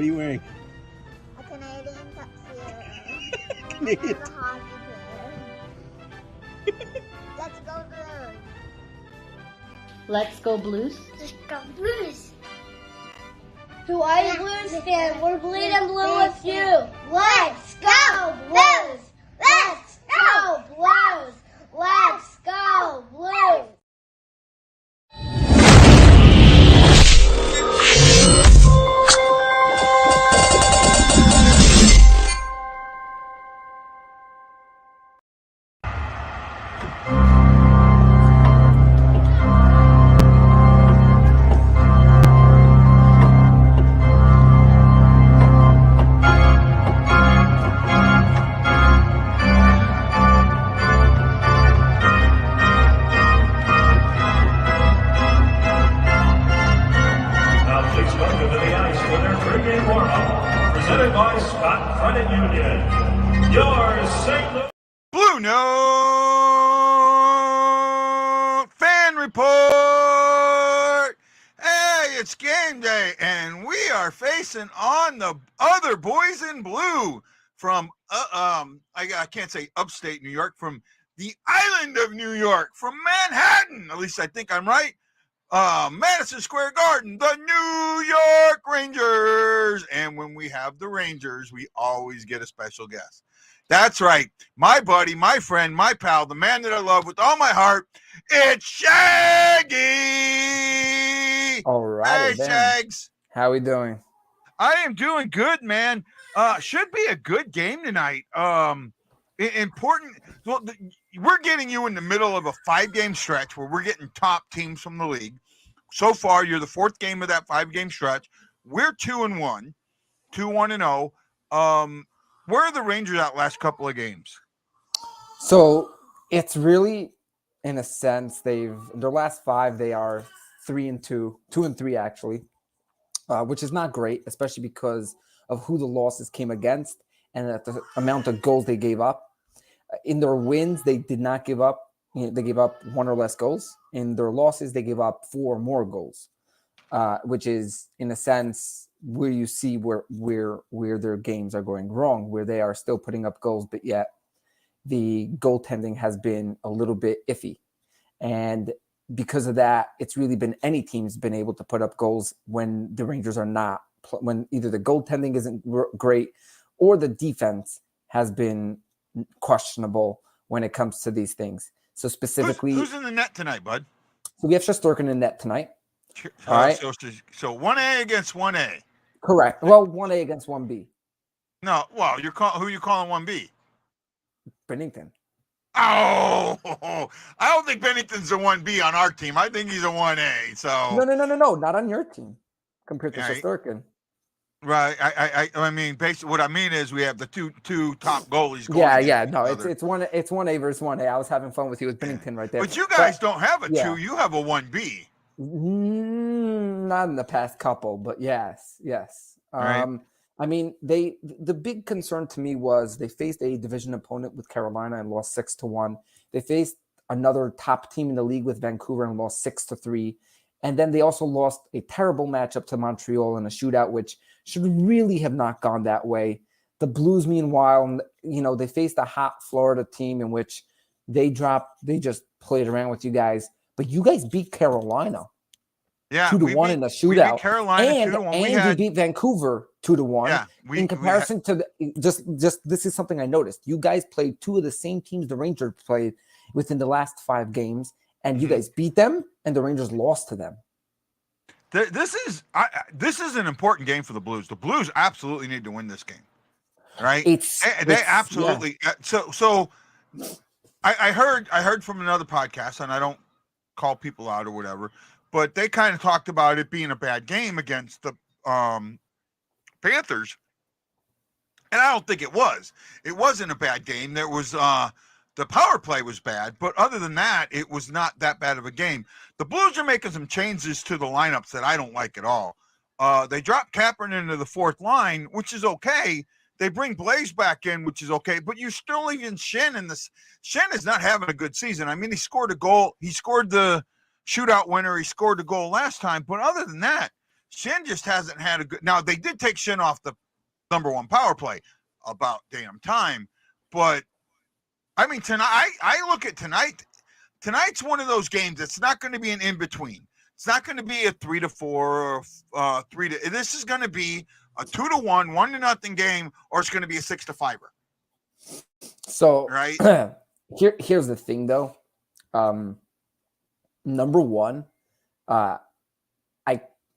What are you wearing? A Canadian tuxedo. Canadian. I'm a hockey player. Let's go Blues. Let's go Blues. Let's go Blues. To all you Blues fans, we're bleeding blue with you. Let's go Blues. Let's go Blues. Let's go Blues. BlueNote fan report. Hey, it's game day, and we are facing on the other boys in blue from I can't say upstate New York, from the island of New York, from Manhattan. At least I think I'm right. Madison Square Garden, the New York Rangers. And when we have the Rangers, we always get a special guest. That's right. My buddy, my friend, my pal, the man that I love with all my heart, it's Shaggy. All right. Hey, Shags. How we doing? I am doing good, man. Should be a good game tonight. Important. Well, we're getting you in the middle of a 5-game stretch where we're getting top teams from the league. So far, you're the 4th game of that 5-game stretch. We're 2-1, 2-1-0. Where are the Rangers at last couple of games? So it's really, in a sense, their last 5, they are 3-2, 2-3 actually, which is not great, especially because of who the losses came against and at the amount of goals they gave up. In their wins, they did not give up. They gave up 1 or less goals. In their losses, they gave up 4 more goals, which is, in a sense, where you see where their games are going wrong, where they are still putting up goals, but yet the goaltending has been a little bit iffy. And because of that, it's really been any team's been able to put up goals when the Rangers are not, when either the goaltending isn't great or the defense has been questionable when it comes to these things. So specifically, who's in the net tonight, bud? So we have Shesterkin in net tonight. All right. So 1A against 1A. Correct. Well, 1A against 1B. No, well, who you calling 1B? Binnington. Oh, I don't think Binnington's a 1B on our team. I think he's a 1A. So no, not on your team compared to Shesterkin. Right. I mean, basically, what I mean is we have the two top goalies. Yeah. No, it's 1A versus 1A. I was having fun with you with Binnington right there. But you guys don't have a 2. You have a 1B. Not in the past couple, but yes. Right. I mean, the big concern to me was they faced a division opponent with Carolina and lost 6-1. They faced another top team in the league with Vancouver and lost 6-3. And then they also lost a terrible matchup to Montreal in a shootout, which should really have not gone that way. The Blues, meanwhile, they faced a hot Florida team in which they just played around with you guys. But you guys beat Carolina 2-1 in the shootout. We beat Carolina 2-1. And you beat Vancouver 2-1. Yeah, in comparison to just this is something I noticed. You guys played 2 of the same teams the Rangers played within the last 5 games. And you guys beat them, and the Rangers lost to them. This is an important game for the Blues. The Blues absolutely need to win this game, right? They absolutely. Yeah. So I heard from another podcast, and I don't call people out or whatever, but they kind of talked about it being a bad game against the Panthers, and I don't think it was. It wasn't a bad game. There was. The power play was bad, but other than that, it was not that bad of a game. The Blues are making some changes to the lineups that I don't like at all. They dropped Kapanen into the 4th line, which is okay. They bring Blaze back in, which is okay, but you're still leaving Shen in this. Shen is not having a good season. I mean, he scored a goal. He scored the shootout winner. He scored a goal last time, but other than that, Shin just hasn't had a good. Now they did take Shin off the number one power play about damn time, but I mean tonight. I look at tonight. Tonight's one of those games. It's not going to be an in between. It's not going to be a 3-4 or 3-. This is going to be a 2-1, 1-0 game, or it's going to be a 6-5. So right here's the thing, though. Number one, I'm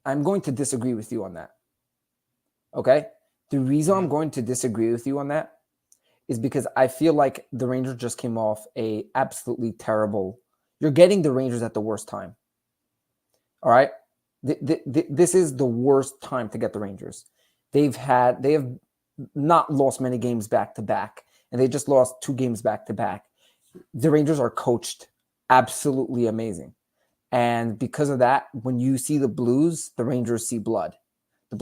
going to disagree with you on that. Okay, the reason I'm going to disagree with you on that is because I feel like the Rangers just came off a absolutely terrible. You're getting the Rangers at the worst time. All right, this is the worst time to get the Rangers. They have not lost many games back to back, and they just lost 2 games back to back. The Rangers are coached absolutely amazing. And because of that, when you see the Blues, the Rangers see blood. The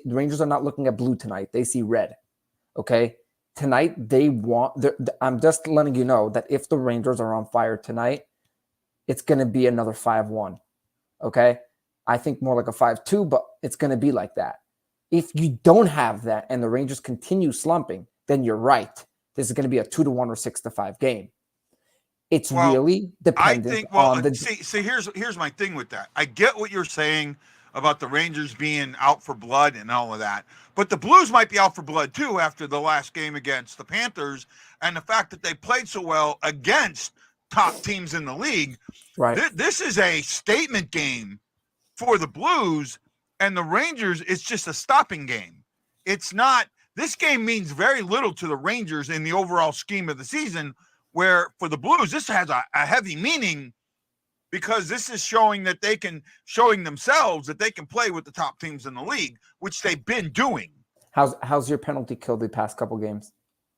Rangers are not looking at blue tonight. They see red. Okay? Tonight, I'm just letting you know that if the Rangers are on fire tonight, it's going to be another 5-1. Okay? I think more like a 5-2, but it's going to be like that. If you don't have that and the Rangers continue slumping, then you're right. This is going to be a 2-1 or 6-5 game. It's really dependent on the. See, here's my thing with that. I get what you're saying about the Rangers being out for blood and all of that, but the Blues might be out for blood too after the last game against the Panthers and the fact that they played so well against top teams in the league. Right. This is a statement game for the Blues, and the Rangers. It's just a stopping game. It's not. This game means very little to the Rangers in the overall scheme of the season. Where for the Blues, this has a heavy meaning because this is showing themselves that they can play with the top teams in the league, which they've been doing. How's your penalty kill the past couple games?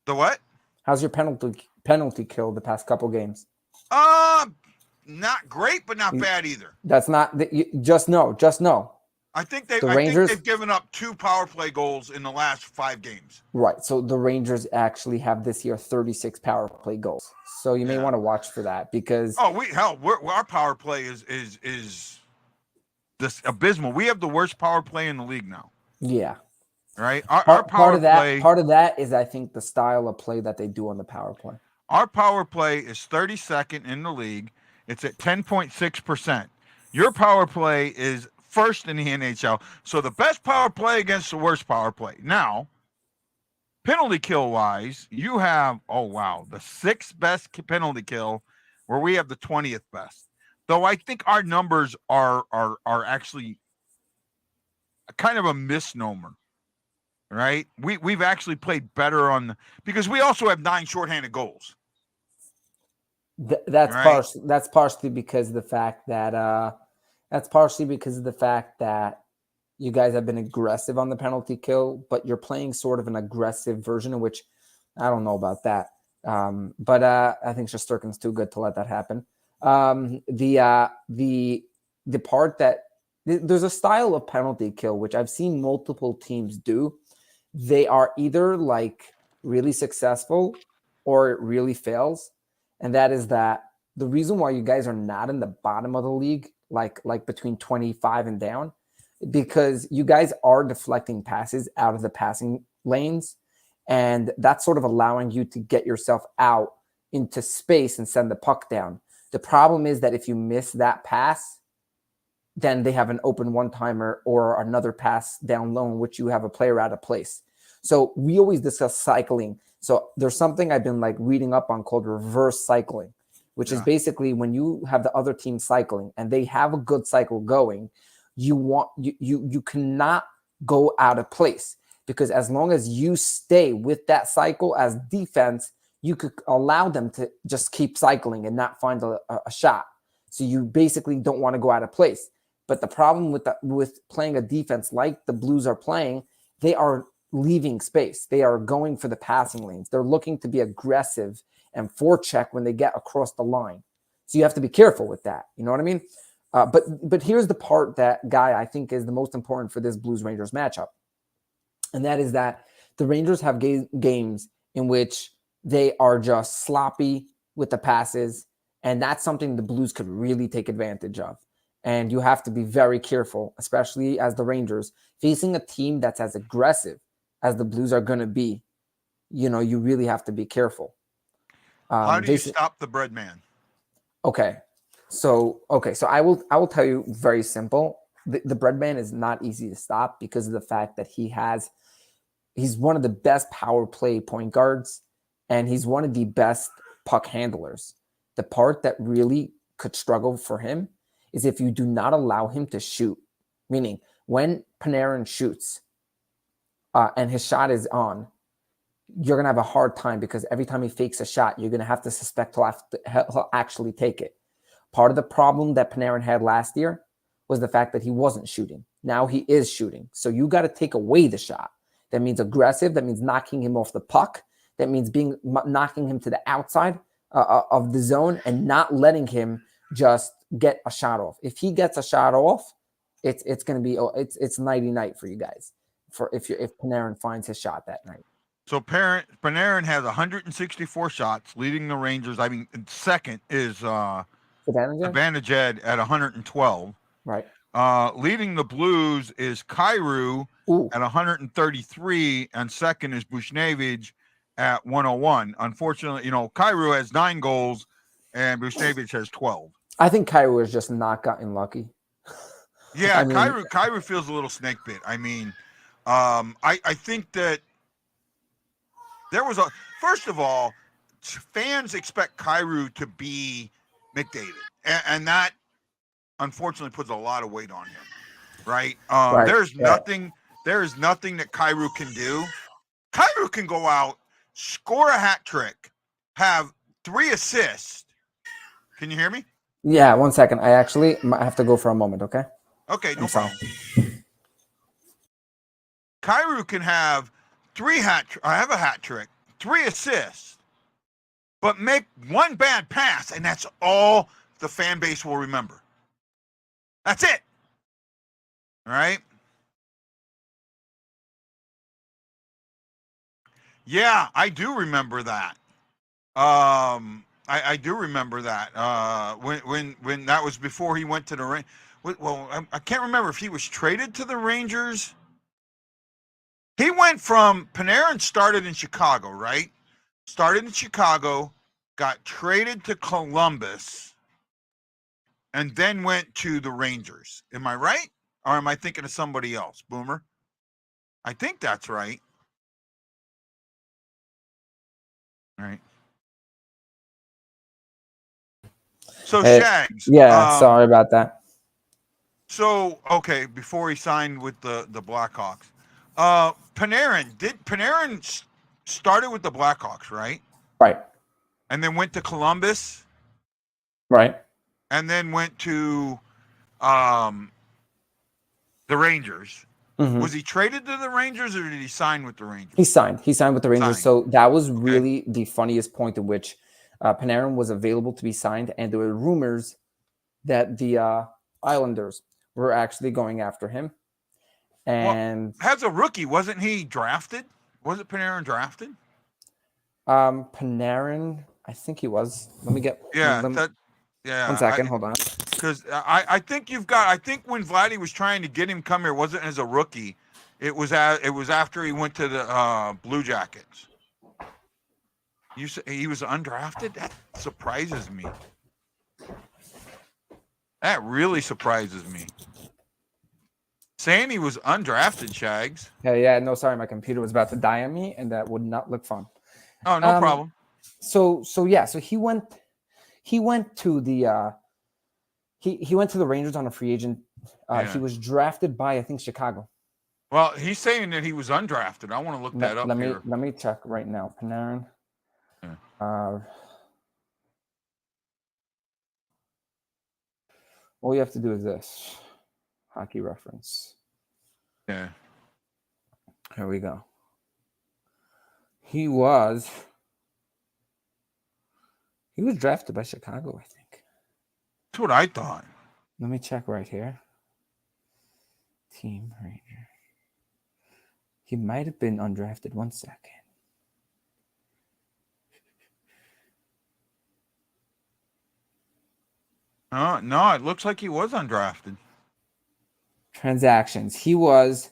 The what? How's your penalty kill the past couple games? Not great, but not bad either. That's not just no. I think they've given up 2 power play goals in the last 5 games. Right. So the Rangers actually have this year 36 power play goals. So you may want to watch for that because our power play is this abysmal. We have the worst power play in the league now. Yeah. Right. Our part of that is I think the style of play that they do on the power play. Our power play is 32nd in the league. It's at 10.6%. Your power play is first in the NHL. So the best power play against the worst power play. Now, penalty kill wise, you have the 6th best penalty kill, where we have the 20th best. Though I think our numbers are actually kind of a misnomer. Right? We've actually played better because we also have 9 shorthanded goals. That's partially because of the fact that you guys have been aggressive on the penalty kill, but you're playing sort of an aggressive version, in which I don't know about that. But I think Shesterkin's too good to let that happen. The part that there's a style of penalty kill, which I've seen multiple teams do. They are either like really successful or it really fails. And that is that the reason why you guys are not in the bottom of the league, like between 25 and down, because you guys are deflecting passes out of the passing lanes. And that's sort of allowing you to get yourself out into space and send the puck down. The problem is that if you miss that pass, then they have an open one-timer or another pass down low in which you have a player out of place. So we always discuss cycling. So there's something I've been like reading up on called reverse cycling, which is basically when you have the other team cycling and they have a good cycle going, you cannot go out of place, because as long as you stay with that cycle as defense, you could allow them to just keep cycling and not find a shot. So you basically don't want to go out of place. But the problem with playing a defense like the Blues are playing, they are leaving space. They are going for the passing lanes. They're looking to be aggressive and forecheck when they get across the line. So you have to be careful with that. You know what I mean? But here's the part that, Guy, I think is the most important for this Blues-Rangers matchup. And that is that the Rangers have games in which they are just sloppy with the passes. And that's something the Blues could really take advantage of. And you have to be very careful, especially as the Rangers facing a team that's as aggressive as the Blues are going to be. You really have to be careful. How do you stop the bread man? Okay. So I will tell you very simple. The bread man is not easy to stop because of the fact that he's one of the best power play point guards, and he's one of the best puck handlers. The part that really could struggle for him is if you do not allow him to shoot, meaning when Panarin shoots and his shot is on, you're going to have a hard time because every time he fakes a shot, you're going to have to suspect he'll actually take it. Part of the problem that Panarin had last year was the fact that he wasn't shooting. Now he is shooting. So you got to take away the shot. That means aggressive. That means knocking him off the puck. That means knocking him to the outside of the zone and not letting him just get a shot off. If he gets a shot off, it's going to be it's nighty night for you guys. If Panarin finds his shot that night. So Panarin has 164 shots, leading the Rangers. I mean, second is Zibanejad at 112. Right. Leading the Blues is Kyrou at 133, and second is Buchnevich at 101. Unfortunately, Kyrou has 9 goals, and Buchnevich has 12. I think Kyrou has just not gotten lucky. Yeah, Kyrou feels a little snake bit. I mean, I think that there was first of all, fans expect Kyrou to be McDavid, and that unfortunately puts a lot of weight on him, right? There is nothing that Kyrou can do. Kyrou can go out, score a hat trick, have 3 assists. Can you hear me? Yeah, 1 second. I actually might have to go for a moment, okay? Okay, no problem. Kyrou can have have a hat trick, 3 assists, but make 1 bad pass, and that's all the fan base will remember. That's it. All right? Yeah, I do remember that. I do remember that. When that was before he went to the Rangers. Well, I can't remember if he was traded to the Rangers. He went from Panarin started in Chicago, right? Started in Chicago, got traded to Columbus, and then went to the Rangers. Am I right? Or am I thinking of somebody else, Boomer? I think that's right. All right. So Shags. Yeah, sorry about that. So, okay, before he signed with the Blackhawks, Panarin started with the Blackhawks, right? Right. And then went to Columbus. Right. And then went to the Rangers. Mm-hmm. Was he traded to the Rangers or did he sign with the Rangers? He signed with the Rangers. So that was really the funniest point at which Panarin was available to be signed. And there were rumors that the Islanders were actually going after him. And as a rookie, wasn't he drafted? Wasn't Panarin drafted? Panarin, I think he was. Let me get. Yeah. 1 second. Hold on. Because I think I think when Vladdy was trying to get him come here, it wasn't as a rookie. It was after he went to the Blue Jackets. You say he was undrafted? That surprises me. That really surprises me. Saying he was undrafted, Shags. Yeah. No, sorry, my computer was about to die on me, and that would not look fun. Oh, no problem. So he went to the he went to the Rangers on a free agent. He was drafted by, I think, Chicago. Well, he's saying that he was undrafted. I want to look that up here. Let me check right now. Panarin. Yeah. All you have to do is this. Hockey reference. Yeah. Here we go. He was drafted by Chicago, I think. That's what I thought. Let me check right here. Team Ranger. He might have been undrafted. 1 second. No, it looks like he was undrafted. Transactions. He was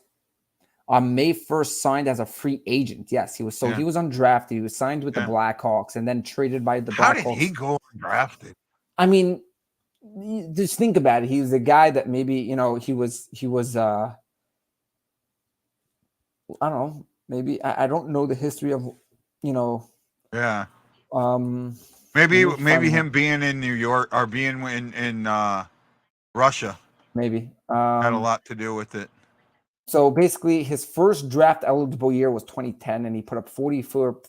on May 1st signed as a free agent. Yes, he was. So he was undrafted. He was signed with the Blackhawks and then traded by the How Blackhawks. did he go undrafted? I mean, just think about it. He was a guy that maybe, he was I don't know, maybe I don't know the history of, Yeah. Maybe Maybe him being in New York or being in Russia maybe had a lot to do with it. So basically, his first draft eligible year was 2010, and he put up 44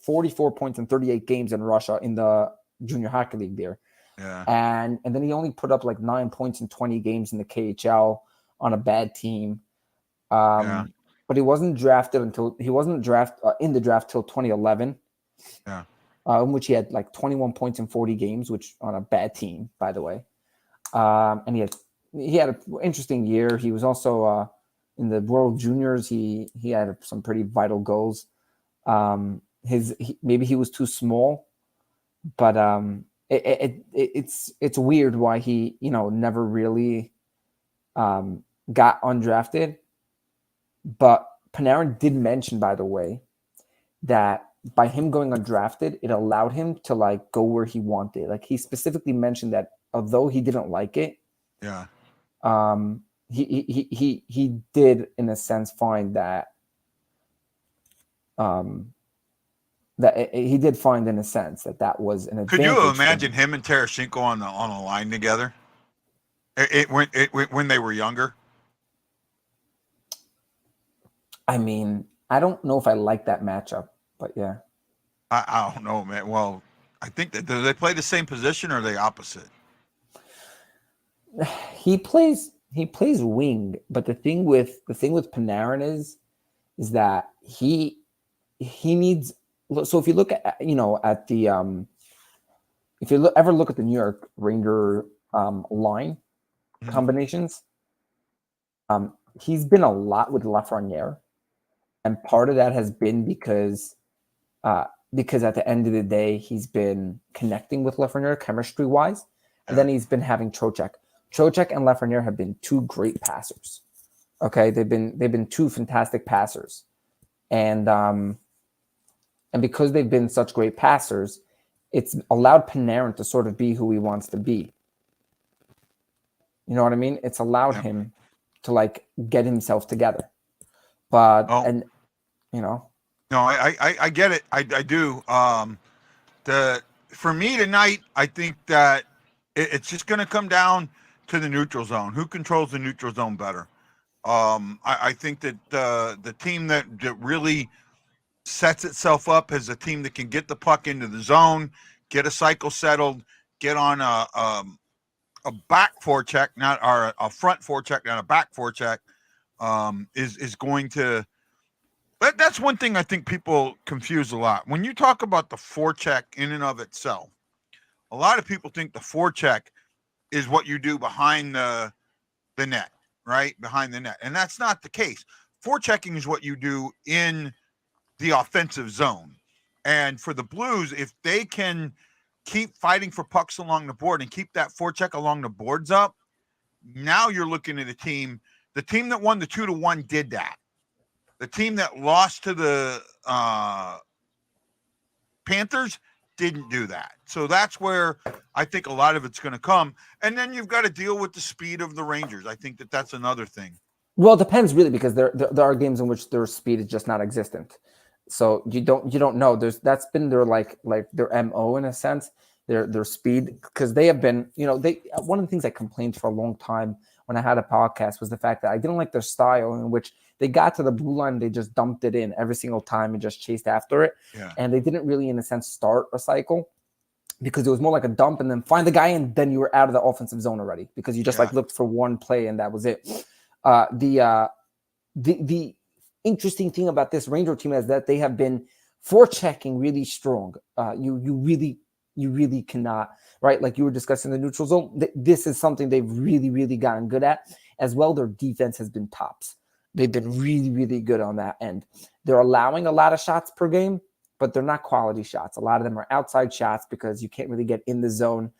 points in 38 games in Russia in the junior hockey league there. Yeah. And then he only put up like 9 points in 20 games in the KHL on a bad team. But he wasn't drafted in the draft till 2011. Yeah. In which he had like 21 points in 40 games, which on a bad team, by the way. And he had an interesting year. He was also in the World Juniors. He had some pretty vital goals. Maybe he was too small, but it's weird why he never really got undrafted. But Panarin did mention, by the way, that by him going undrafted, it allowed him to like go where he wanted. Like he specifically mentioned that although he didn't like it, he did in a sense find that he did find in a sense that was an advantage. Could you imagine him and Tarasenko on a line together? When they were younger. I mean, I don't know if I like that matchup, but yeah. I don't know, man. Well, I think that do they play the same position or are they opposite? He plays wing, but the thing with Panarin is that he needs. So if you look at at the if you ever look at the New York Ranger line combinations, he's been a lot with Lafreniere, and part of that has been because at the end of the day he's been connecting with Lafreniere chemistry wise, and then he's been having Trocheck. Trocheck and Lafreniere have been two great passers. Okay, they've been two fantastic passers, and because they've been such great passers, it's allowed Panarin to sort of be who he wants to be. You know what I mean? It's allowed him to like get himself together. But No, I get it. I do. For me tonight, I think that it's just going to come down to the neutral zone. Who controls the neutral zone better? I think that the team that really sets itself up as a team that can get the puck into the zone, get a cycle settled, get on a back forecheck, not a front forecheck, not a back forecheck, is going to. That's one thing I think people confuse a lot. When you talk about the forecheck in and of itself, a lot of people think the forecheck is what you do behind the net, right? Behind the net. And that's not the case. Forechecking is what you do in the offensive zone. And for the Blues, if they can keep fighting for pucks along the board and keep that forecheck along the boards up, now you're looking at a team. The team that won the 2-1 did that. The team that lost to the Panthers didn't do that. So that's where I think a lot of it's going to come. And then you've got to deal with the speed of the Rangers. I think that's another thing. Well, it depends really, because there are games in which their speed is just not existent. So you don't know. That's been their like their MO in a sense. Their speed, because they have been, one of the things I complained for a long time when I had a podcast was the fact that I didn't like their style in which they got to the blue line, they just dumped it in every single time and just chased after it. Yeah. And they didn't really, in a sense, start a cycle, because it was more like a dump and then find the guy and then you were out of the offensive zone already, because you just like looked for one play and that was it. The interesting thing about this Ranger team is that they have been forechecking really strong. You really cannot, right? Like you were discussing the neutral zone. This is something they've really, really gotten good at as well. Their defense has been tops. They've been really, really good on that end. They're allowing a lot of shots per game, but they're not quality shots. A lot of them are outside shots because you can't really get in the zone.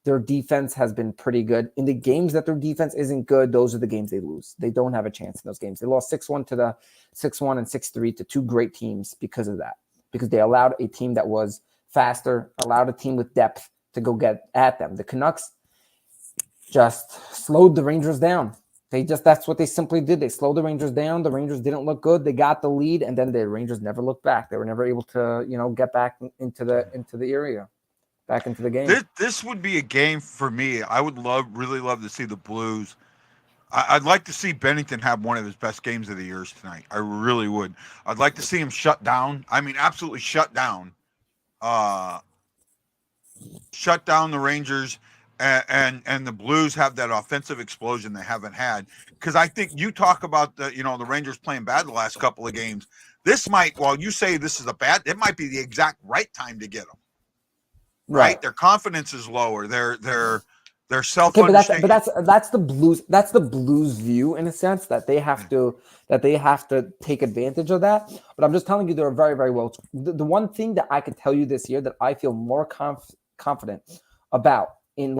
their defense has been pretty good. In the games that their defense isn't good, those are the games they lose. They don't have a chance in those games. They lost 6-1 to the 6-1 and 6-3 to two great teams because of that. Because they allowed a team that was faster, allowed a team with depth to go get at them. The Canucks just slowed the Rangers down. That's what they simply did. They slowed the Rangers down. The Rangers didn't look good. They got the lead, and then the Rangers never looked back. They were never able to, get back into the area, back into the game. This would be a game for me. I would really love to see the Blues. I'd like to see Binnington have one of his best games of the year tonight. I really would. I'd like to see him shut down. I mean, absolutely shut down. Shut down the Rangers, and the Blues have that offensive explosion they haven't had. Because I think you talk about the Rangers playing bad the last couple of games. This might, while you say this is it might be the exact right time to get them. Right? Their confidence is lower. Their self-understanding. But that's the Blues. That's the Blues view in a sense that they have to take advantage of that. But I'm just telling you, they're very, very well. The one thing that I could tell you this year that I feel more confident about in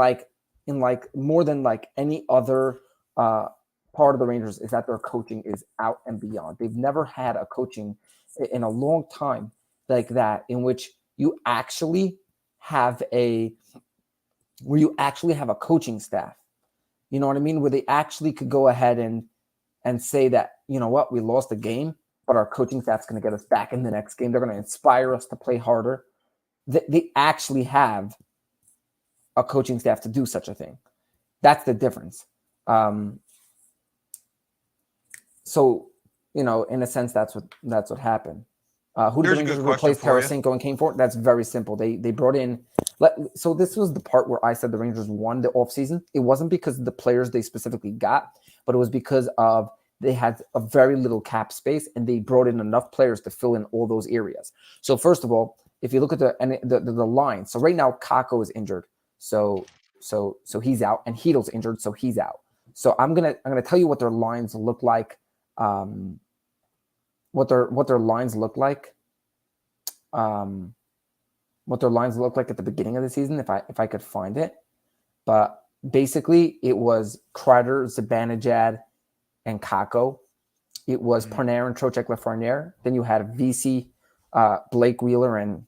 more than any other part of the Rangers is that their coaching is out and beyond. They've never had a coaching in a long time like that in which you actually have a coaching staff, you know what I mean? Where they actually could go ahead and say that, you know what, we lost a game, but our coaching staff's going to get us back in the next game. They're going to inspire us to play harder. They actually have a coaching staff to do such a thing. That's the difference. So, in a sense, that's what happened. Who did the Rangers replace Tarasenko and came for? That's very simple. They brought in. So this was the part where I said the Rangers won the offseason. It wasn't because of the players they specifically got, but it was because of they had a very little cap space and they brought in enough players to fill in all those areas. So first of all, if you look at the line, so right now Kakko is injured, so he's out, and Heedle's injured, so he's out. So I'm gonna tell you what their lines look like. What their lines look like. What their lines look like at the beginning of the season, if I could find it. But basically, it was Kreider, Zibanejad, and Kakko. It was Panarin, Trocheck, Lafreniere. Then you had VC, Blake Wheeler, and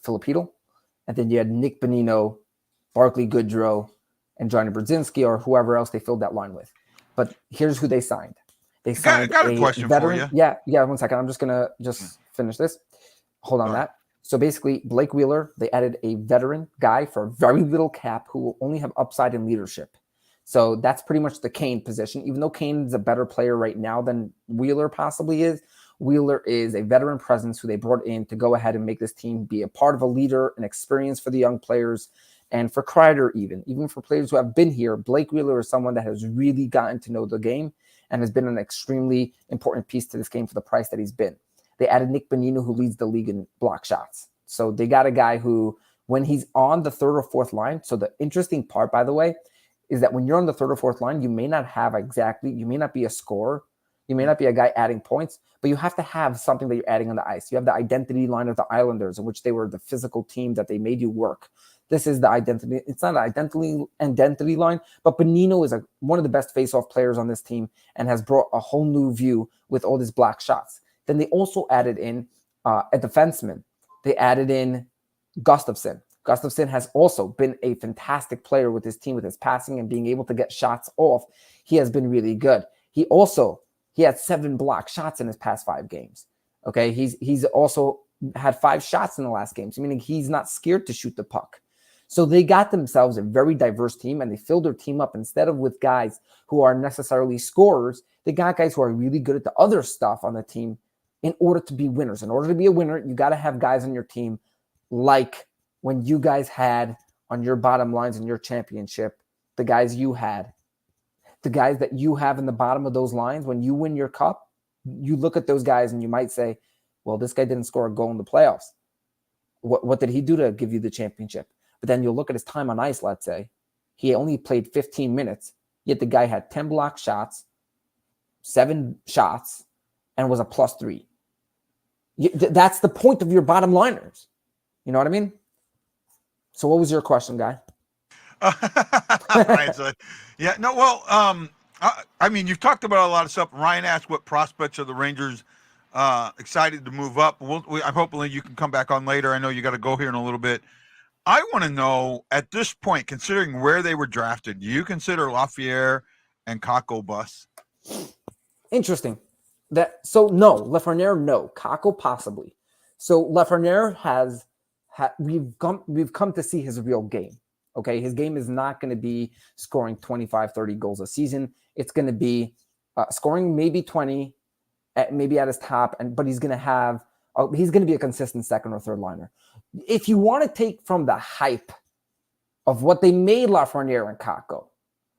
Filipino. And then you had Nick Bonino, Barclay Goodrow, and Johnny Brodzinski, or whoever else they filled that line with. But here's who they signed. They signed got a question veteran. for you. Yeah. 1 second. I'm just gonna finish this. Hold on that. So basically, Blake Wheeler, they added a veteran guy for a very little cap who will only have upside in leadership. So that's pretty much the Kane position. Even though Kane is a better player right now than Wheeler possibly is, Wheeler is a veteran presence who they brought in to go ahead and make this team be a part of a leader, an experience for the young players, and for Kreider even for players who have been here. Blake Wheeler is someone that has really gotten to know the game and has been an extremely important piece to this game for the price that he's been. They added Nick Bonino, who leads the league in block shots. So they got a guy who, when he's on the third or fourth line, so the interesting part, by the way, is that when you're on the third or fourth line, you may not be a scorer, you may not be a guy adding points, but you have to have something that you're adding on the ice. You have the identity line of the Islanders, in which they were the physical team that they made you work. This is the identity. It's not an identity line, but Bonino is one of the best face-off players on this team and has brought a whole new view with all these block shots. Then they also added in a defenseman. They added in Gustafsson. Gustafsson has also been a fantastic player with his team, with his passing and being able to get shots off. He has been really good. He had 7 block shots in his past 5 games. Okay, he's also had 5 shots in the last game, so meaning he's not scared to shoot the puck. So they got themselves a very diverse team, and they filled their team up. Instead of with guys who are necessarily scorers, they got guys who are really good at the other stuff on the team in order to be winners. In order to be a winner, you got to have guys on your team like when you guys had on your bottom lines in your championship, the guys you had. The guys that you have in the bottom of those lines, when you win your cup, you look at those guys and you might say, well, this guy didn't score a goal in the playoffs. What did he do to give you the championship? But then you'll look at his time on ice, let's say. He only played 15 minutes, yet the guy had 10 block shots, 7 shots, and was a +3. That's the point of your bottom liners. You know what I mean? So what was your question, guy? Right, so, yeah, no, well, I mean, you've talked about a lot of stuff. Ryan asked what prospects are the Rangers excited to move up. I'm hopefully you can come back on later. I know you got to go here in a little bit. I want to know at this point, considering where they were drafted, do you consider Lafayette and Kako busts? Interesting. No, Lafreniere, no, Kako possibly. So Lafreniere we've come to see his real game. Okay, his game is not going to be scoring 25, 30 goals a season. It's going to be scoring maybe 20, maybe at his top, but he's going to be a consistent second or third liner. If you want to take from the hype of what they made Lafreniere and Kako,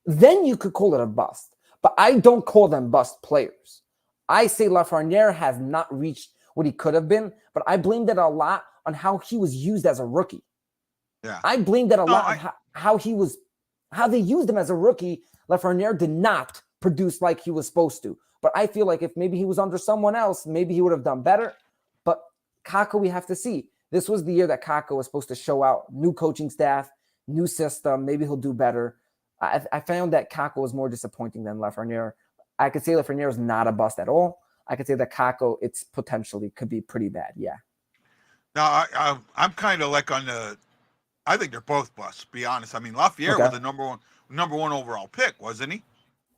then you could call it a bust. But I don't call them bust players. I say Lafreniere has not reached what he could have been, but I blame that a lot on how he was used as a rookie. Yeah, I blame that a lot on how they used him as a rookie. Lafreniere did not produce like he was supposed to. But I feel like if maybe he was under someone else, maybe he would have done better. But Kako, we have to see. This was the year that Kako was supposed to show out. New coaching staff, new system. Maybe he'll do better. I found that Kako was more disappointing than Lafreniere. I could say Lafreniere is not a bust at all. I could say that Kako, it's potentially could be pretty bad. Yeah. Now, I'm kind of like on the. I think they're both busts. To be honest, I mean Lafayette was the number one overall pick, wasn't he?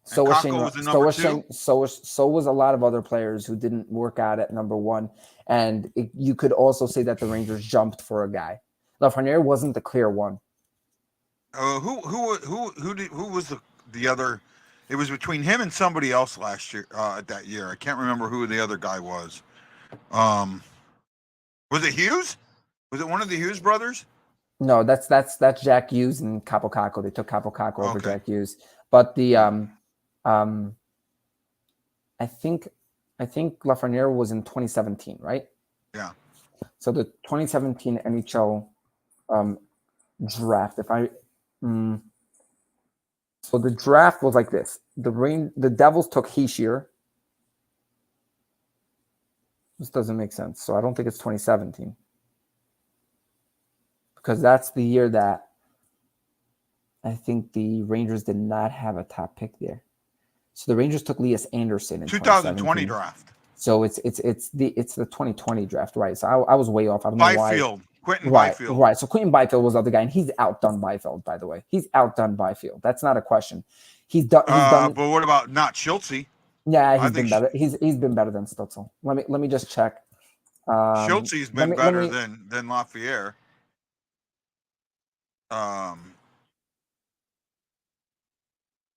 So was Shane. Was the number two. So was a lot of other players who didn't work out at number one, and you could also say that the Rangers jumped for a guy. Lafreniere wasn't the clear one. Who was the other? It was between him and somebody else last year. That year, I can't remember who the other guy was. Was it Hughes? Was it one of the Hughes brothers? No, that's Jack Hughes and Capo Caco. They took Capo Caco over Jack Hughes. But the I think Lafreniere was in 2017, right? Yeah. So the 2017 NHL draft. So the draft was like this. The Devils took Heishier. This doesn't make sense. So I don't think it's 2017. Because that's the year that I think the Rangers did not have a top pick there. So the Rangers took Lias Anderson in 2020 draft. So it's the 2020 draft, right? So I was way off. I don't know why. Quentin Right, Byfield. right. So Quentin Byfield was the other guy, and he's outdone Byfield, by the way. He's outdone Byfield. That's not a question. He's done. But what about not Schultze? Yeah, he's been better. He's been better than Stutzel. Let me just check. Schultze's been better than Lafayette.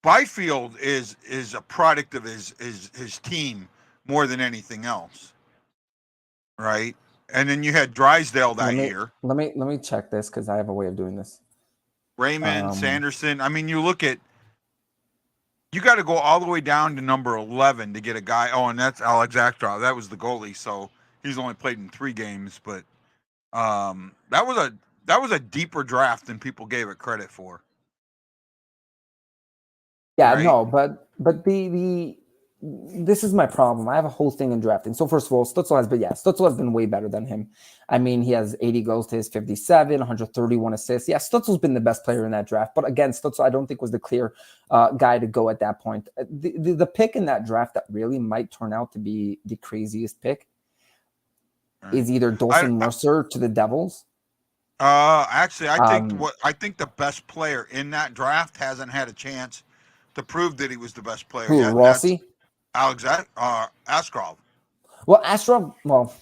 Byfield is a product of his team more than anything else, right? And then you had Drysdale that year. Let me check this because I have a way of doing this. Raymond, Sanderson. I mean, you got to go all the way down to number 11 to get a guy. Oh, and that's Alex Aktrov. That was the goalie, so he's only played in 3 games. But that was a deeper draft than people gave it credit for. Yeah, right? No, but this is my problem. I have a whole thing in drafting. So first of all, Stutzel has been way better than him. I mean, he has 80 goals to his 57, 131 assists. Yeah, Stutzel's been the best player in that draft. But again, Stutzel I don't think was the clear guy to go at that point. The pick in that draft that really might turn out to be the craziest pick is either Dawson Mercer to the Devils. Actually, I think the best player in that draft hasn't had a chance to prove that he was the best player. Who, Rossi? Askarov. Well, Askarov,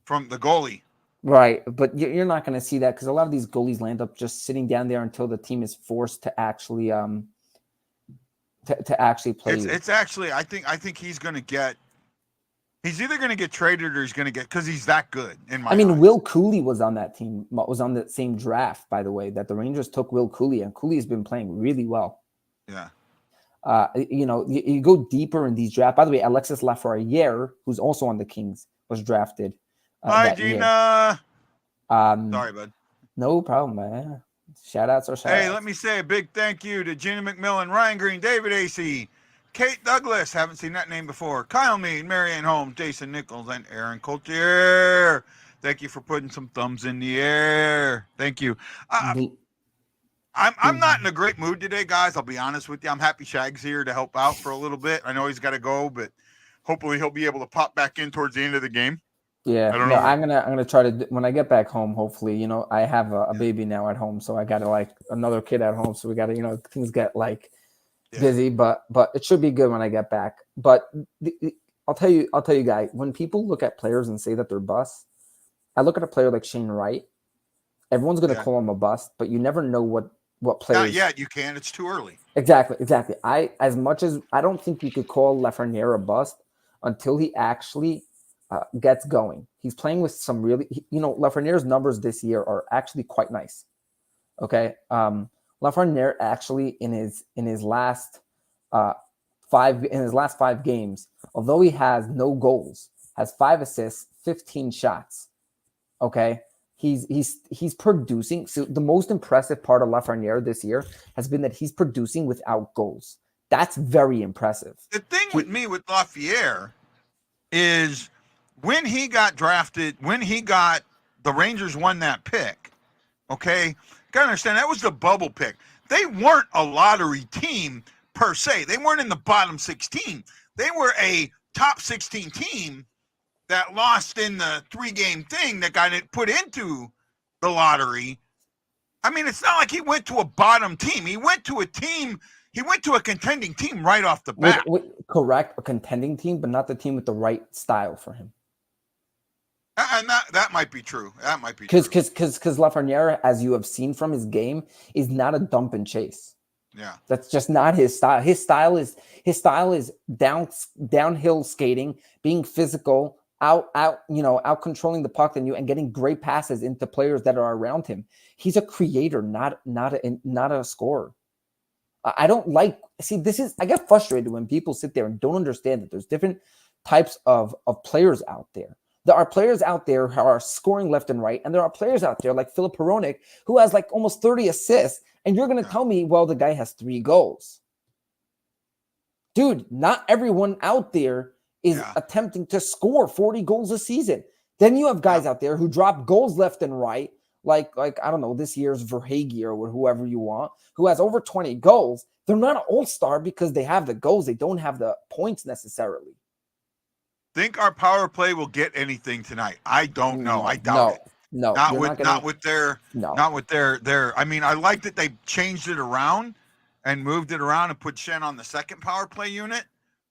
from the goalie. Right, but you're not going to see that because a lot of these goalies land up just sitting down there until the team is forced to actually to actually play. It's actually I think he's going to get. He's either going to get traded or he's going to get because he's that good. Eyes. Will Cooley was on that team. Was on the same draft, by the way, that the Rangers took Will Cooley, and Cooley's been playing really well. Yeah. You go deeper in these drafts. By the way, Alexis Lafreniere, who's also on the Kings, was drafted. Hi, Gina. Sorry, bud. No problem, man. Shout outs. Hey, let me say a big thank you to Gina McMillan, Ryan Green, David AC, Kate Douglas. Haven't seen that name before. Kyle Mead, Marianne Holmes, Jason Nichols, and Aaron Coulter. Thank you for putting some thumbs in the air. Thank you. The- I'm not in a great mood today, guys. I'll be honest with you. I'm happy Shag's here to help out for a little bit. I know he's got to go, but hopefully he'll be able to pop back in towards the end of the game. Yeah, I don't no, know. I'm gonna try to when I get back home. Hopefully, I have a baby now at home, so I got to like another kid at home. So we got to things get like busy, but it should be good when I get back. But I'll tell you, guys, when people look at players and say that they're busts, I look at a player like Shane Wright. Everyone's gonna call him a bust, but you never know what players. Not yet. You can. It's too early. Exactly. As much as I don't think you could call Lafreniere a bust until he actually gets going. He's playing with some really, Lafreniere's numbers this year are actually quite nice. Okay. Lafreniere actually in his last 5 games, although he has no goals, has 5 assists, 15 shots. Okay. He's producing. So the most impressive part of Lafreniere this year has been that he's producing without goals. That's very impressive. The thing with me with Lafreniere is when he got drafted, the Rangers won that pick. Okay, gotta understand that was the bubble pick. They weren't a lottery team per se. They weren't in the bottom 16. They were a top 16 team that lost in the 3-game thing that got it put into the lottery. I mean, it's not like he went to a bottom team. He went to a team. He went to a contending team right off the bat. Correct, a contending team, but not the team with the right style for him. And that might be true. That might be true. Because Lafreniere, as you have seen from his game, is not a dump and chase. Yeah, that's just not his style. His style is downhill skating, being physical, out controlling the puck and getting great passes into players that are around him. He's a creator, not a scorer. I don't I get frustrated when people sit there and don't understand that there's different types of players out there. There are players out there who are scoring left and right, and there are players out there like Filip Hronek who has like almost 30 assists, and you're going to tell me, well, the guy has 3 goals. Dude, not everyone out there is attempting to score 40 goals a season. Then you have guys out there who drop goals left and right, like I don't know, this year's Verhaeghe or whoever you want, who has over 20 goals. They're not an all-star because they have the goals. They don't have the points necessarily. Think our power play will get anything tonight? I don't know. I doubt it. No, not with their. I mean, I like that they changed it around and moved it around and put Shen on the second power play unit,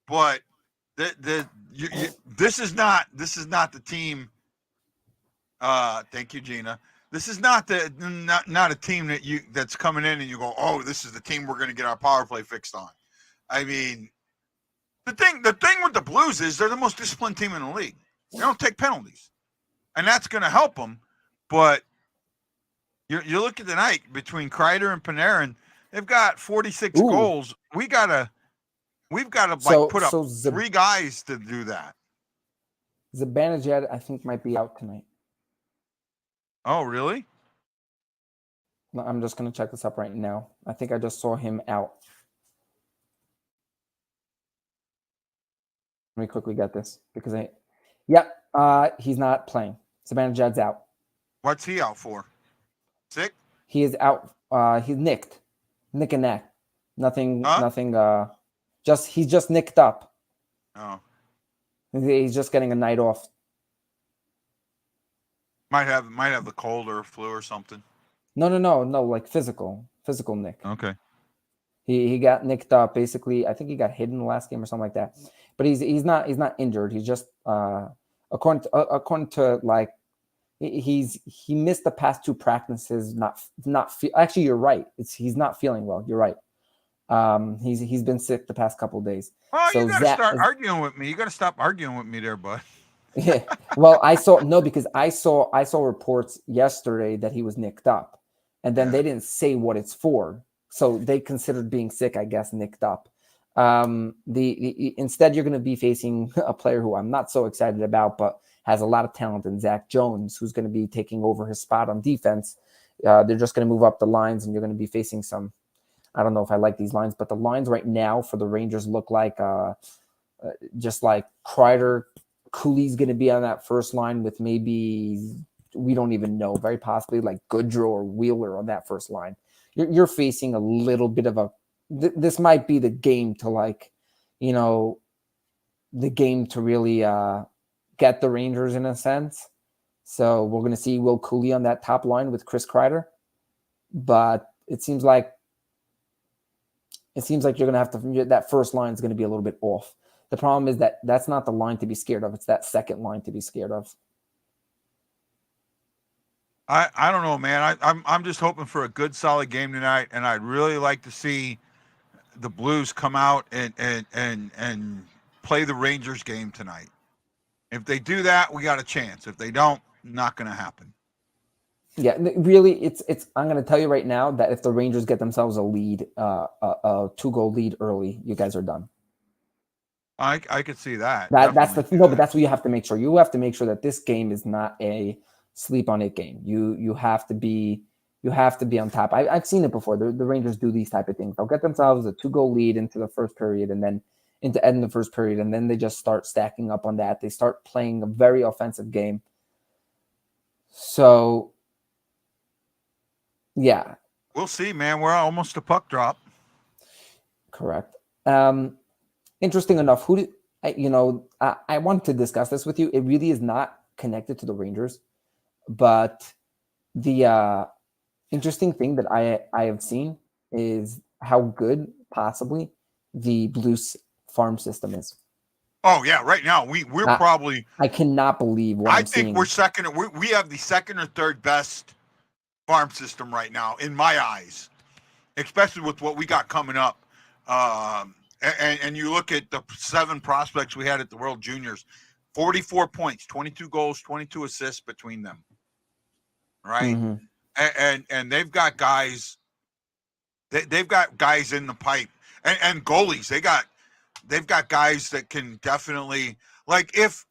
but this is not the team. Thank you, Gina. This is not a team that's coming in and you go, oh, this is the team we're going to get our power play fixed on. I mean. The thing with the Blues is they're the most disciplined team in the league. They don't take penalties, and that's going to help them. But you look at the night between Kreider and Panarin, they've got 46 goals. We've got to put up 3 guys to do that. Zibanejad, I think, might be out tonight. Oh, really? I'm just going to check this up right now. I think I just saw him out. Let me quickly get this because he's not playing. Zibanejad's out. What's he out for? Sick? He is out. He's nicked. Nick and neck. Nothing. He's just nicked up. Oh. He's just getting a night off. Might have the cold or flu or something. No. Like physical nick. Okay. He got nicked up. Basically, I think he got hit in the last game or something like that. But he's not injured. He's just according to like he missed the past 2 practices. Actually, you're right. He's not feeling well. You're right. He's been sick the past couple of days. Oh, so you gotta start arguing with me. You gotta stop arguing with me there, bud. Yeah. Well, I saw reports yesterday that he was nicked up, and then they didn't say what it's for. So they considered being sick, I guess, nicked up. Instead, you're going to be facing a player who I'm not so excited about, but has a lot of talent in Zach Jones, who's going to be taking over his spot on defense. They're just going to move up the lines, and you're going to be facing some. I don't know if I like these lines, but the lines right now for the Rangers look like just like Kreider, Cooley's going to be on that first line with maybe, we don't even know, very possibly like Goodrow or Wheeler on that first line. You're facing a little bit of this might be the game to like, the game to really get the Rangers in a sense. So we're going to see Will Cooley on that top line with Chris Kreider. But it seems like you're going to have to, that first line is going to be a little bit off. The problem is that that's not the line to be scared of. It's that second line to be scared of. I don't know, man. I'm just hoping for a good, solid game tonight, and I'd really like to see the Blues come out and play the Rangers game tonight. If they do that, we got a chance. If they don't, not going to happen. Yeah, really, it's. I'm going to tell you right now that if the Rangers get themselves a lead, a 2-goal lead early, you guys are done. I could see that. But that's what you have to make sure. You have to make sure that this game is not a sleep on it game. You have to be on top. I've seen it before. The Rangers do these type of things. They'll get themselves a 2-goal lead into the first period, and then into end of the first period, and then they just start stacking up on that. They start playing a very offensive game. So, yeah, we'll see, man. We're almost a puck drop. Correct. Interesting enough, I wanted to discuss this with you. It really is not connected to the Rangers, but the interesting thing that I have seen is how good possibly the Blues farm system is. Oh yeah, right now we're probably. I cannot believe what I'm seeing. I think we're second. We have the second or third best farm system right now in my eyes, especially with what we got coming up. And you look at the 7 prospects we had at the World Juniors, 44 points, 22 goals, 22 assists between them. Right. Mm-hmm. And they've got guys. They've got guys in the pipe and goalies. They've got guys that can definitely, like, if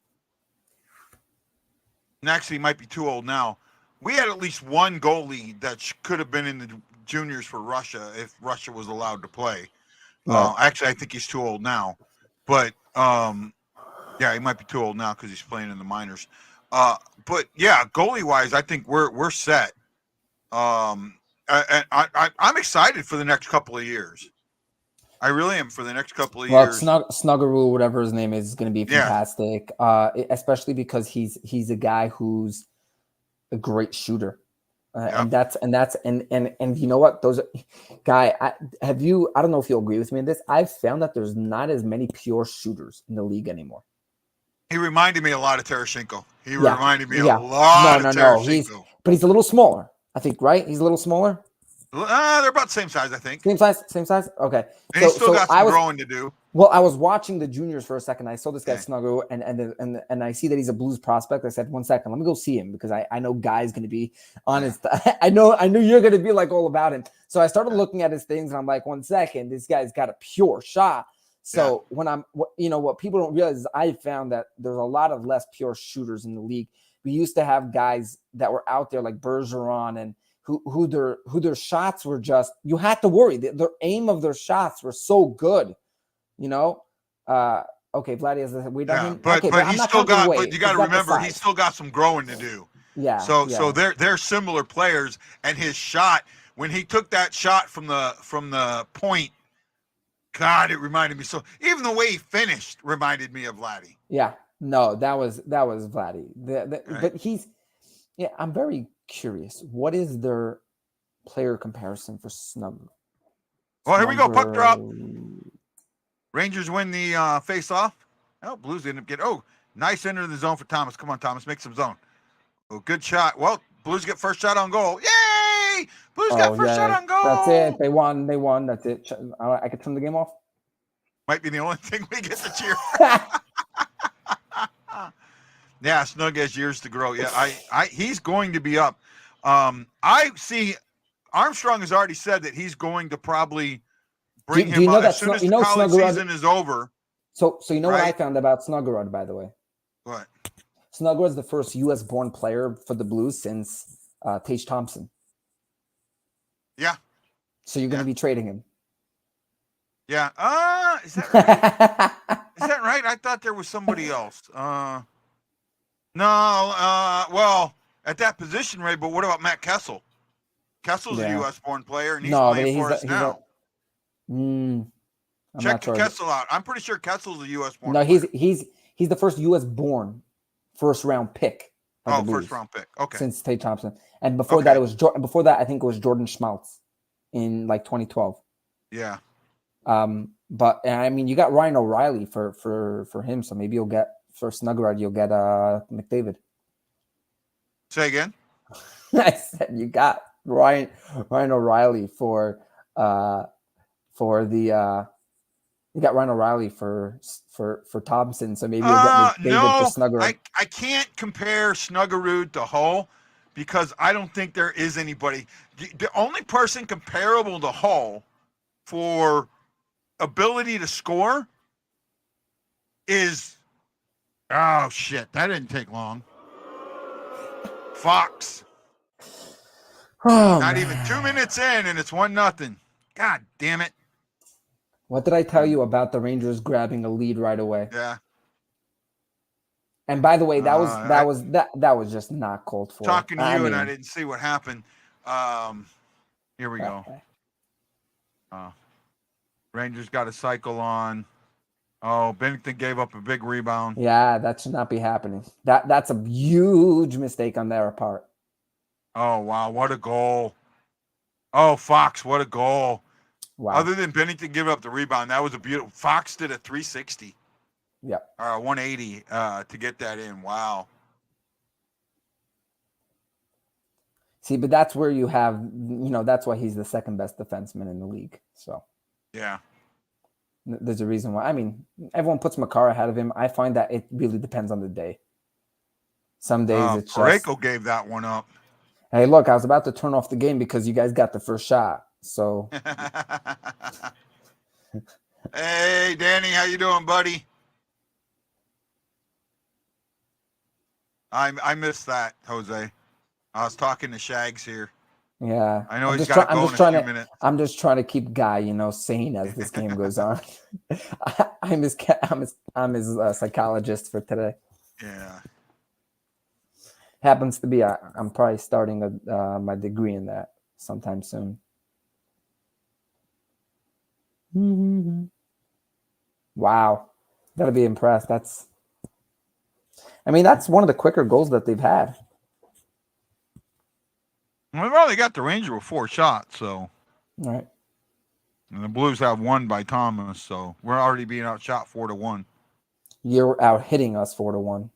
actually might be too old now. We had at least one goalie that could have been in the juniors for Russia if Russia was allowed to play. Right. Actually, I think he's too old now, but yeah, he might be too old now because he's playing in the minors. But yeah, goalie wise, I think we're set. And I'm excited for the next couple of years. I really am for the next couple of years. Snuggeroo, whatever his name is going to be fantastic. Yeah. Especially because he's a guy who's a great shooter. And you know what? I don't know if you'll agree with me on this. I've found that there's not as many pure shooters in the league anymore. He reminded me a lot of Tarasenko. Reminded me a lot of Tarasenko. But he's a little smaller, I think, right? He's a little smaller. They're about the same size, I think. Same size? Okay. And he's still got some growing to do. Well, I was watching the juniors for a second. I saw this guy Snuggeroo, and I see that he's a Blues prospect. I said, 1 second, let me go see him because I know Guy's going to be honest. I knew you're going to be like all about him. So I started looking at his things, and I'm like, 1 second, this guy's got a pure shot. So what people don't realize is I found that there's a lot of less pure shooters in the league. We used to have guys that were out there like Bergeron and who their shots were just, you had to worry. Their aim of their shots were so good, Okay, Vladdy has the weight on him. But he's still got. But you got to remember, he's still got some growing to do. Yeah. So they're similar players, and his shot when he took that shot from the point, God, it reminded me so. Even the way he finished reminded me of Vladdy. Yeah. No, that was Vladdy. Right. But he's. Yeah, I'm very curious. What is their player comparison for Snug? Well, here we go. Puck drop. Rangers win the face-off. Oh, Blues didn't get. Oh, nice enter the zone for Thomas. Come on, Thomas, make some zone. Oh, good shot. Well, Blues get first shot on goal. Yay! Blues got first shot on goal. That's it. They won. That's it. I could turn the game off. Might be the only thing we get to cheer. Yeah, Snug has years to grow. Yeah, he's going to be up. I see Armstrong has already said that he's going to probably bring him up as soon as the college season is over. So you know what I found about Snuggerud, by the way? What? Snuggerud is the first U.S.-born player for the Blues since Tage Thompson. Yeah. So you're going to be trading him. Yeah. Is that right? Is that right? I thought there was somebody else. No. Well, at that position, Ray. But what about Matt Kessel? Kessel's a Yeah. U.S.-born player, and he's No, but playing for us now. I'm Check not sure. Kessel out. I'm pretty sure Kessel's a U.S.-born. No, player. he's the first U.S.-born first-round pick. Of the Blues first-round pick. Okay. Since Tate Thompson, and before that it was before that I think it was Jordan Schmaltz in like 2012. Yeah. But I mean, you got Ryan O'Reilly for him, so maybe you'll get for Snuggerud, you'll get McDavid. Say again. I said you got Ryan O'Reilly for the you got Ryan O'Reilly for Thompson, so maybe you'll get McDavid for Snuggerud. I can't compare Snuggerud to Hull because I don't think there is anybody. The only person comparable to Hull for ability to score is that didn't take long. Fox. Not even 2 minutes in, and it's 1-0. God damn it! What did I tell you about the Rangers grabbing a lead right away? Yeah. And by the way, that was just not called for. Talking to you, and I didn't see what happened. Here we go. Rangers got a cycle on. Oh, Binnington gave up a big rebound. Yeah, that should not be happening. That's a huge mistake on their part. Oh, wow. What a goal. Oh, Fox, what a goal. Wow. Other than Binnington giving up the rebound, that was a beautiful. Fox did a 360. Yep. Or a 180 to get that in. Wow. See, but that's where you have, that's why he's the second best defenseman in the league. So, yeah. There's a reason why. I mean, everyone puts Makar ahead of him. I find that it really depends on the day. Some days it's Parayko gave that one up. Hey, look, I was about to turn off the game because you guys got the first shot. So, hey, Danny, how you doing, buddy? I missed that, Jose. I was talking to Shags here. Yeah, I know he's got to go in a few minutes. I'm just trying to keep Guy, sane as this game goes on. I'm his psychologist for today. Yeah. Happens to be I'm probably starting my degree in that sometime soon. Wow, gotta be impressed. That's one of the quicker goals that they've had. We've only got the Ranger with 4 shots, so. All right. And the Blues have 1 by Thomas, so we're already being outshot 4-1. You're out hitting us 4-1.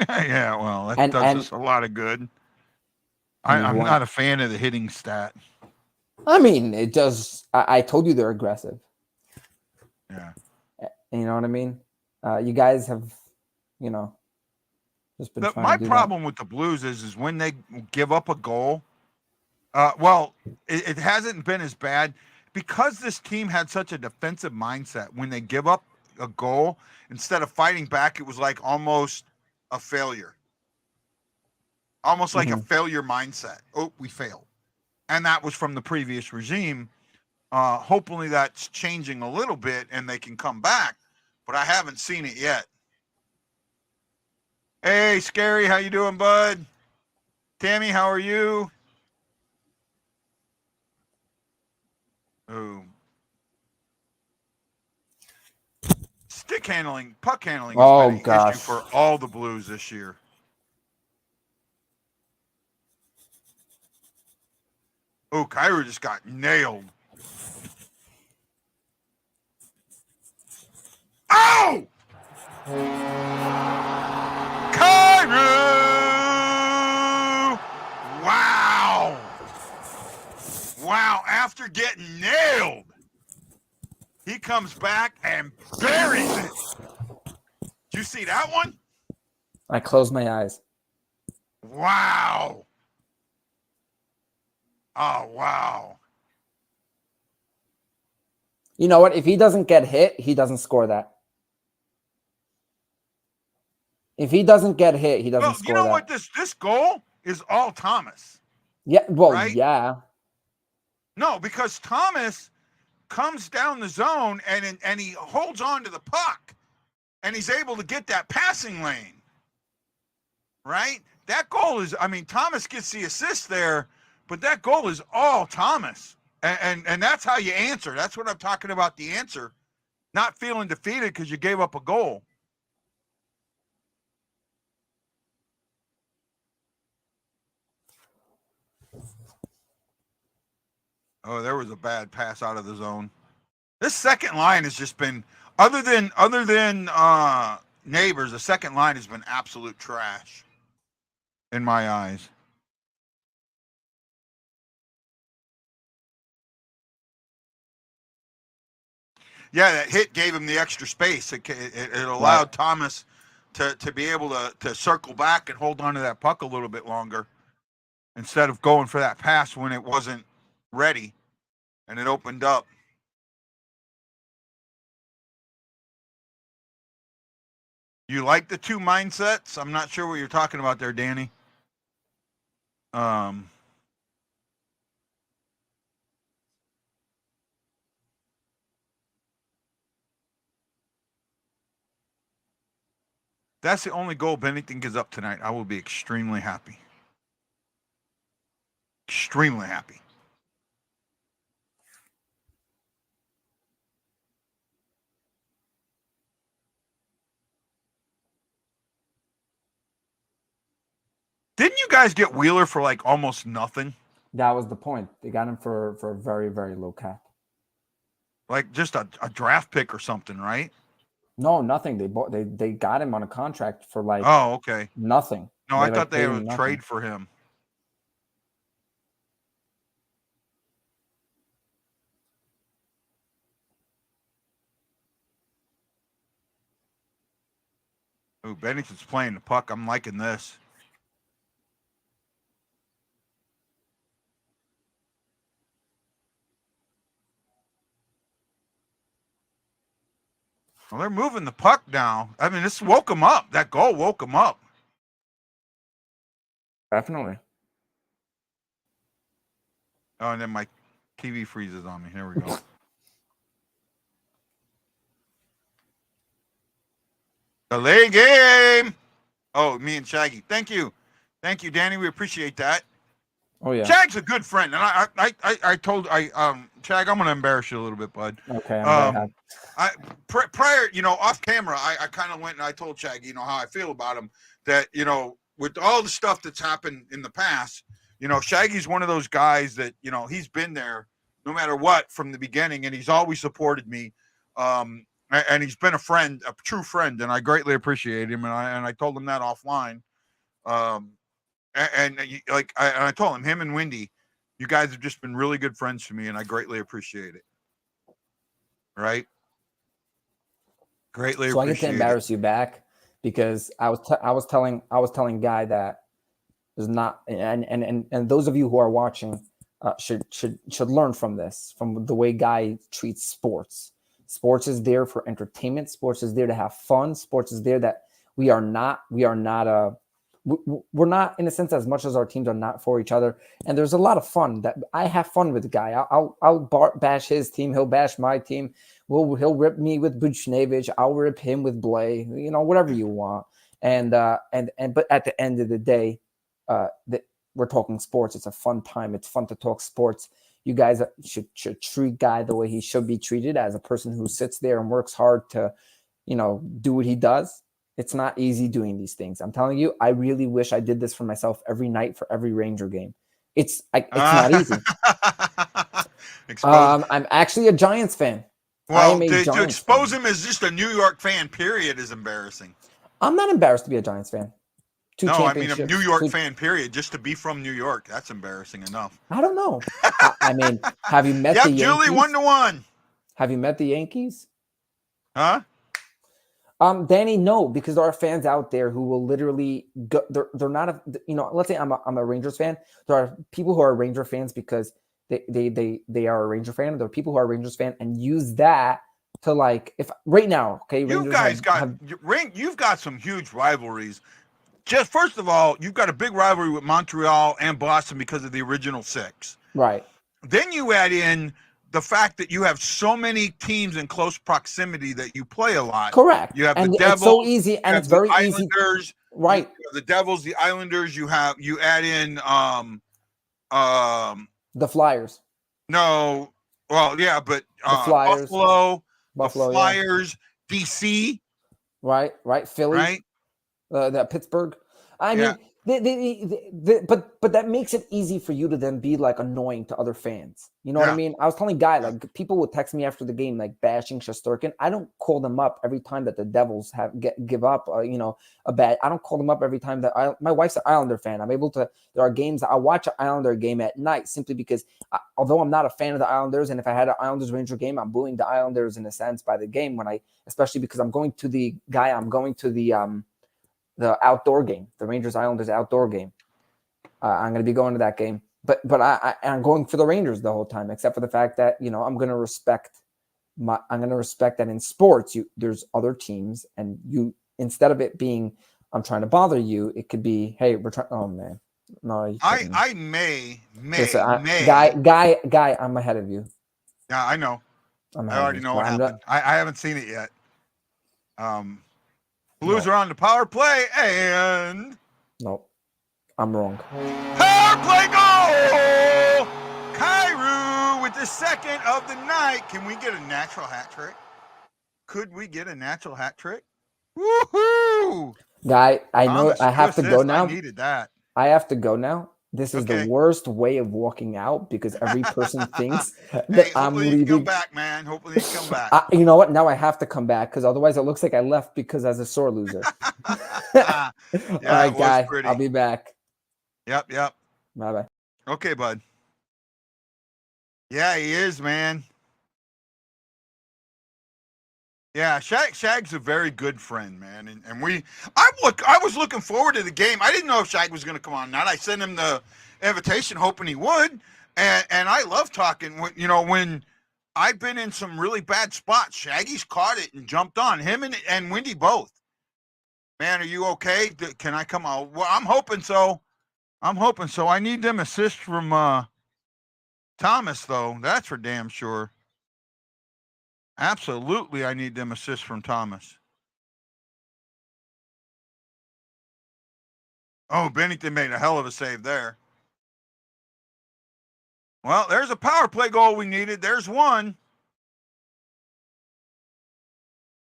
Yeah, well, that does us a lot of good. I'm not a fan of the hitting stat. I mean, it does. I told you they're aggressive. Yeah. You know what I mean? You guys have, just been trying my to do problem with the Blues is when they give up a goal. It hasn't been as bad because this team had such a defensive mindset. When they give up a goal, instead of fighting back, it was like almost a failure. Almost like a failure mindset. Oh, we failed. And that was from the previous regime. Hopefully that's changing a little bit and they can come back, but I haven't seen it yet. Hey, Scary, how you doing, bud? Tammy, how are you? Oh. Puck handling has been an issue for all the Blues this year. Oh, Kyra just got nailed. Ow! Kyra! Wow! Wow, after getting nailed, he comes back and buries it. Did you see that one? I closed my eyes. Wow. Oh, wow. You know what? If he doesn't get hit, he doesn't score that. If he doesn't get hit, he doesn't score that. You know what? This goal is all Thomas. Yeah, well, right? Yeah. No, because Thomas comes down the zone and he holds on to the puck, and he's able to get that passing lane. Right? That goal is, I mean, Thomas gets the assist there, but that goal is all Thomas. And that's how you answer. That's what I'm talking about, the answer. Not feeling defeated because you gave up a goal. Oh, there was a bad pass out of the zone. This second line has just been, other than Neighbors, the second line has been absolute trash in my eyes. Yeah, that hit gave him the extra space. It allowed Thomas to be able to circle back and hold on to that puck a little bit longer instead of going for that pass when it wasn't ready and it opened up. You like the two mindsets? I'm not sure what you're talking about there, Danny. That's the only goal Binnington gives up tonight. I will be extremely happy. Extremely happy. Didn't you guys get Wheeler for like almost nothing? That was the point. They got him for a very, very low cap. Like just a draft pick or something, right? No, nothing. They got him on a contract for like okay. Nothing. No, I thought they would trade for him. Ooh, Binnington's playing the puck. I'm liking this. Well, they're moving the puck now. I mean, this woke them up. That goal woke them up. Definitely. Oh, and then my TV freezes on me. Here we go. The late game. Oh, me and Shaggy. Thank you, Danny. We appreciate that. Oh yeah. Shag's a good friend, and I told Shag, I'm gonna embarrass you a little bit, bud. Okay. Prior, off camera, I kind of went and I told Shaggy, how I feel about him. That with all the stuff that's happened in the past, Shaggy's one of those guys that he's been there no matter what from the beginning, and he's always supported me. And he's been a friend, a true friend, and I greatly appreciate him. And I told him that offline. And I told him and Wendy, you guys have just been really good friends to me, and I greatly appreciate it. Right? Greatly appreciate it. So I get to embarrass you back because I was telling Guy that there's not, and those of you who are watching should learn from this, from the way Guy treats sports. Sports is there for entertainment. Sports is there to have fun. Sports is there that we're not in a sense, as much as our teams are not for each other. And there's a lot of fun that I have fun with the guy. I'll bash his team. He'll bash my team. He'll rip me with Buchnevich. I'll rip him with Blay, whatever you want. But at the end of the day, we're talking sports. It's a fun time. It's fun to talk sports. You guys should treat Guy the way he should be treated, as a person who sits there and works hard to, do what he does. It's not easy doing these things. I'm telling you, I really wish I did this for myself every night for every Ranger game. It's not easy. I'm actually a Giants fan. Well, to expose him as just a New York fan, period, is embarrassing. I'm not embarrassed to be a Giants fan. No, I mean a New York fan, period. Just to be from New York, that's embarrassing enough. I don't know. I mean, have you met the Yankees? Julie, 1-1. Have you met the Yankees? Huh? Danny, no, because there are fans out there who will literally go. They're not let's say I'm a Rangers fan. There are people who are Ranger fans because they are a Ranger fan. There are people who are Rangers fan and use that to if right now. Okay, you guys you've got some huge rivalries. Just first of all, you've got a big rivalry with Montreal and Boston because of the original 6. Right. Then you add in the fact that you have so many teams in close proximity that you play a lot. Correct. You have and the Devils. it's so easy, and it's very easy. Islanders, right. You have the Devils, the Islanders. You add in the Flyers. No, well, yeah, but the Flyers, Buffalo, the yeah. Flyers, DC. Right. Philly. Right. That Pittsburgh. I mean, but that makes it easy for you to then be like annoying to other fans. You know what I mean? I was telling Guy, like, people would text me after the game, like bashing Shesterkin. I don't call them up every time that the Devils give up, a bad. I don't call them up every time that my wife's an Islander fan. I'm able to. There are games I watch an Islander game at night simply because although I'm not a fan of the Islanders, and if I had an Islanders Ranger game, I'm booing the Islanders in a sense by the game especially because I'm going to the outdoor game, the Rangers Islanders outdoor game. I'm going to be going to that game, but I'm going for the Rangers the whole time, except for the fact that I'm going to respect that in sports there's other teams, and instead of it being I'm trying to bother you, it could be, hey, we're trying. Oh man, no, I may. Guy, I'm ahead of you. Yeah, I know. I already know what happened. I haven't seen it yet. Blues are on the power play, and nope, I'm wrong. Power play goal! Kyrou with the second of the night. Can we get a natural hat trick? Could we get a natural hat trick? Woohoo! Guy, I know I have to go now. I needed that. I have to go now. This is the worst way of walking out because every person thinks that I'm leaving. You come back, man. Hopefully you come back. You know what? Now I have to come back because otherwise it looks like I left because I was a sore loser. Yeah, all right, Guy. Pretty. I'll be back. Yep. Bye-bye. Okay, bud. Yeah, he is, man. Yeah, Shag's a very good friend, man, and I was looking forward to the game. I didn't know if Shag was going to come on. Not I sent him the invitation, hoping he would, and I love talking. When I've been in some really bad spots, Shaggy's caught it and jumped on him and Wendy both. Man, are you okay? Can I come out? Well, I'm hoping so. I need them assists from Thomas, though. That's for damn sure. Absolutely, I need them assists from Thomas. Oh, Binnington made a hell of a save there. Well, there's a power play goal we needed. There's one.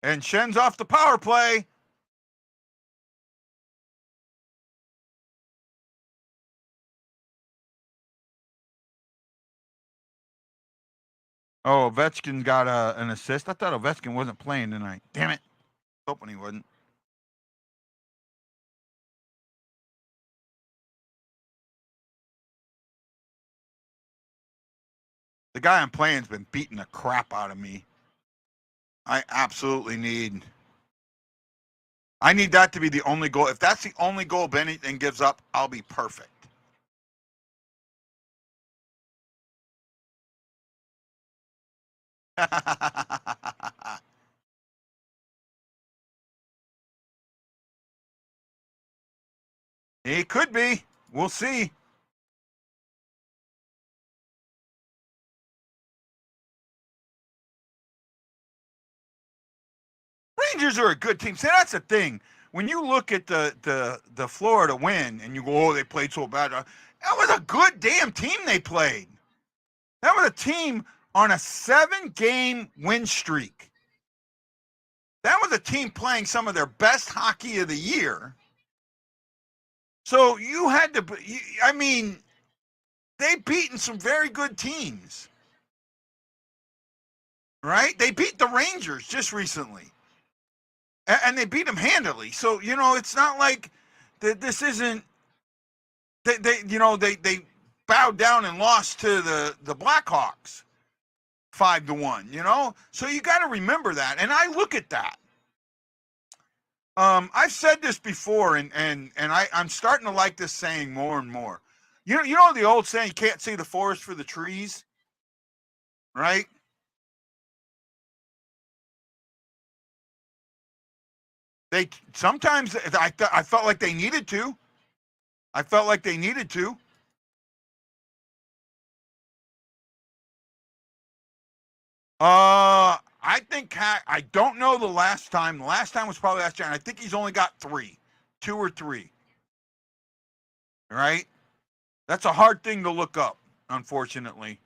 And Shen's off the power play. Oh, Ovechkin got an assist. I thought Ovechkin wasn't playing tonight. Damn it. Hoping he wasn't. The guy I'm playing's been beating the crap out of me. I absolutely need that to be the only goal. If that's the only goal Binnington gives up, I'll be perfect. He could be. We'll see. Rangers are a good team. See, that's the thing. When you look at the Florida win and you go, oh, they played so bad. That was a good damn team they played. That was a team on a 7-game win streak. That was a team playing some of their best hockey of the year. So you had to, they've beaten some very good teams. Right? They beat the Rangers just recently. And they beat them handily. So, it's not like this isn't, they bowed down and lost to the Blackhawks 5-1, So you got to remember that. And I look at that. I've said this before, and I'm starting to like this saying more and more. You know the old saying, you can't see the forest for the trees, right? They sometimes I felt like they needed to. I think I don't know the last time. The last time was probably last year, and I think he's only got 2 or 3. Right? That's a hard thing to look up, unfortunately.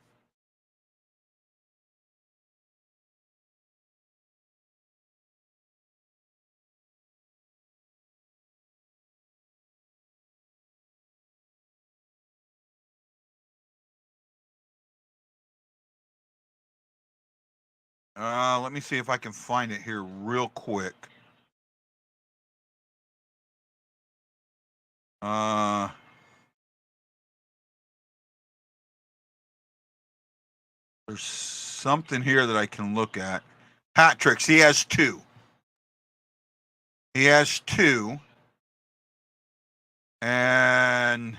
Let me see if I can find it here real quick. There's something here that I can look at. Hat tricks. He has 2. He has 2. And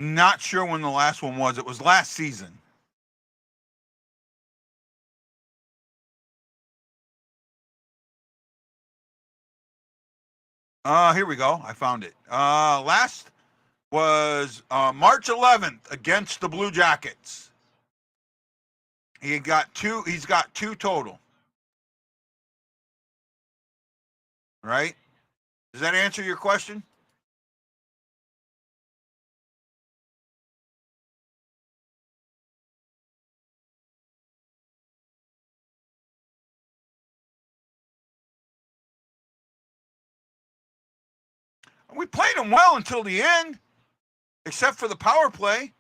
not sure when the last one was. It was last season. Here we go. I found it. Last was March 11th against the Blue Jackets. He's got 2 total. Right? Does that answer your question? We played him well until the end, except for the power play.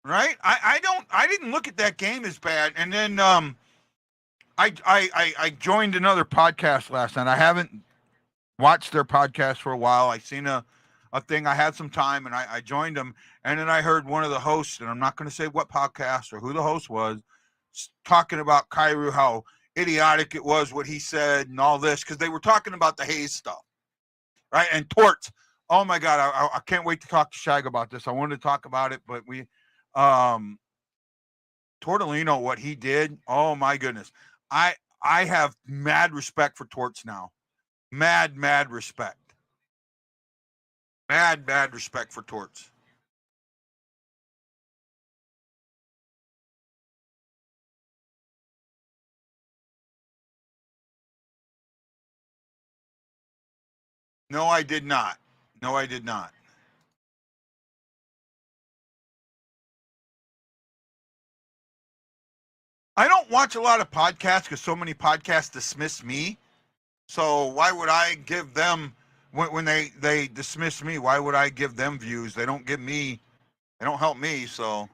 Right? I didn't look at that game as bad. And then I joined another podcast last night. I haven't watched their podcast for a while. I seen a thing. I had some time and I joined them. And then I heard one of the hosts, and I'm not going to say what podcast or who the host was, talking about Kyrou, how idiotic it was what he said and all this, because they were talking about the Hayes stuff. Right? And Torts. Oh my God, I can't wait to talk to Shag about this. I wanted to talk about it, but Tortolino, what he did, oh my goodness. I have mad respect for Torts now. Mad respect. Mad respect for Torts. No, I did not. No, I did not. I don't watch a lot of podcasts because so many podcasts dismiss me. So why would I give them when they dismiss me? Why would I give them views? They don't give me. They don't help me. So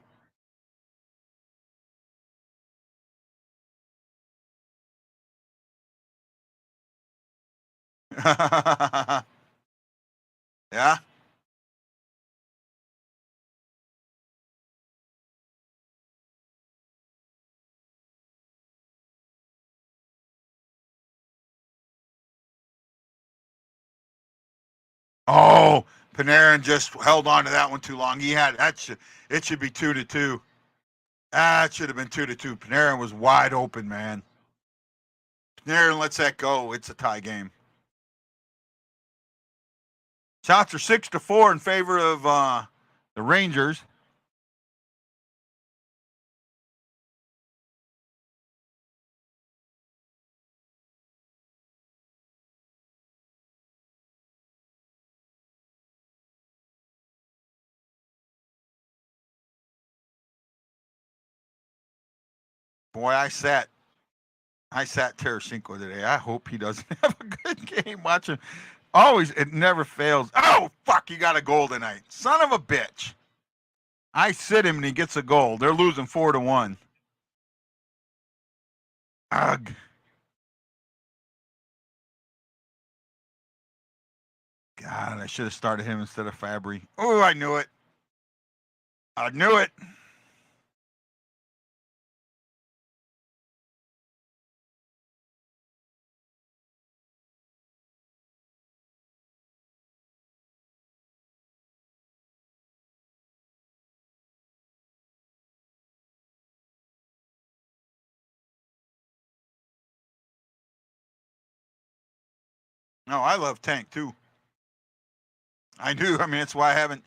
yeah. Oh, Panarin just held on to that one too long. He had that. It should be 2-2. That should have been 2-2. Panarin was wide open, man. Panarin lets that go. It's a tie game. Shots are 6-4 in favor of the Rangers. Boy, I sat Tarasenko today. I hope he doesn't have a good game. Watching, always, it never fails. Oh fuck, he got a goal tonight. Son of a bitch. I sit him and he gets a goal. They're losing 4-1. Ugh. God, I should have started him instead of Fabry. Oh, I knew it. I knew it. No, I love Tank too. I do. I mean, that's why I haven't.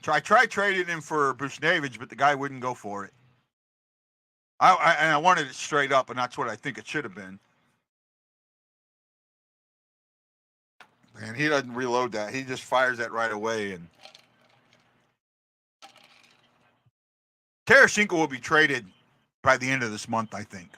I tried trading him for Bushnevich, but the guy wouldn't go for it. And I wanted it straight up, and that's what I think it should have been. And he doesn't reload that. He just fires that right away. And Tarasenko will be traded by the end of this month, I think.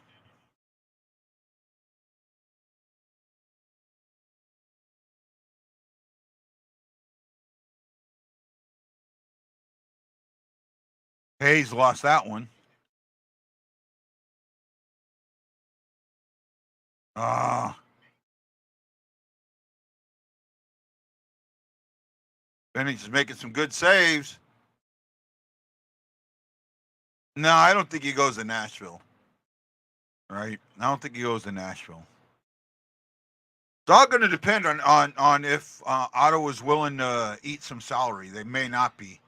Hayes lost that one. Binnington's making some good saves. No, I don't think he goes to Nashville. Right? I don't think he goes to Nashville. It's all going to depend on if Ottawa's willing to eat some salary. They may not be.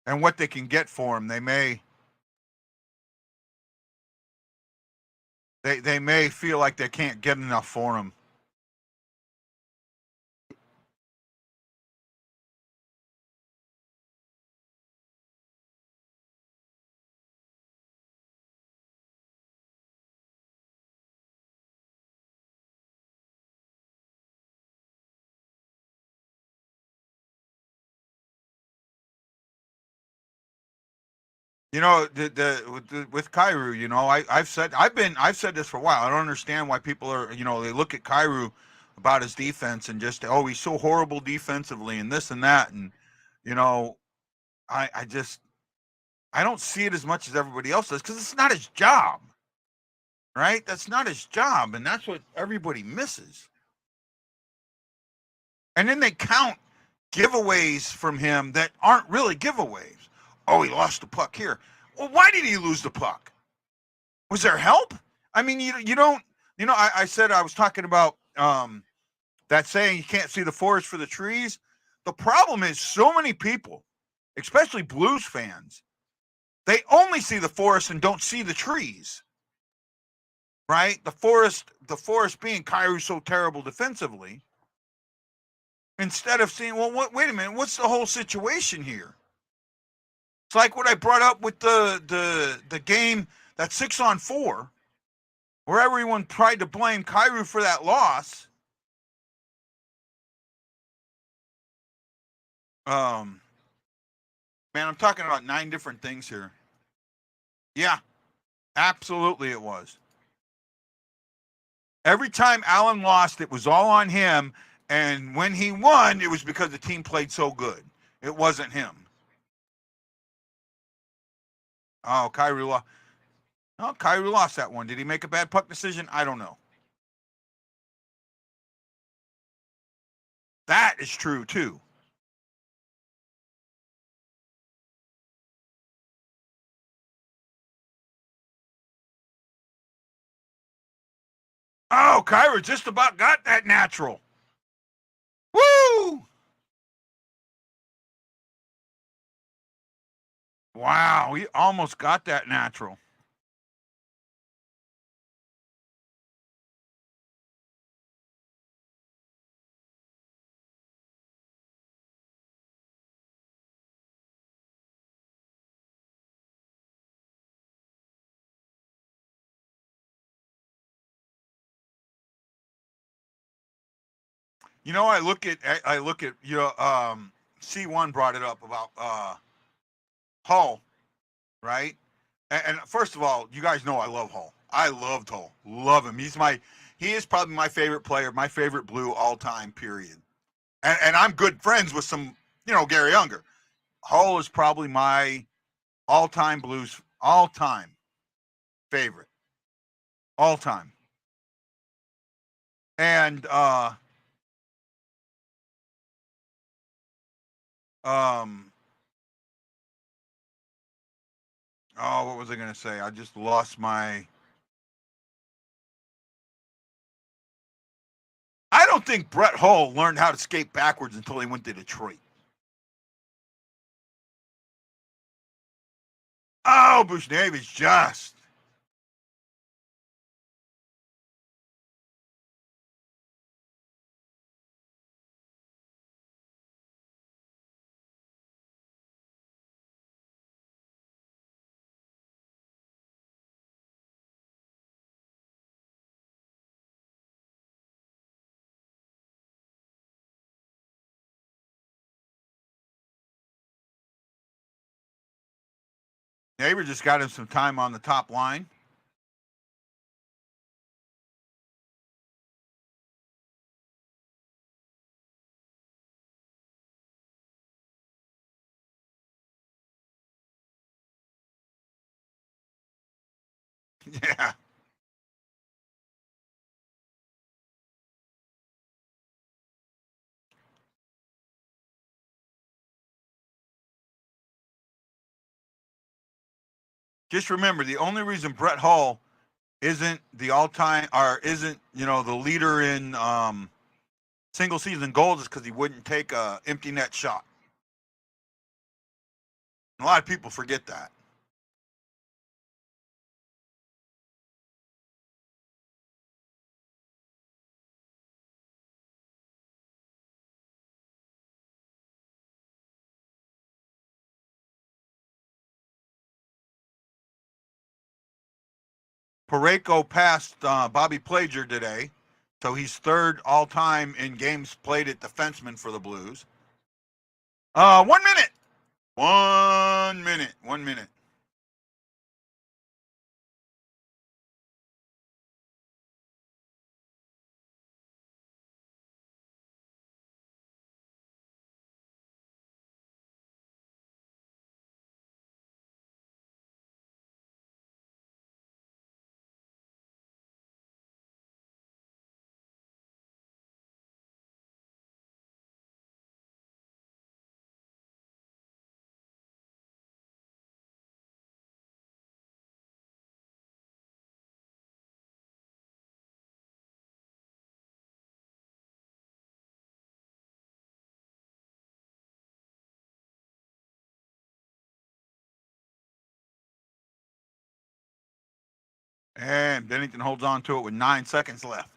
And what they can get for him, they may feel like they can't get enough for him. You know, with Kyrou, you know, I've said this for a while. I don't understand why people are, you know, they look at Kyrou about his defense and just, oh, he's so horrible defensively and this and that, and you know, I don't see it as much as everybody else does because it's not his job, right? That's not his job, and that's what everybody misses. And then they count giveaways from him that aren't really giveaways. Oh, he lost the puck here. Well, why did he lose the puck? Was there help? I mean, you don't, you know, I said I was talking about that saying you can't see the forest for the trees. The problem is so many people, especially Blues fans, they only see the forest and don't see the trees. Right? The forest being Kyrou's so terrible defensively. Instead of seeing, well, wait a minute, what's the whole situation here? It's like what I brought up with the game, that 6-on-4, where everyone tried to blame Kyrou for that loss. Man, I'm talking about 9 different things here. Yeah, absolutely it was. Every time Allen lost, it was all on him, and when he won, it was because the team played so good. It wasn't him. Oh, Kyrou lost. No, Kyrou lost that one. Did he make a bad puck decision? I don't know. That is true, too. Oh, Kyrou just about got that natural. Woo! Wow, he almost got that natural. You know, I look at you know, C1 brought it up about Hull, right? And first of all, you guys know I love Hull. I loved Hull. Love him. He is probably my favorite player, my favorite Blue all time, period. And I'm good friends with some, you know, Gary Unger. Hull is probably my all time Blues, all time favorite. All time. And oh, what was I gonna say? I just lost my. I don't think Brett Hull learned how to skate backwards until he went to Detroit. Oh, Bushnevich just. Neighbor just got him some time on the top line. Yeah. Just remember, the only reason Brett Hull isn't the all-time or isn't, the leader in single season goals is because he wouldn't take a empty net shot. A lot of people forget that. Parayko passed Bobby Plager today, so he's third all-time in games played at defenseman for the Blues. 1 minute. 1 minute. 1 minute. And Binnington holds on to it with 9 seconds left.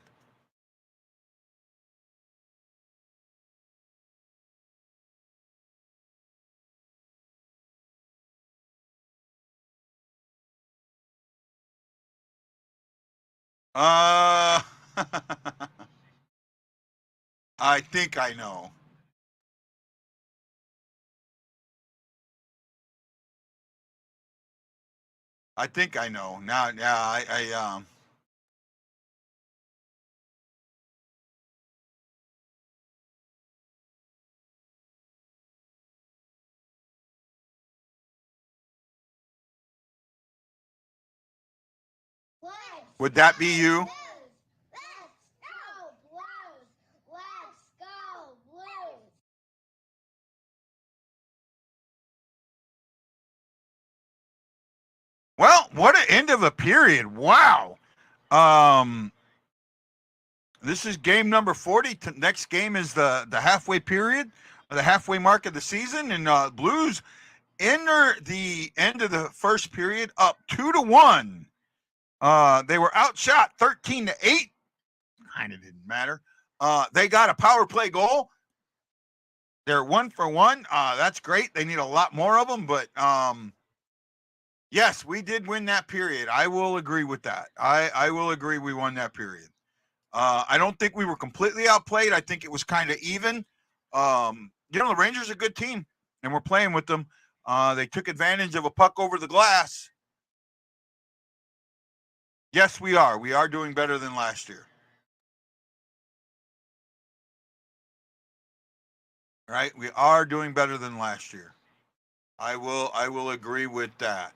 I think I know. I think I know. Now, I would that be you? Let's go Blues! Let's go Blues! Well, what an end of a period. Wow. This is game number 40. Next game is the halfway period, the halfway mark of the season, and Blues enter the end of the first period up 2-1. They were outshot 13-8. Kind of didn't matter. They got a power play goal. They're 1 for 1. That's great. They need a lot more of them, but yes, we did win that period. I will agree with that. I will agree we won that period. I don't think we were completely outplayed. I think it was kind of even. The Rangers are a good team, and we're playing with them. They took advantage of a puck over the glass. Yes, we are. We are doing better than last year. Right? We are doing better than last year. I will agree with that.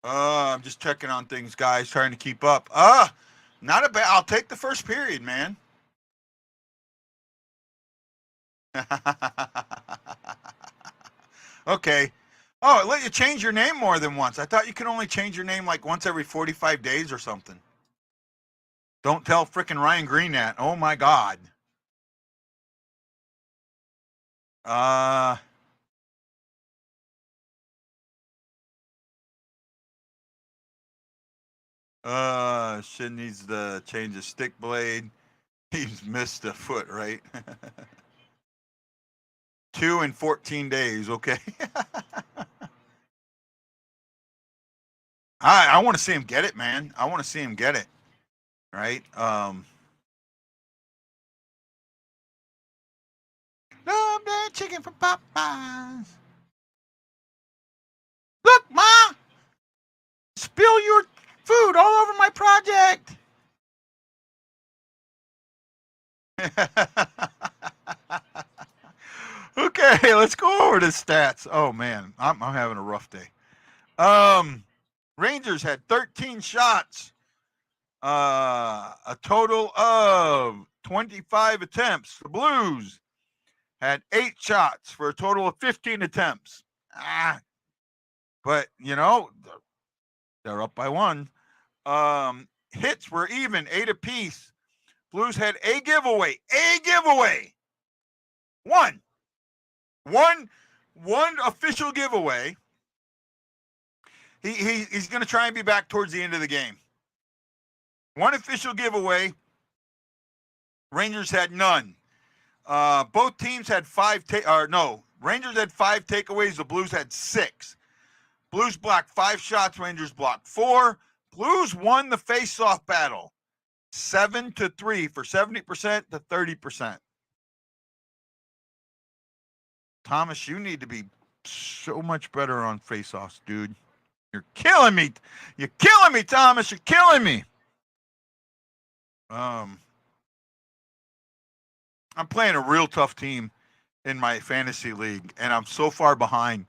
I'm just checking on things, guys, trying to keep up. Not a bad. I'll take the first period, man. Okay. Oh, it let you change your name more than once. I thought you could only change your name like once every 45 days or something. Don't tell frickin' Ryan Green that. Oh my God. Uh, Shin needs to change his stick blade. He's missed a foot, right? 2 in 14 days, okay. I want to see him get it, man. I want to see him get it, right? Love that chicken from Popeyes. Look, Ma, spill your food all over my project. Okay, let's go over the stats. Oh man, I'm having a rough day. Rangers had 13 shots, a total of 25 attempts. The Blues had 8 shots for a total of 15 attempts. But you know, they're up by 1. Hits were even, 8 apiece. Blues had a giveaway. One official giveaway. He's going to try and be back towards the end of the game. One official giveaway. Rangers had none. Both teams had 5 Rangers had 5 takeaways. The Blues had 6. Blues blocked 5 shots. Rangers blocked 4. Blues won the face-off battle 7-3 for 70% to 30%. Thomas, you need to be so much better on face-offs, dude. You're killing me. You're killing me, Thomas. You're killing me. I'm playing a real tough team in my fantasy league, and I'm so far behind.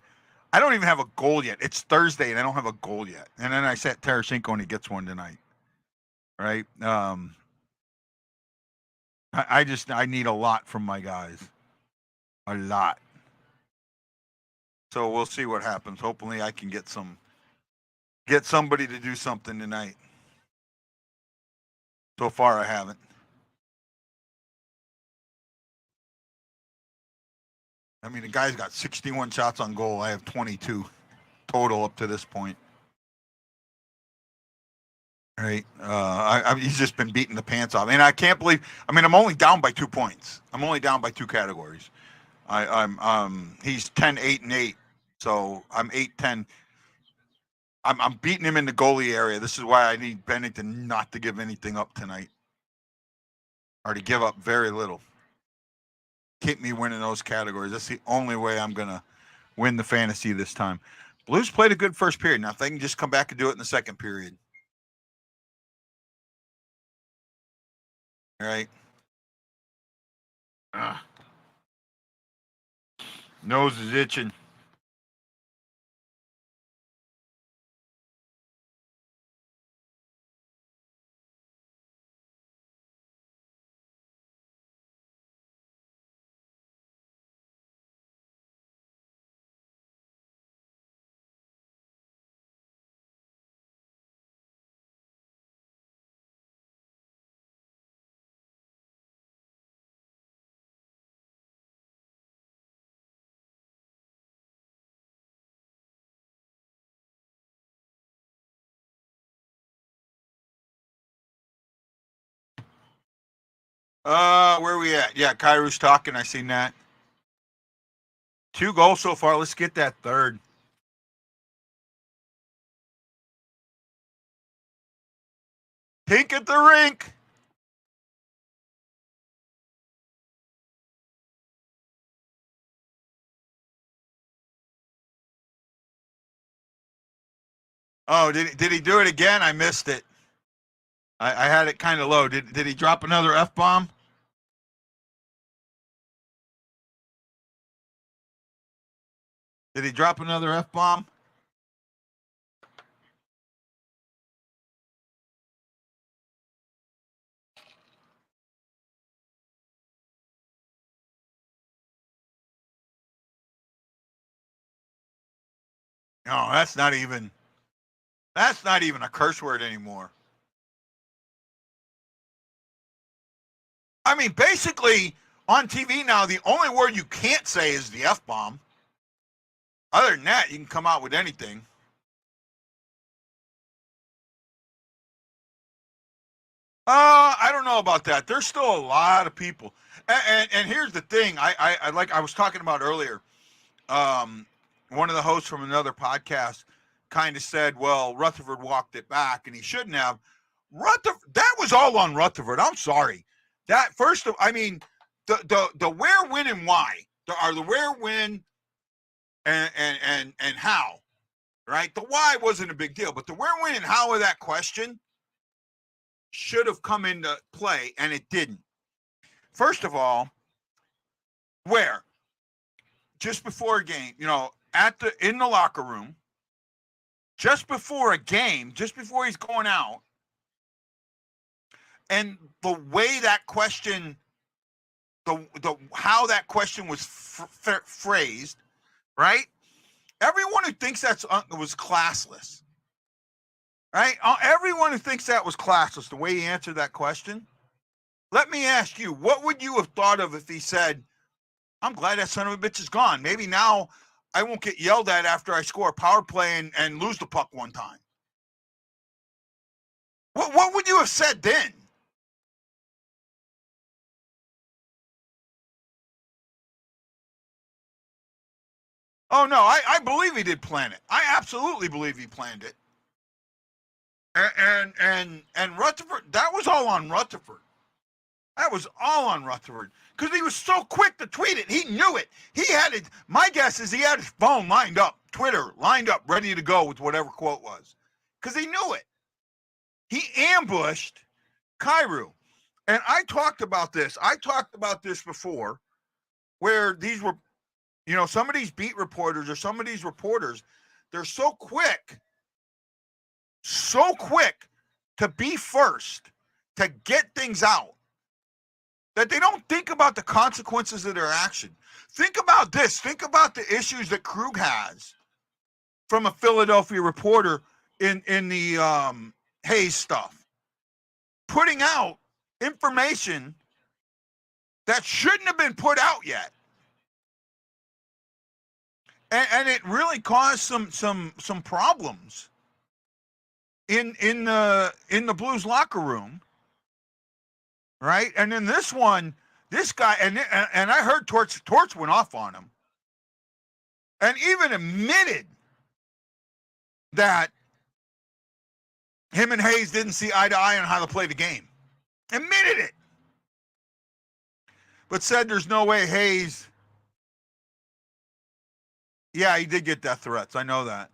I don't even have a goal yet. It's Thursday, and I don't have a goal yet. And then I set Tarasenko, and he gets one tonight. Right? I need a lot from my guys. A lot. So we'll see what happens. Hopefully I can get somebody to do something tonight. So far I haven't. I mean, the guy's got 61 shots on goal. I have 22 total up to this point. Right. He's just been beating the pants off. And I can't believe, I'm only down by 2 points. I'm only down by 2 categories. He's 10, 8, and 8. So I'm 8, 10. I'm beating him in the goalie area. This is why I need Binnington not to give anything up tonight. Or to give up very little. Keep me winning those categories. That's the only way I'm going to win the fantasy this time. Blues played a good first period. Now, if they can just come back and do it in the second period. All right. Nose is itching. Where are we at? Yeah, Kairu's talking. I seen that. 2 goals so far. Let's get that third. Pink at the rink. Oh, did he do it again? I missed it. I had it kind of low. Did he drop another F-bomb? Did he drop another F-bomb? No, that's not even a curse word anymore. I mean, basically, on TV now, the only word you can't say is the F-bomb. Other than that, you can come out with anything. I don't know about that. There's still a lot of people. And here's the thing. I like I was talking about earlier. One of the hosts from another podcast kind of said, well, Rutherford walked it back, and he shouldn't have. That was all on Rutherford. I'm sorry. That first of, I mean, the where, when, and why are the where, when, and how, right? The why wasn't a big deal, but the where, when, and how of that question should have come into play, and it didn't. First of all, where? Just before a game, in the locker room, just before a game, just before he's going out, and the way that question, how that question was phrased, right? Everyone who thinks that was classless, right? Everyone who thinks that was classless, the way he answered that question. Let me ask you, what would you have thought of if he said, I'm glad that son of a bitch is gone. Maybe now I won't get yelled at after I score a power play and lose the puck one time. What would you have said then? Oh, no, I believe he did plan it. I absolutely believe he planned it. And Rutherford, that was all on Rutherford. That was all on Rutherford because he was so quick to tweet it. He knew it. He had it. My guess is he had his phone lined up, Twitter lined up, ready to go with whatever quote was because he knew it. He ambushed Kyrou. And I talked about this. Before where these were, some of these beat reporters or some of these reporters, they're so quick to be first, to get things out, that they don't think about the consequences of their action. Think about this. Think about the issues that Krug has from a Philadelphia reporter in the Hayes stuff. Putting out information that shouldn't have been put out yet. And it really caused some problems in the Blues locker room. Right? And then this guy, and I heard Torts went off on him. And even admitted that him and Hayes didn't see eye to eye on how to play the game. Admitted it. But said there's no way Hayes. Yeah, he did get death threats. I know that.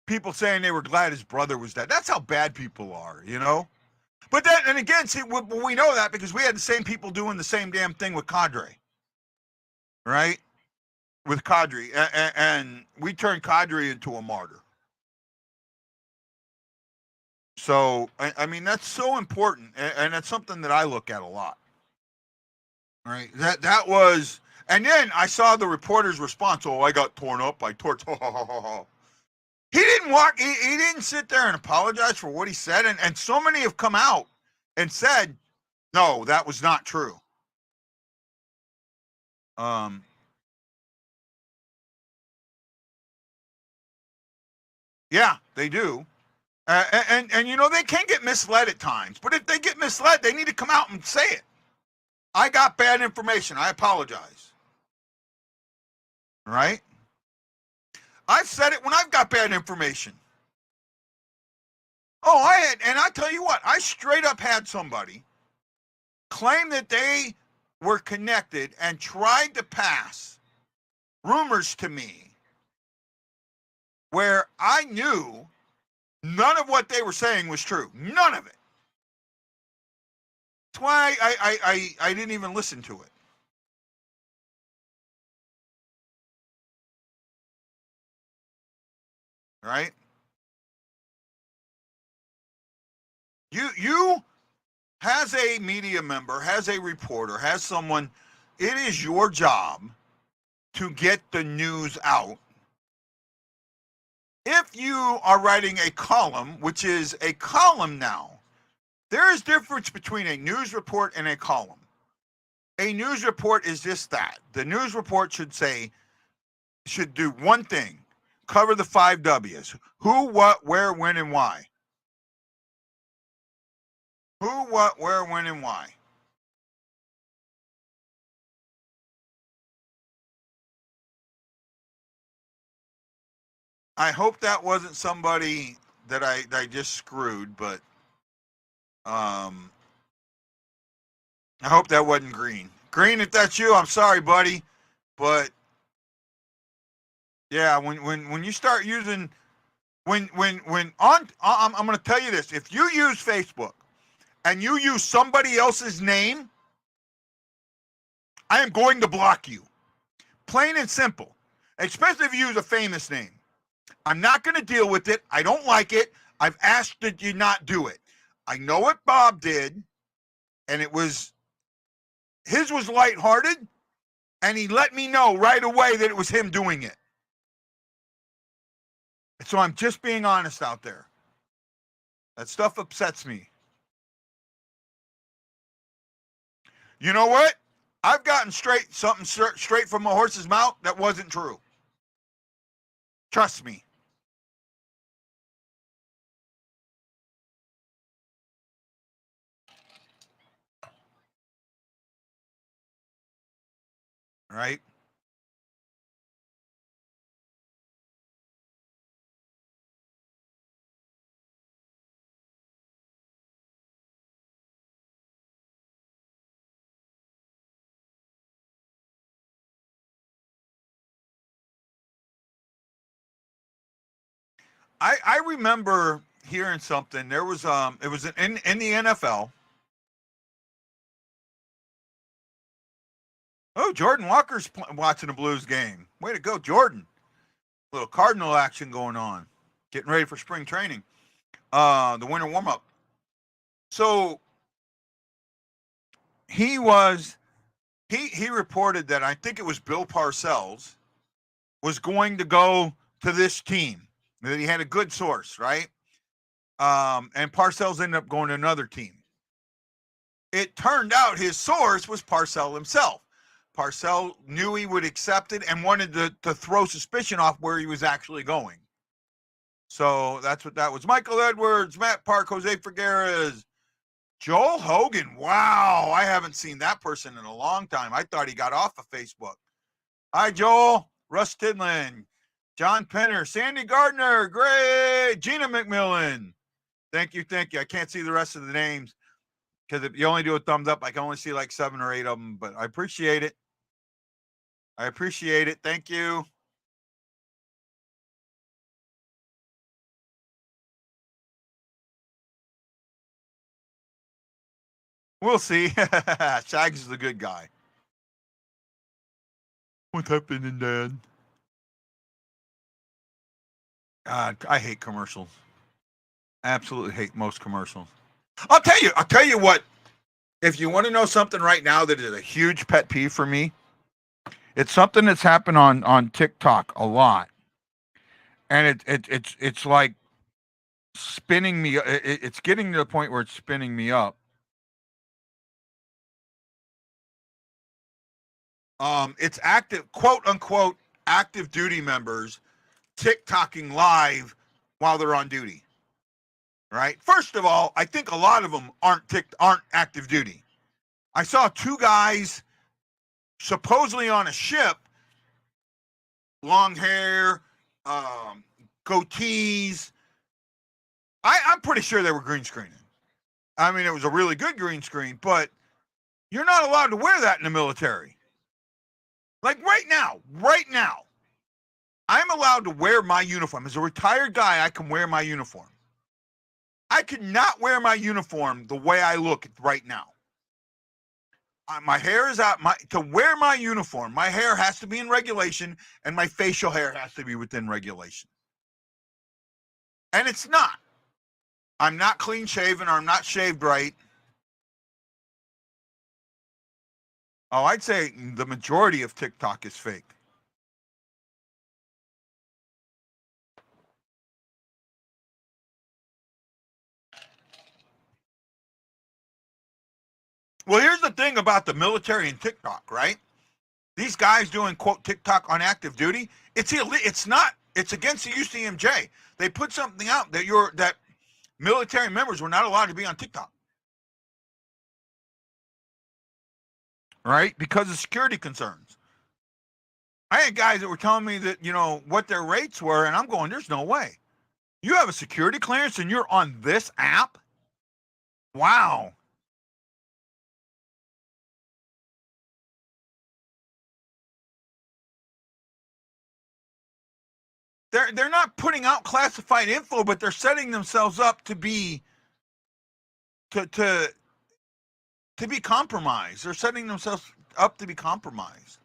People saying they were glad his brother was dead. That's how bad people are, But then, and again, see, we know that because we had the same people doing the same damn thing with Kadri, right? With Kadri, and we turned Kadri into a martyr. So, I mean, that's so important, and that's something that I look at a lot. Right? That was, and then I saw the reporter's response. Oh, I got torn up by Torts. He didn't he didn't sit there and apologize for what he said, and so many have come out and said, no, that was not true. Yeah, they do. And they can get misled at times. But if they get misled, they need to come out and say it. I got bad information. I apologize. Right? I've said it when I've got bad information. Oh, and I tell you what, I straight up had somebody claim that they were connected and tried to pass rumors to me where I knew none of what they were saying was true. None of it. That's why I didn't even listen to it. Right? You has a media member, has a reporter, has someone, it is your job to get the news out if you are writing a column, which is a column now, there is difference between a news report and a column. A news report is just that. The news report should do one thing: cover the 5 W's. Who, what, where, when, and why. Who, what, where, when, and why. I hope that wasn't somebody that I just screwed, but I hope that wasn't Green. Green, if that's you, I'm sorry, buddy, but yeah, when you start using I'm going to tell you this: if you use Facebook and you use somebody else's name, I am going to block you. Plain and simple. Especially if you use a famous name. I'm not going to deal with it. I don't like it. I've asked that you not do it. I know what Bob did, and his was lighthearted, and he let me know right away that it was him doing it. So I'm just being honest out there. That stuff upsets me. You know what? I've gotten something straight from a horse's mouth that wasn't true. Trust me. Right? I remember hearing something. There was it was in the NFL. Oh, Jordan Walker's watching a Blues game. Way to go, Jordan. A little Cardinal action going on. Getting ready for spring training. The winter warm-up. So he reported that I think it was Bill Parcells was going to go to this team. That he had a good source, right? And Parcells ended up going to another team. It turned out his source was Parcells himself. Parcells knew he would accept it and wanted to throw suspicion off where he was actually going. So that's what that was. Michael Edwards, Matt Park, Jose Figueres, Joel Hogan. Wow, I haven't seen that person in a long time. I thought he got off of Facebook. Hi, Joel. Russ Tidland, John Penner, Sandy Gardner, great. Gina McMillan. Thank you. I can't see the rest of the names because if you only do a thumbs up, I can only see like 7 or 8 of them, but I appreciate it. Thank you. We'll see. Shaggy's the good guy. What's happening, Dad? God, I hate commercials. Absolutely hate most commercials. I'll tell you what. If you want to know something right now that is a huge pet peeve for me, it's something that's happened on TikTok a lot, and it's like spinning me. It's getting to the point where it's spinning me up. It's active, quote unquote, active duty members TikToking live while they're on duty. Right. First of all, I think a lot of them aren't active duty. I saw 2 guys supposedly on a ship, long hair, goatees. I'm pretty sure they were green screening. I mean, it was a really good green screen, but you're not allowed to wear that in the military. Like right now, I'm allowed to wear my uniform. As a retired guy, I can wear my uniform. I cannot wear my uniform the way I look right now. My hair is out. To wear my uniform, my hair has to be in regulation, and my facial hair has to be within regulation. And it's not. I'm not clean shaven, or I'm not shaved right. Oh, I'd say the majority of TikTok is fake. Well, here's the thing about the military and TikTok, right? These guys doing quote TikTok on active duty, it's illegal. It's not. It's against the UCMJ. They put something out that military members were not allowed to be on TikTok, right? Because of security concerns. I had guys that were telling me that, what their rates were, and I'm going, there's no way. You have a security clearance and you're on this app? Wow. They're not putting out classified info, but they're setting themselves up to be to be compromised. They're setting themselves up to be compromised.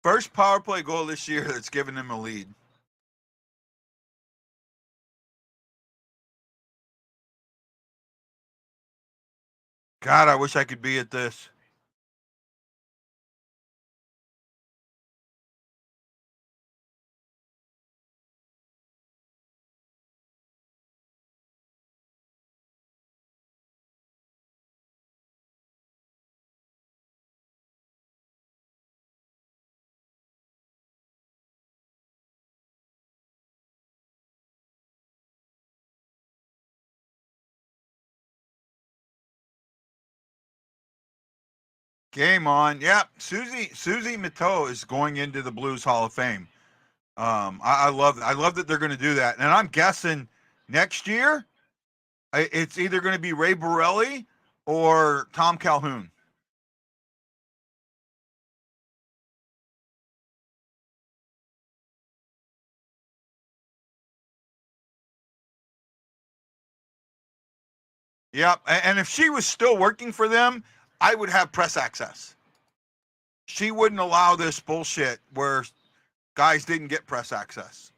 First power play goal this year that's given them a lead. God, I wish I could be at this. Game on. Yep. Susie Mateau is going into the Blues Hall of Fame. I love that they're going to do that. And I'm guessing next year it's either going to be Ray Borelli or Tom Calhoun. Yep. And if she was still working for them, I would have press access. She wouldn't allow this bullshit where guys didn't get press access.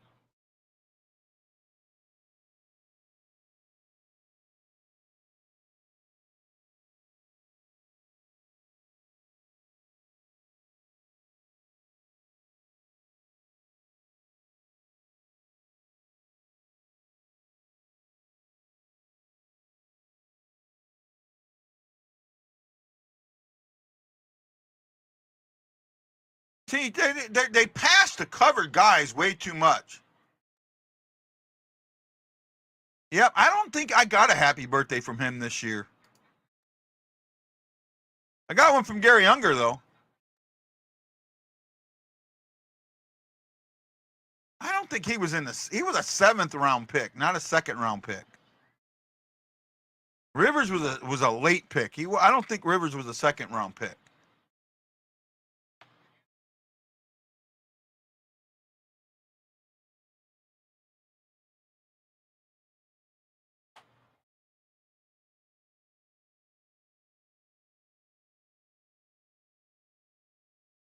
See, they passed the covered guys way too much. Yep, I don't think I got a happy birthday from him this year. I got one from Gary Unger, though. I don't think he was he was a 7th round pick, not a 2nd round pick. Rivers was a late pick. I don't think Rivers was a 2nd round pick.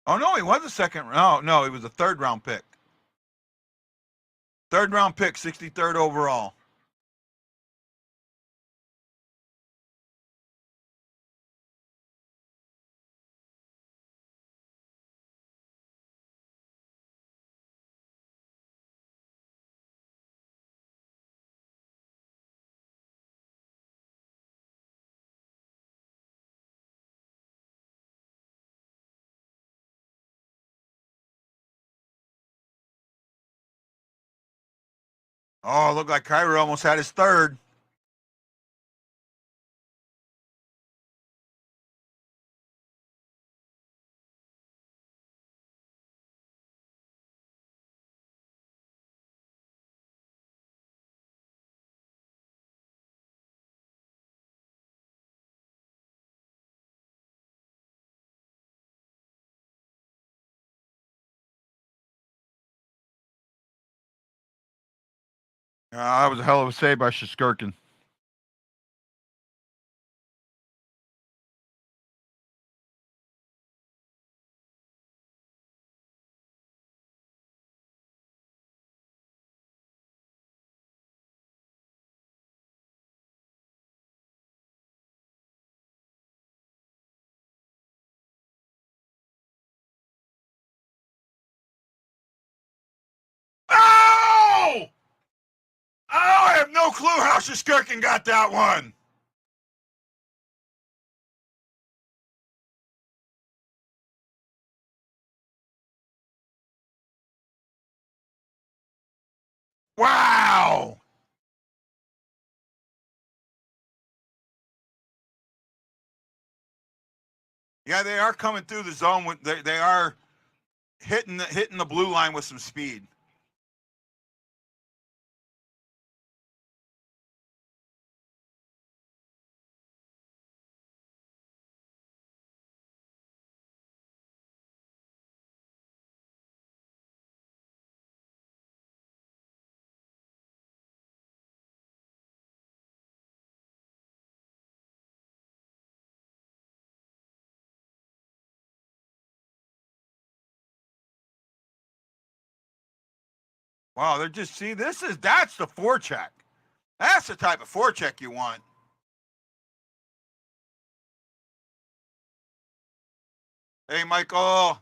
Oh no, he was a 2nd. No, he was a 3rd round pick. 3rd round pick, 63rd overall. Oh, looked like Kyrie almost had his 3rd. That was a hell of a save by Shishkirkin. clue how Shishkirkin got that one. Wow. Yeah, they are coming through the zone. They are hitting the blue line with some speed. Wow, they're just that's the forecheck. That's the type of forecheck you want. Hey, Michael.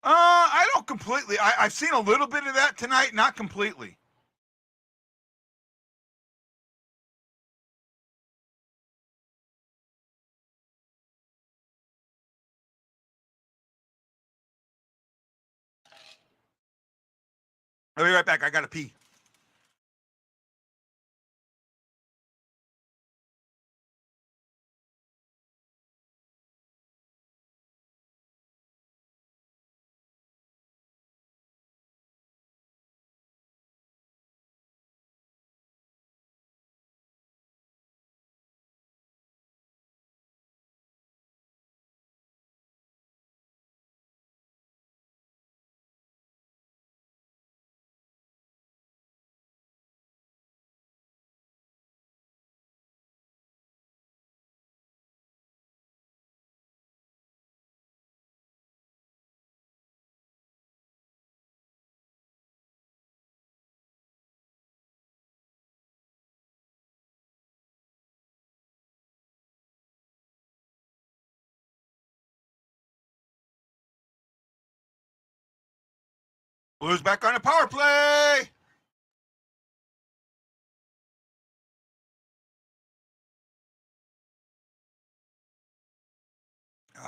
I don't completely. I've seen a little bit of that tonight, not completely. I'll be right back. I gotta pee. Blues back on the power play.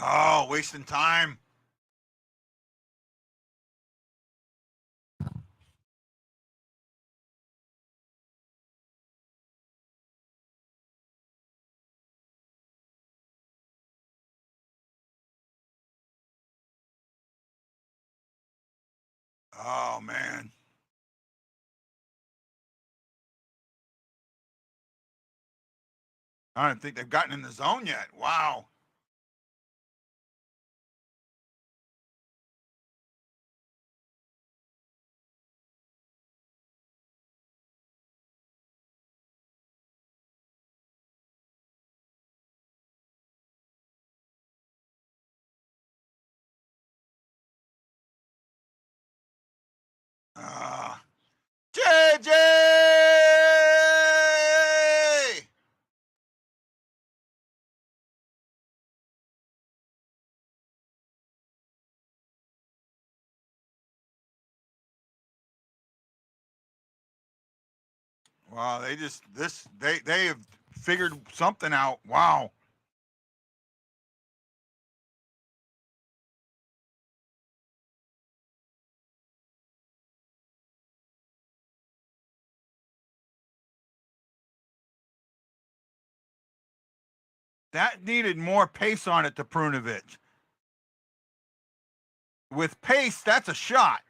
Oh, wasting time. Oh man. I don't think they've gotten in the zone yet. Wow. JJ! Wow, they have figured something out. Wow. That needed more pace on it to Prunovich. With pace, that's a shot.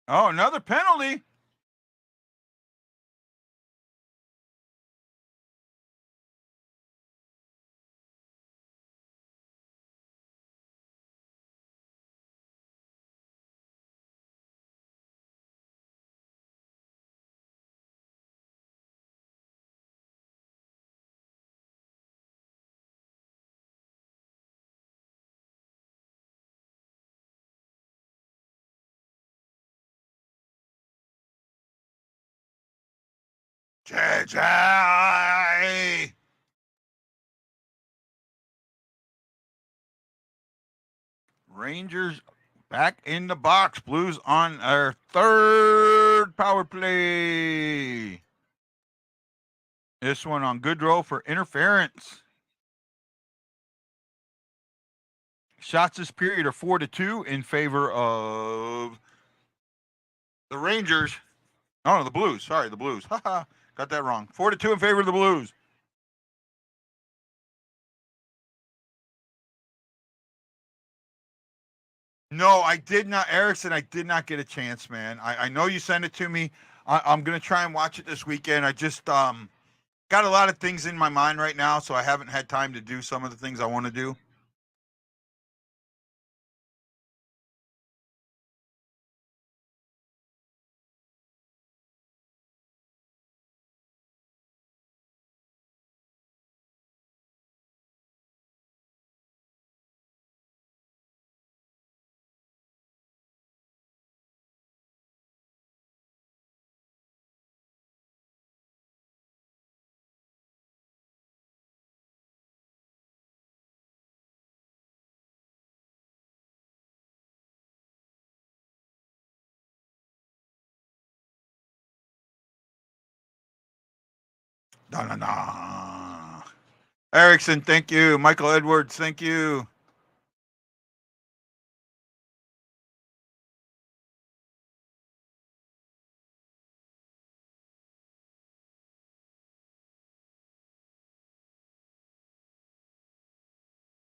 Oh, another penalty. JJ. Rangers back in the box. Blues on our third power play. This one on Goodrow for interference. Shots this period are 4-2 in favor of the Rangers. Oh, no, the Blues. Sorry, the Blues. Haha, got that wrong. 4-2 in favor of the Blues. No, I did not. Erickson, I did not get a chance, man. I know you sent it to me. I'm going to try and watch it this weekend. I just got a lot of things in my mind right now, so I haven't had time to do some of the things I want to do. Da, da, da. Erickson, thank you. Michael Edwards, thank you.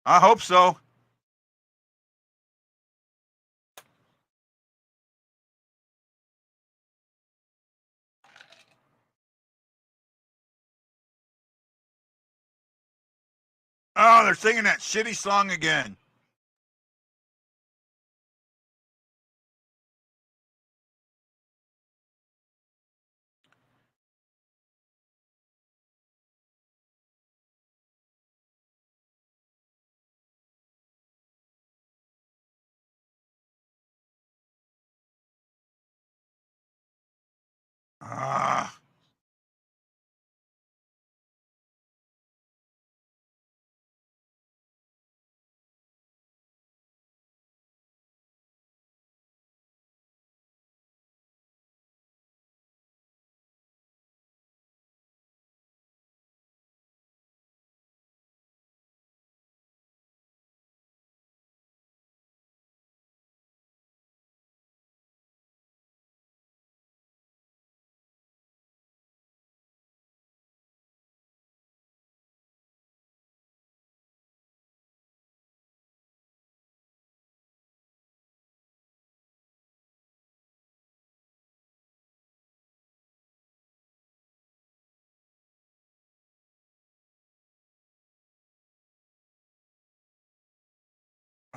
I hope so. Oh, they're singing that shitty song again. Ah.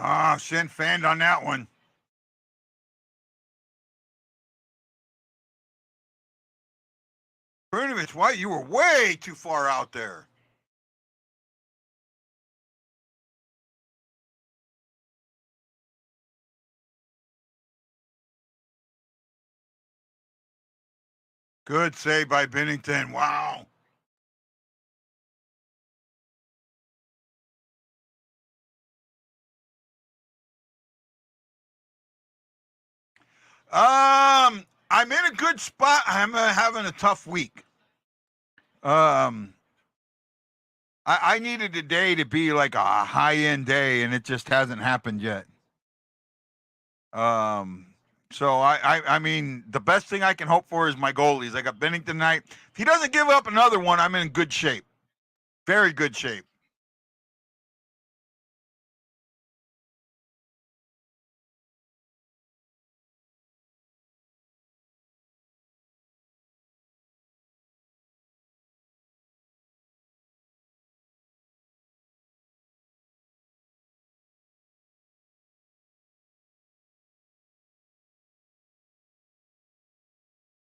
Ah, Shin fanned on that one. Brunovich, why? You were way too far out there. Good save by Binnington. Wow. I'm in a good spot. I'm having a tough week. I needed a day to be like a high end day, and it just hasn't happened yet. So I mean, the best thing I can hope for is my goalies. I got Binnington tonight. If he doesn't give up another one, I'm in good shape. Very good shape.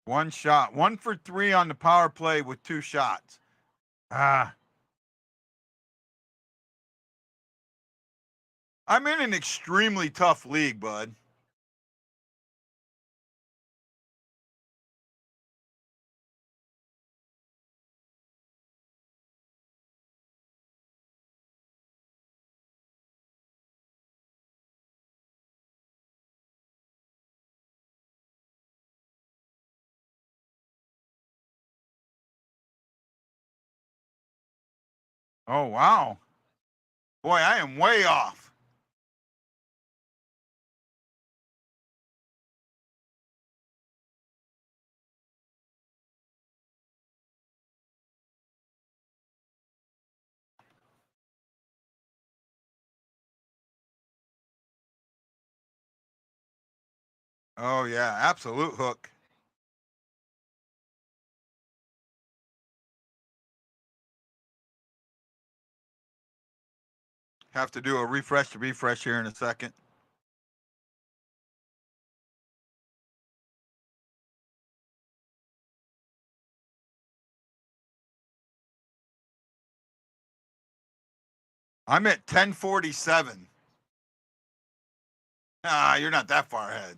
One shot, 1 for 3 on the power play with 2 shots. I'm in an extremely tough league, bud. Oh, wow. Boy, I am way off. Oh, yeah, absolute hook. Have to do a refresh to refresh here in a second. I'm at 1047. Ah, you're not that far ahead.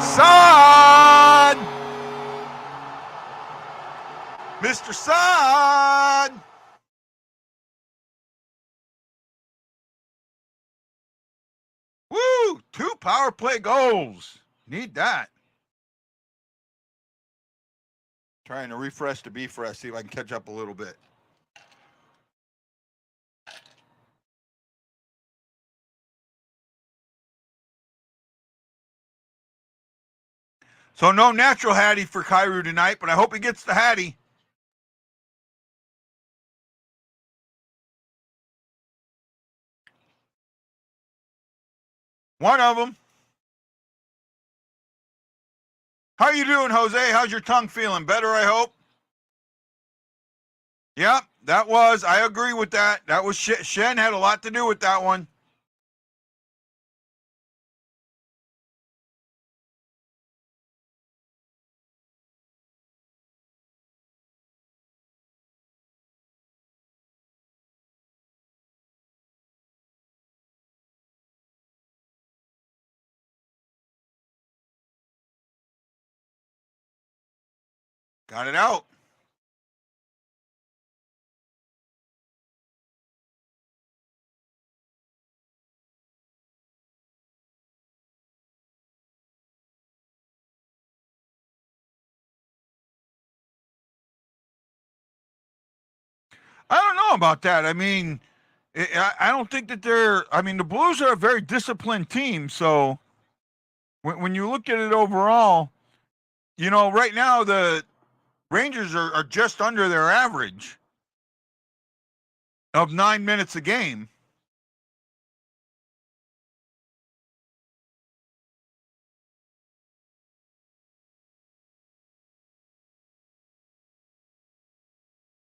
Son! Mr. Son! Woo! 2 power play goals. Need that. Trying to refresh to be fresh, see if I can catch up a little bit. So no natural Hattie for Kairu tonight, but I hope he gets the Hattie. One of them. How you doing, Jose? How's your tongue feeling? Better, I hope. Yep, that was. I agree with that. That was Shen had a lot to do with that one. Got it out. I don't know about that. I mean, I don't think that they're. I mean, the Blues are a very disciplined team. So when you look at it overall, you know, right now the Rangers are just under their average of 9 minutes a game.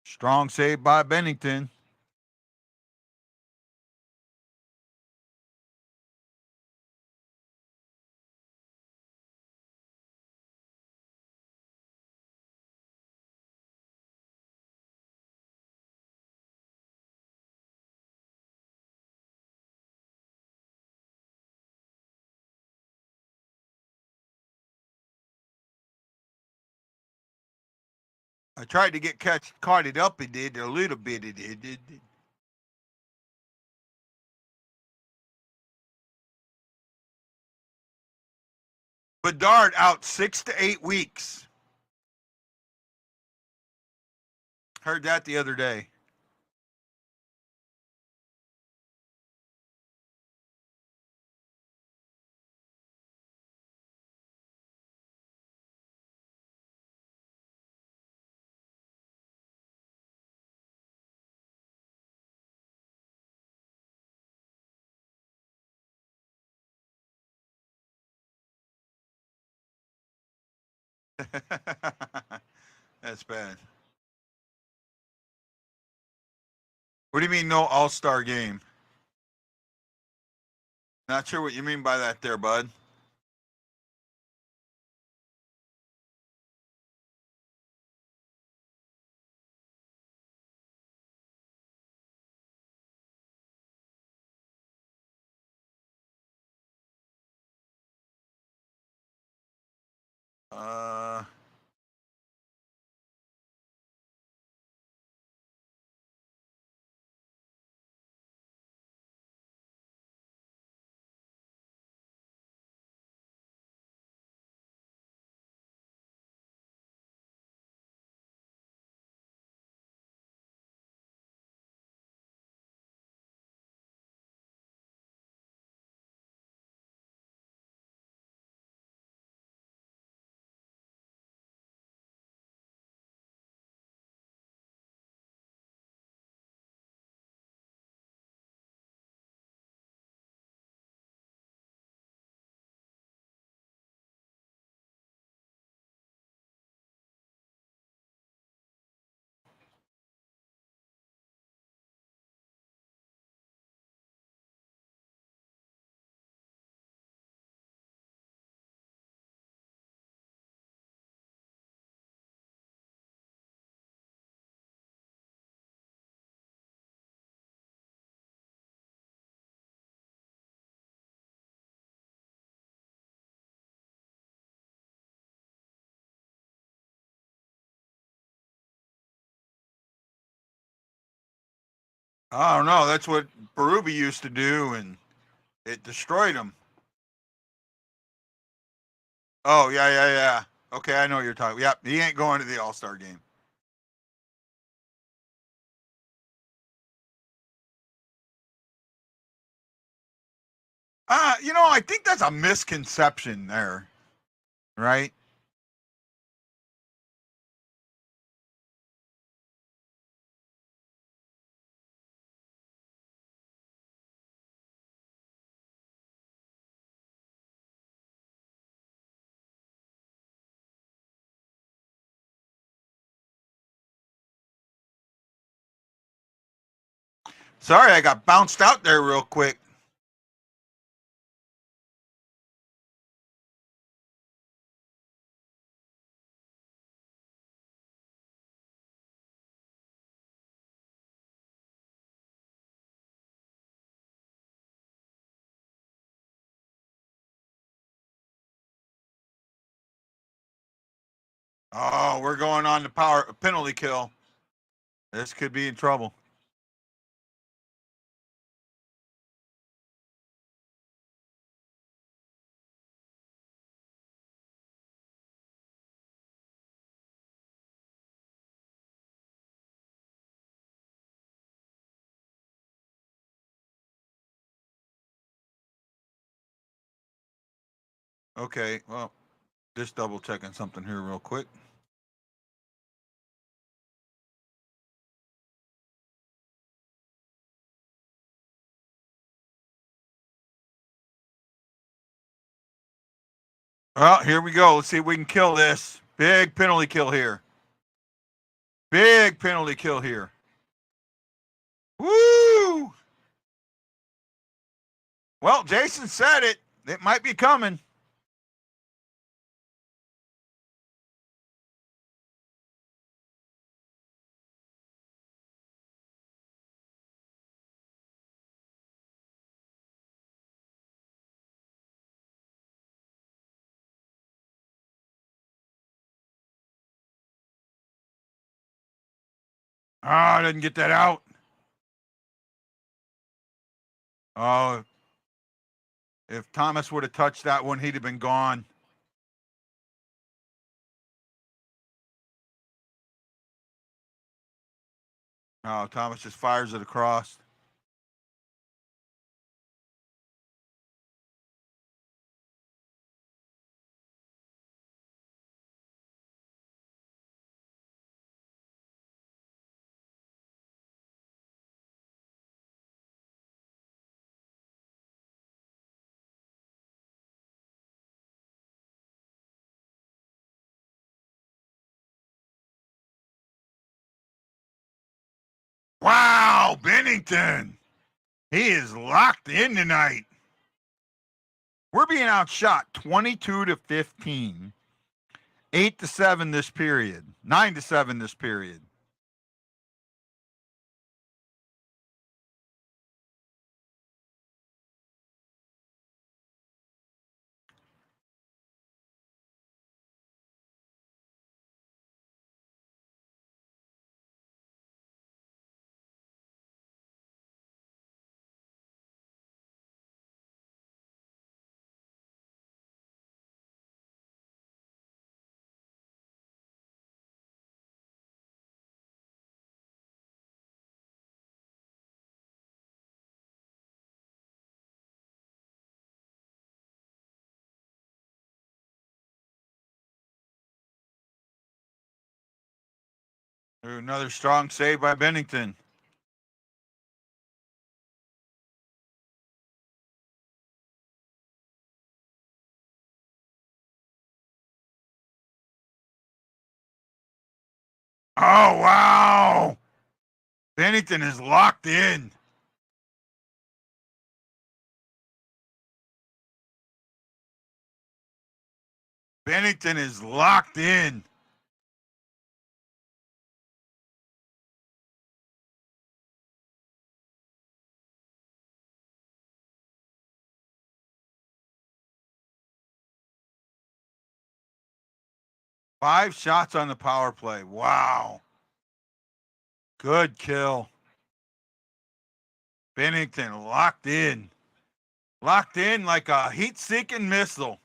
Strong save by Binnington. I tried to get caught it up. It did a little bit. It did. Bedard out 6 to 8 weeks. Heard that the other day. That's bad. What do you mean no All-Star game? Not sure what you mean by that there, bud. I don't know. That's what Berube used to do, and it destroyed him. Oh, yeah. Okay, I know what you're talking. Yep, he ain't going to the All-Star game. I think that's a misconception there, right? Sorry, I got bounced out there real quick. Oh, we're going on the power penalty kill. This could be in trouble. Okay, well, just double checking something here real quick. Well, here we go. Let's see if we can kill this. Big penalty kill here. Big penalty kill here. Woo! Well, Jason said it. It might be coming. I didn't get that out. Oh, if Thomas would have touched that one, he'd have been gone. Oh, Thomas just fires it across. Wow, Binnington. He is locked in tonight. We're being outshot 22-15. 8-7 this period. 9-7 this period. Another strong save by Binnington. Oh, wow. Binnington is locked in. Binnington is locked in. Five shots on the power play. Wow. Good kill. Binnington locked in. Locked in like a heat-seeking missile.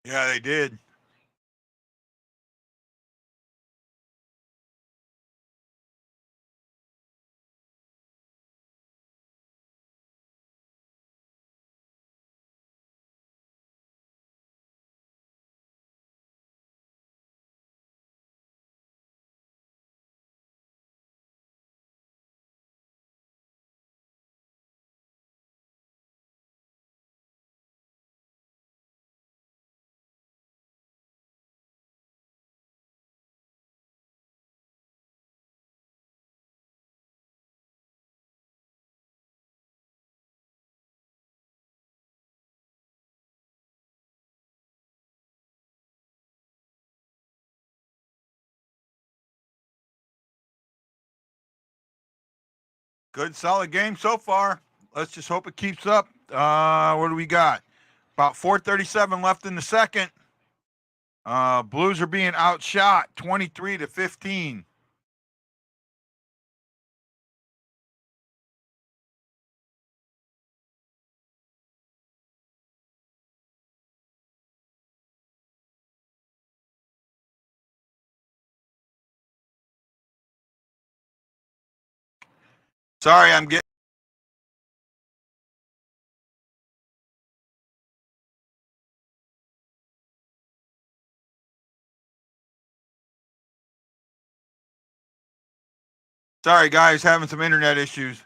Yeah, they did. Good, solid game so far. Let's just hope it keeps up. What do we got? About 4:37 left in the second. Blues are being outshot 23-15. Sorry, I'm getting. Sorry, guys, having some internet issues.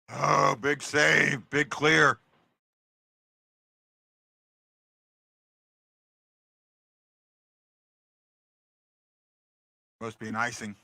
Oh, big save, big clear. Must be an icing.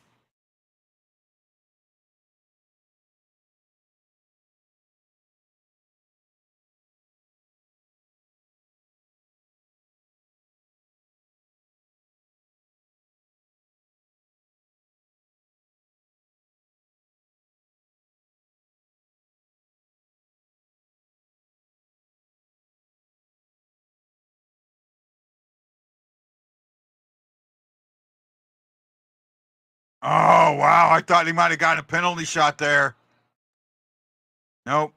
Oh, wow. I thought he might have gotten a penalty shot there. Nope.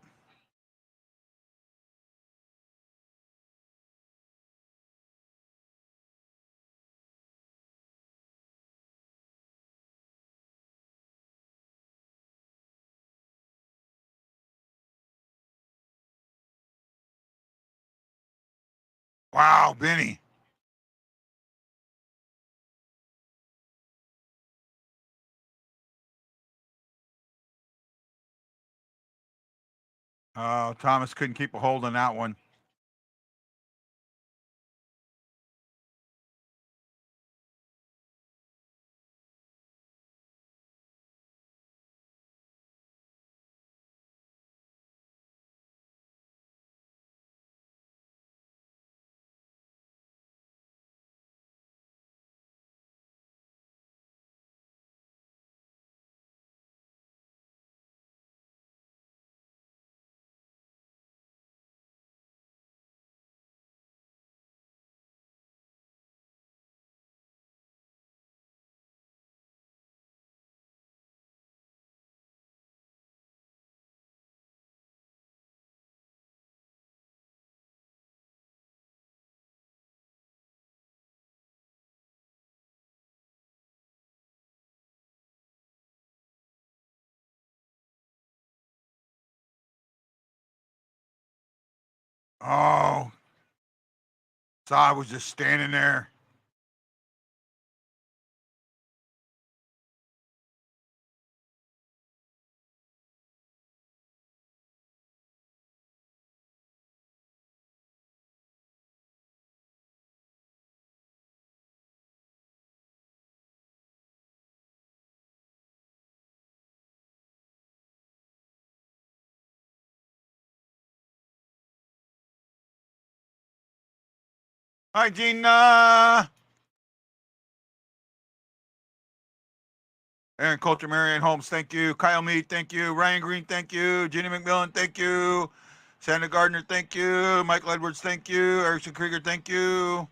Wow, Benny. Oh, Thomas couldn't keep a hold on that one. Oh, Saad was just standing there. Hi, Gina. Aaron Coulter, Marianne Holmes, thank you. Kyle Mead, thank you. Ryan Green, thank you. Jenny McMillan, thank you. Sandra Gardner, thank you. Michael Edwards, thank you. Erickson Krieger, thank you.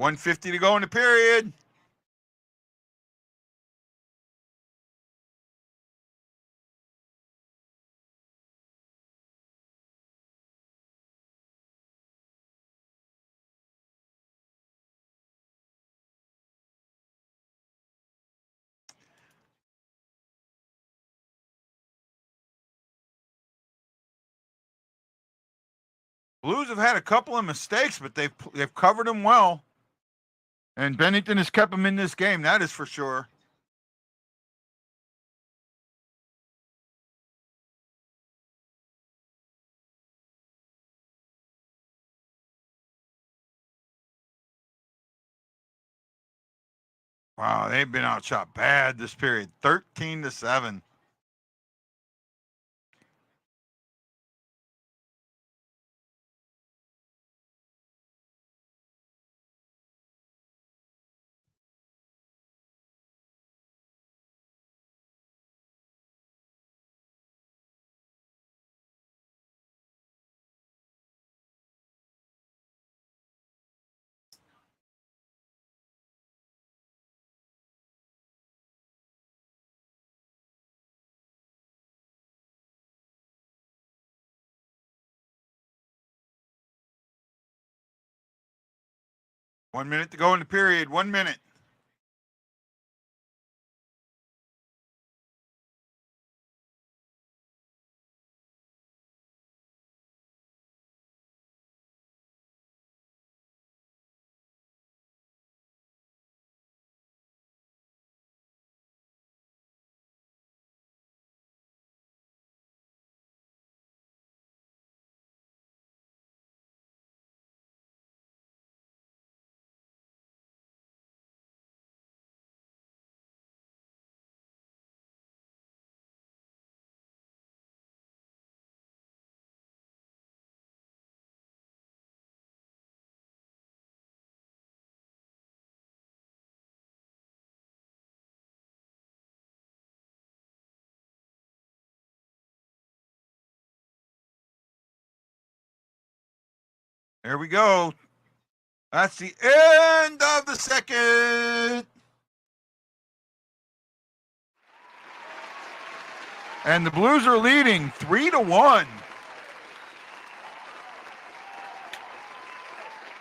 $150 to go in the period. Blues have had a couple of mistakes, but they've covered them well. And Binnington has kept them in this game, that is for sure. Wow, they've been outshot bad this period. 13-7. One minute to go in the period. 1 minute. There we go. That's the end of the second. And the Blues are leading 3-1.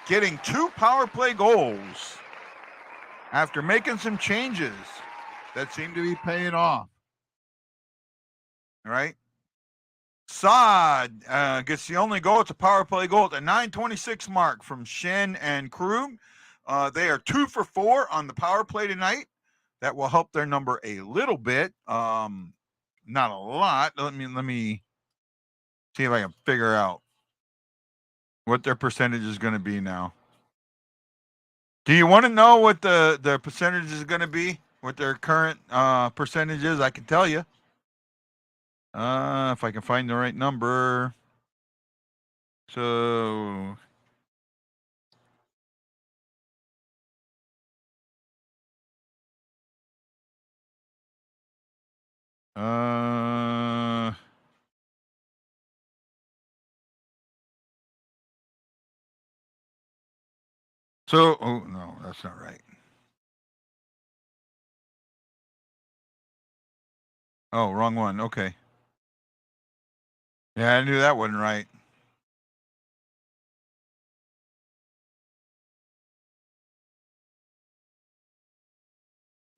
Getting 2 power play goals after making some changes that seem to be paying off. All right. Saad gets the only goal. It's a power play goal at the 9:26 mark from Shen and Krug. They are 2 for 4 on the power play tonight. That will help their number a little bit. Not a lot. Let me see if I can figure out what their percentage is going to be now. Do you want to know what the percentage is going to be? What their current percentage is? I can tell you. If I can find the right number. So oh no, that's not right. Oh, wrong one. Okay. Yeah, I knew that wasn't right.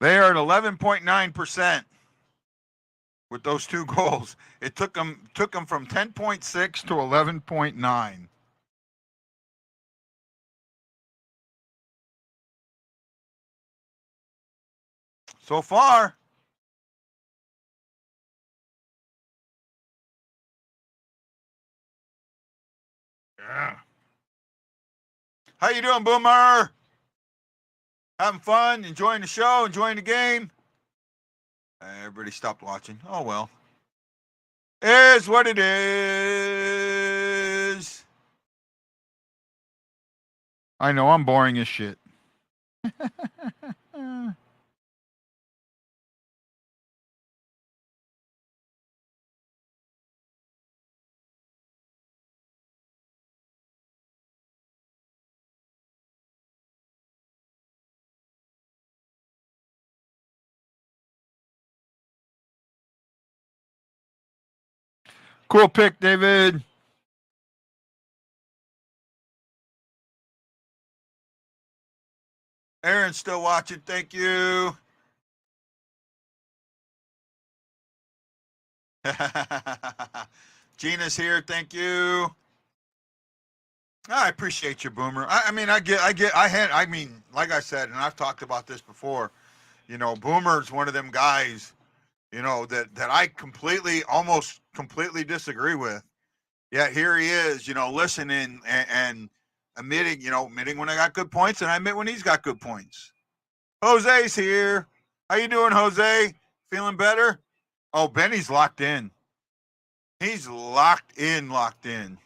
They are at 11.9% with those 2 goals. It took them from 10.6 to 11.9. So far. Yeah. How you doing, Boomer? Having fun? Enjoying the show? Enjoying the game? Everybody stopped watching. Oh well. Is what it is. I know I'm boring as shit. Cool pick, David. Aaron's still watching. Thank you. Gina's here. Thank you. I appreciate you, Boomer. I mean, like I said, and I've talked about this before. You know, Boomer's one of them guys. You know that I almost completely disagree with. Yet here he is. You know, listening and admitting. You know, admitting when I got good points, and I admit when he's got good points. Jose's here. How you doing, Jose? Feeling better? Oh, Benny's locked in. He's locked in, locked in.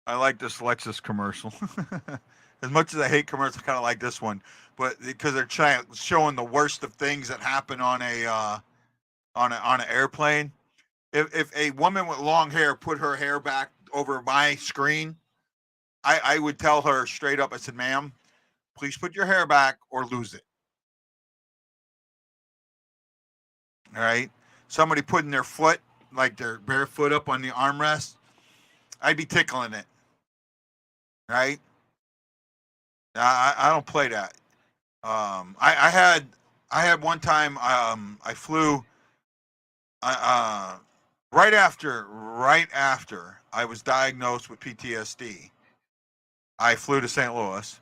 I like this Lexus commercial. As much as I hate commercials, I kind of like this one, but because they're showing the worst of things that happen on an airplane. If a woman with long hair put her hair back over my screen, I would tell her straight up. I said, "Ma'am, please put your hair back or lose it." All right. Somebody putting their foot, like their bare foot, up on the armrest, I'd be tickling it. Right. I don't play that. I had one time. I flew. Right after I was diagnosed with PTSD, I flew to St. Louis,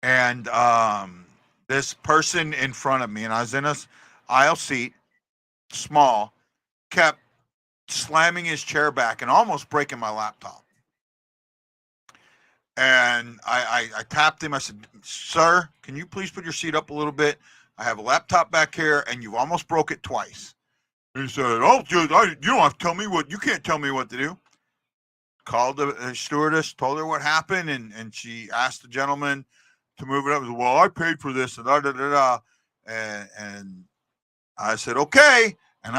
and this person in front of me, and I was in a aisle seat, small, kept slamming his chair back and almost breaking my laptop. And I tapped him. I said, "Sir, can you please put your seat up a little bit? I have a laptop back here, and you almost broke it twice." He said, "Oh, dude, you don't have to tell me what. You can't tell me what to do." Called the stewardess, told her what happened, and she asked the gentleman to move it up. Said, "Well, I paid for this," and da da da da. And I said, "Okay." And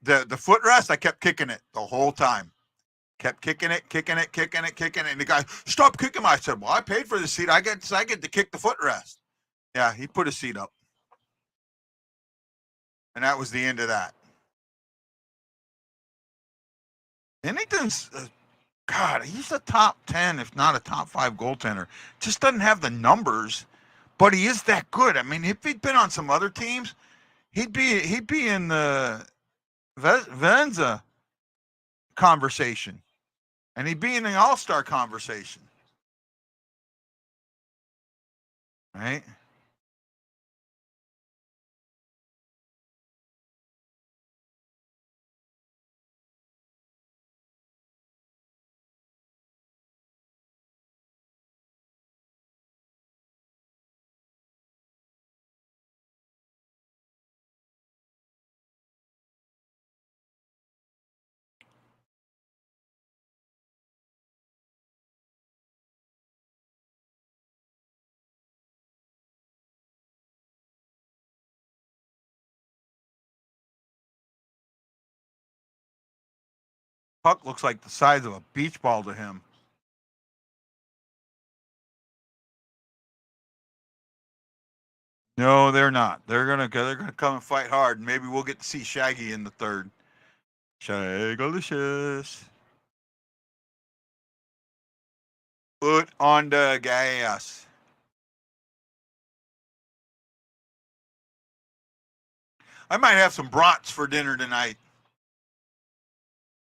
the footrest, I kept kicking it the whole time. Kept kicking it, kicking it, kicking it, kicking it. And the guy, "Stop kicking my." I said, "Well, I paid for the seat. I get to kick the footrest." Yeah, he put his seat up. And that was the end of that. Binnington's, God, he's a top 10, if not a top 5 goaltender. Just doesn't have the numbers, but he is that good. I mean, if he'd been on some other teams, he'd be in the Venza conversation, and he'd be in the All-Star conversation, right? Puck looks like the size of a beach ball to him. No, they're not. They're gonna come and fight hard, and maybe we'll get to see Shaggi in the third. Shagalicious. Put on the gas. I might have some brats for dinner tonight.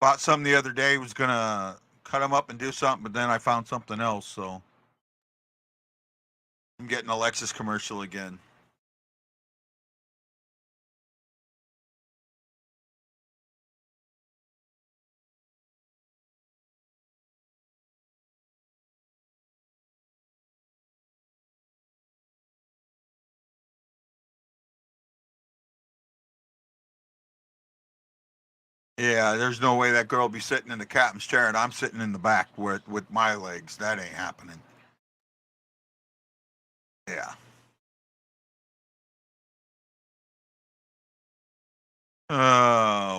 Bought some the other day. Was gonna cut them up and do something, but then I found something else. So I'm getting a Lexus commercial again. Yeah, there's no way that girl will be sitting in the captain's chair and I'm sitting in the back with my legs. That ain't happening. Yeah.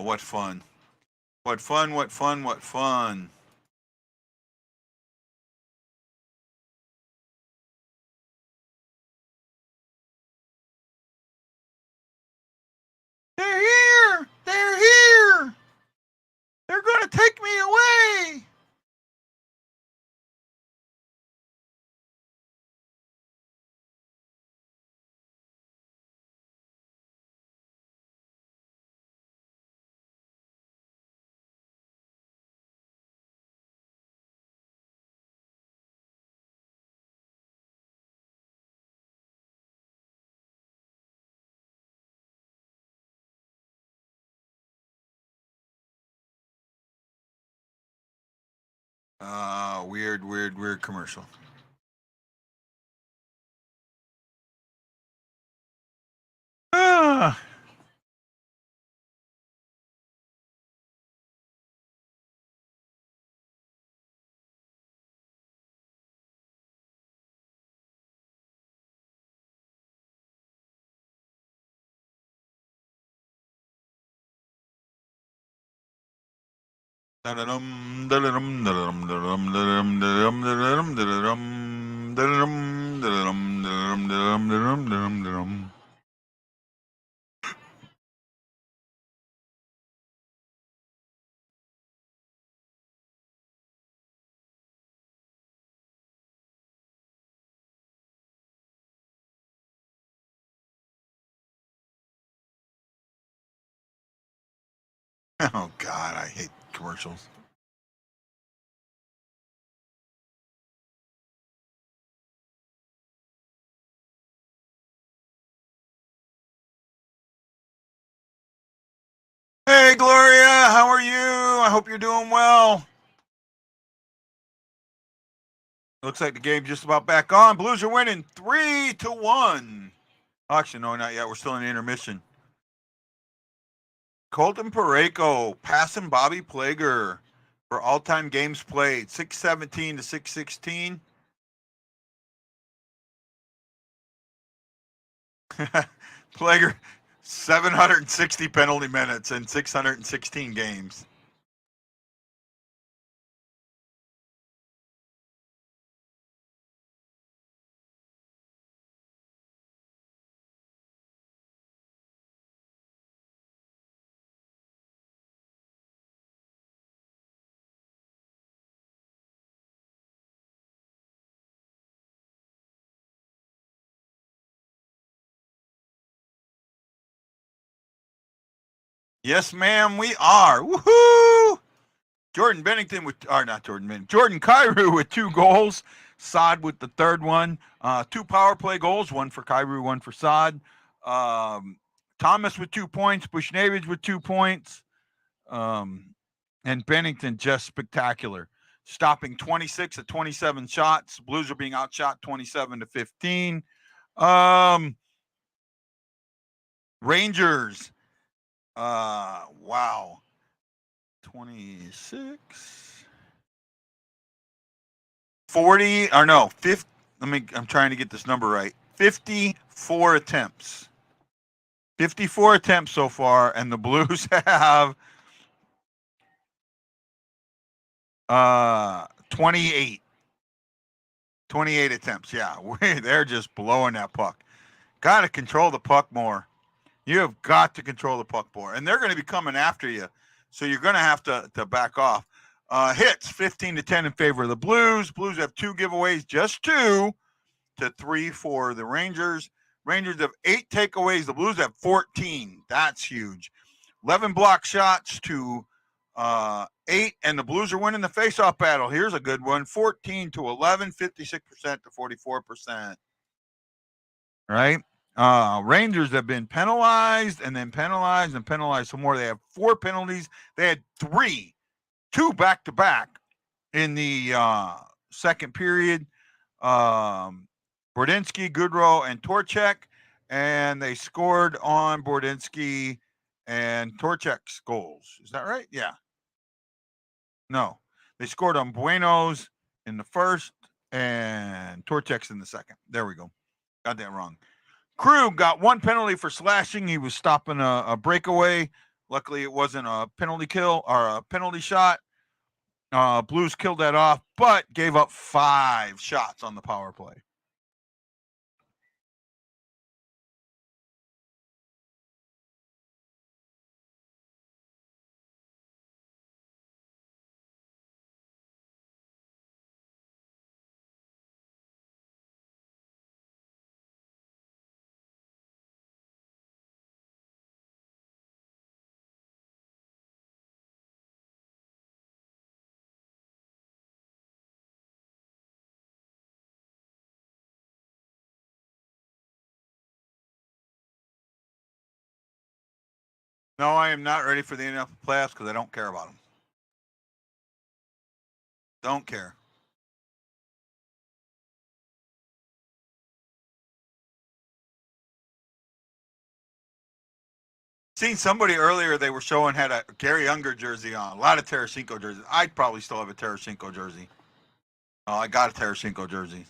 What fun. What fun, what fun, what fun. They're here! They're here! They're gonna take me away! Weird commercial. Ah. Oh God, I hate commercials. Hey Gloria, how are you? I hope you're doing well. Looks like the game just about back on. Blues are winning 3-1. Actually, no, not yet. We're still in the intermission. Colton Parayko passing Bobby Plager for all-time games played, 617 to 616. Plager, 760 penalty minutes in 616 games. Yes, ma'am, we are. Woohoo! Jordan Binnington Jordan Kyrou with 2 goals. Saad with the third one. 2 power play goals, one for Kyrou, one for Saad. Thomas with 2 points. Bushnevich with 2 points. And Binnington just spectacular. Stopping 26 of 27 shots. Blues are being outshot 27 to 15. Rangers. Wow. 26. 40 or no, 50. I'm trying to get this number right. 54 attempts. 54 attempts so far, and the Blues have 28. 28 attempts. Yeah, they're just blowing that puck. Got to control the puck more. You have got to control the puck more, and they're going to be coming after you, so you're going to have to back off. Hits 15-10 in favor of the Blues. Blues have 2 giveaways, just 2 to 3 for the Rangers. Rangers have 8 takeaways. The Blues have 14. That's huge. 11 block shots to 8, and the Blues are winning the faceoff battle. Here's a good one: 14-11, 56% to 44%. Right? Rangers have been penalized and then penalized and penalized some more. They have 4 penalties. They had 2 back-to-back in the second period. Bordinsky, Goodrow, and Torchek, and they scored on Bordinsky and Torchek's goals. Is that right? Yeah. No. They scored on Bueno's in the first and Torchek's in the second. There we go. Got that wrong. Krug got 1 penalty for slashing. He was stopping a breakaway. Luckily, it wasn't a penalty kill or a penalty shot. Blues killed that off, but gave up 5 shots on the power play. No, I am not ready for the NFL playoffs because I don't care about them. Don't care. Seen somebody earlier they were showing had a Gary Unger jersey on. A lot of Tarasenko jerseys. I'd probably still have a Tarasenko jersey. Oh, I got a Tarasenko jersey.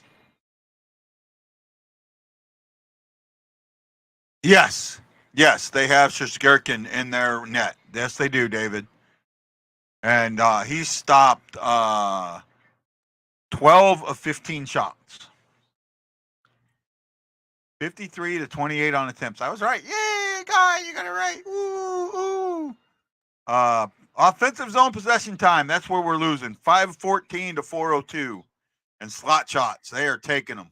Yes. Yes, they have Shaggi in their net. Yes, they do, David. And he stopped 12 of 15 shots. 53-28 on attempts. I was right. Yay, guy, you got it right. Ooh, ooh. Offensive zone possession time. That's where we're losing. 514 to 402. And slot shots. They are taking them.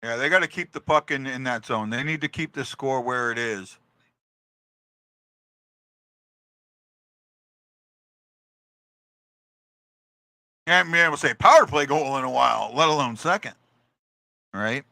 Yeah, they got to keep the puck in that zone. They need to keep the score where it is. You haven't been able to say power play goal in a while, let alone second. Right?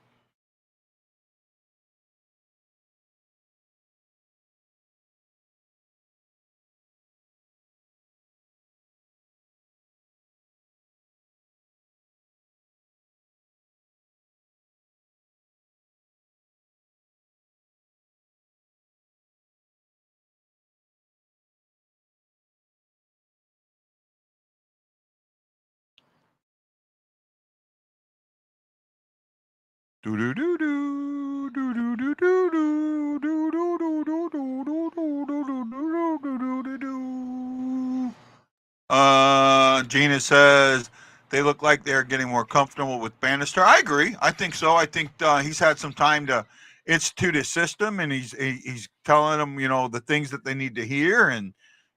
Gina says they look like they're getting more comfortable with Bannister. I agree. I think so. I think he's had some time to institute his system, and he's telling them, the things that they need to hear, and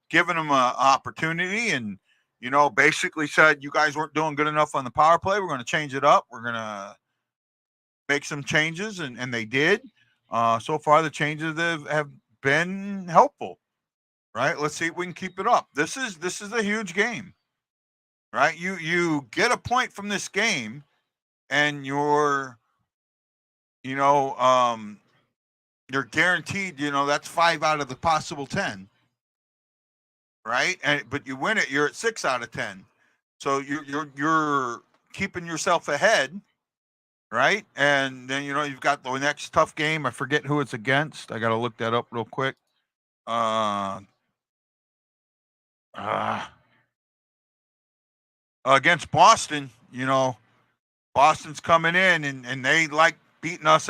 giving them an opportunity, and basically said, you guys weren't doing good enough on the power play. We're going to change it up. We're going to make some changes, and they did. So far, the changes have been helpful. Right? Let's see if we can keep it up. This is a huge game. Right? You get a point from this game, and you're you're guaranteed. That's 5 out of the possible 10. right? But you win it, you're at 6 out of 10. So you're keeping yourself ahead, right? And then you've got the next tough game. I forget who it's against. I got to look that up real quick. Against Boston, Boston's coming in and they like beating us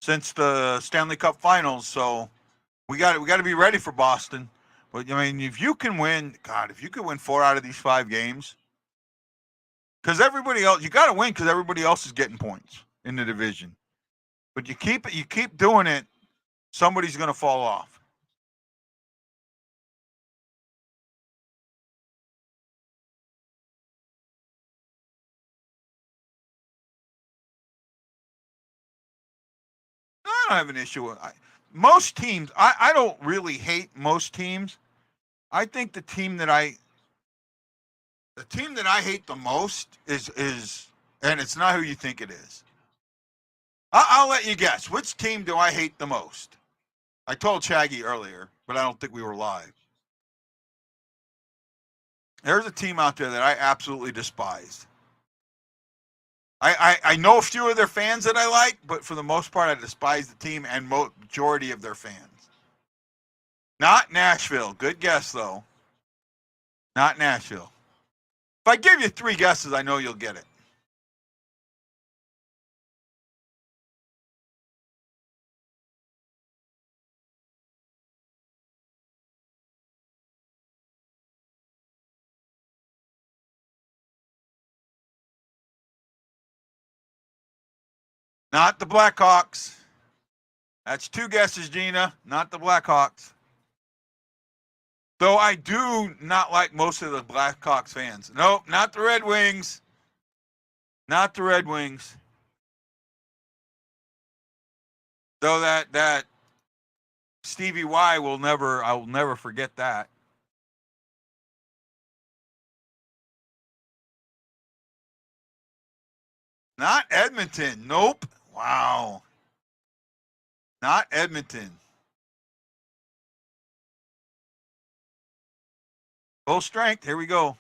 since the Stanley Cup Finals. So we got to be ready for Boston. But I mean, if you can win 4 out of these 5 games, because everybody else, you got to win because everybody else is getting points in the division. But you keep doing it, somebody's going to fall off. I don't have an issue with most teams. I don't really hate most teams. I think the team that I hate the most is and it's not who you think it is. I'll let you guess. Which team do I hate the most? I told Shaggi earlier, but I don't think we were live. There's a team out there that I absolutely despise. I know a few of their fans that I like, but for the most part, I despise the team and majority of their fans. Not Nashville. Good guess, though. Not Nashville. If I give you 3 guesses, I know you'll get it. Not the Blackhawks. That's 2 guesses, Gina. Not the Blackhawks. Though I do not like most of the Blackhawks fans. Nope, not the Red Wings. Not the Red Wings. Though that Stevie Y I will never forget that. Not Edmonton. Nope. Wow. Not Edmonton. Full strength. Here we go.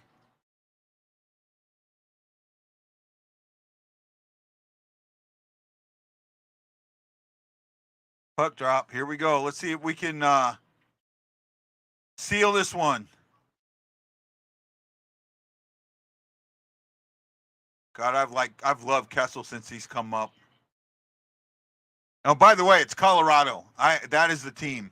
Puck drop. Here we go. Let's see if we can seal this one. God, I've loved Kessel since he's come up. Oh, by the way, it's Colorado. That is the team.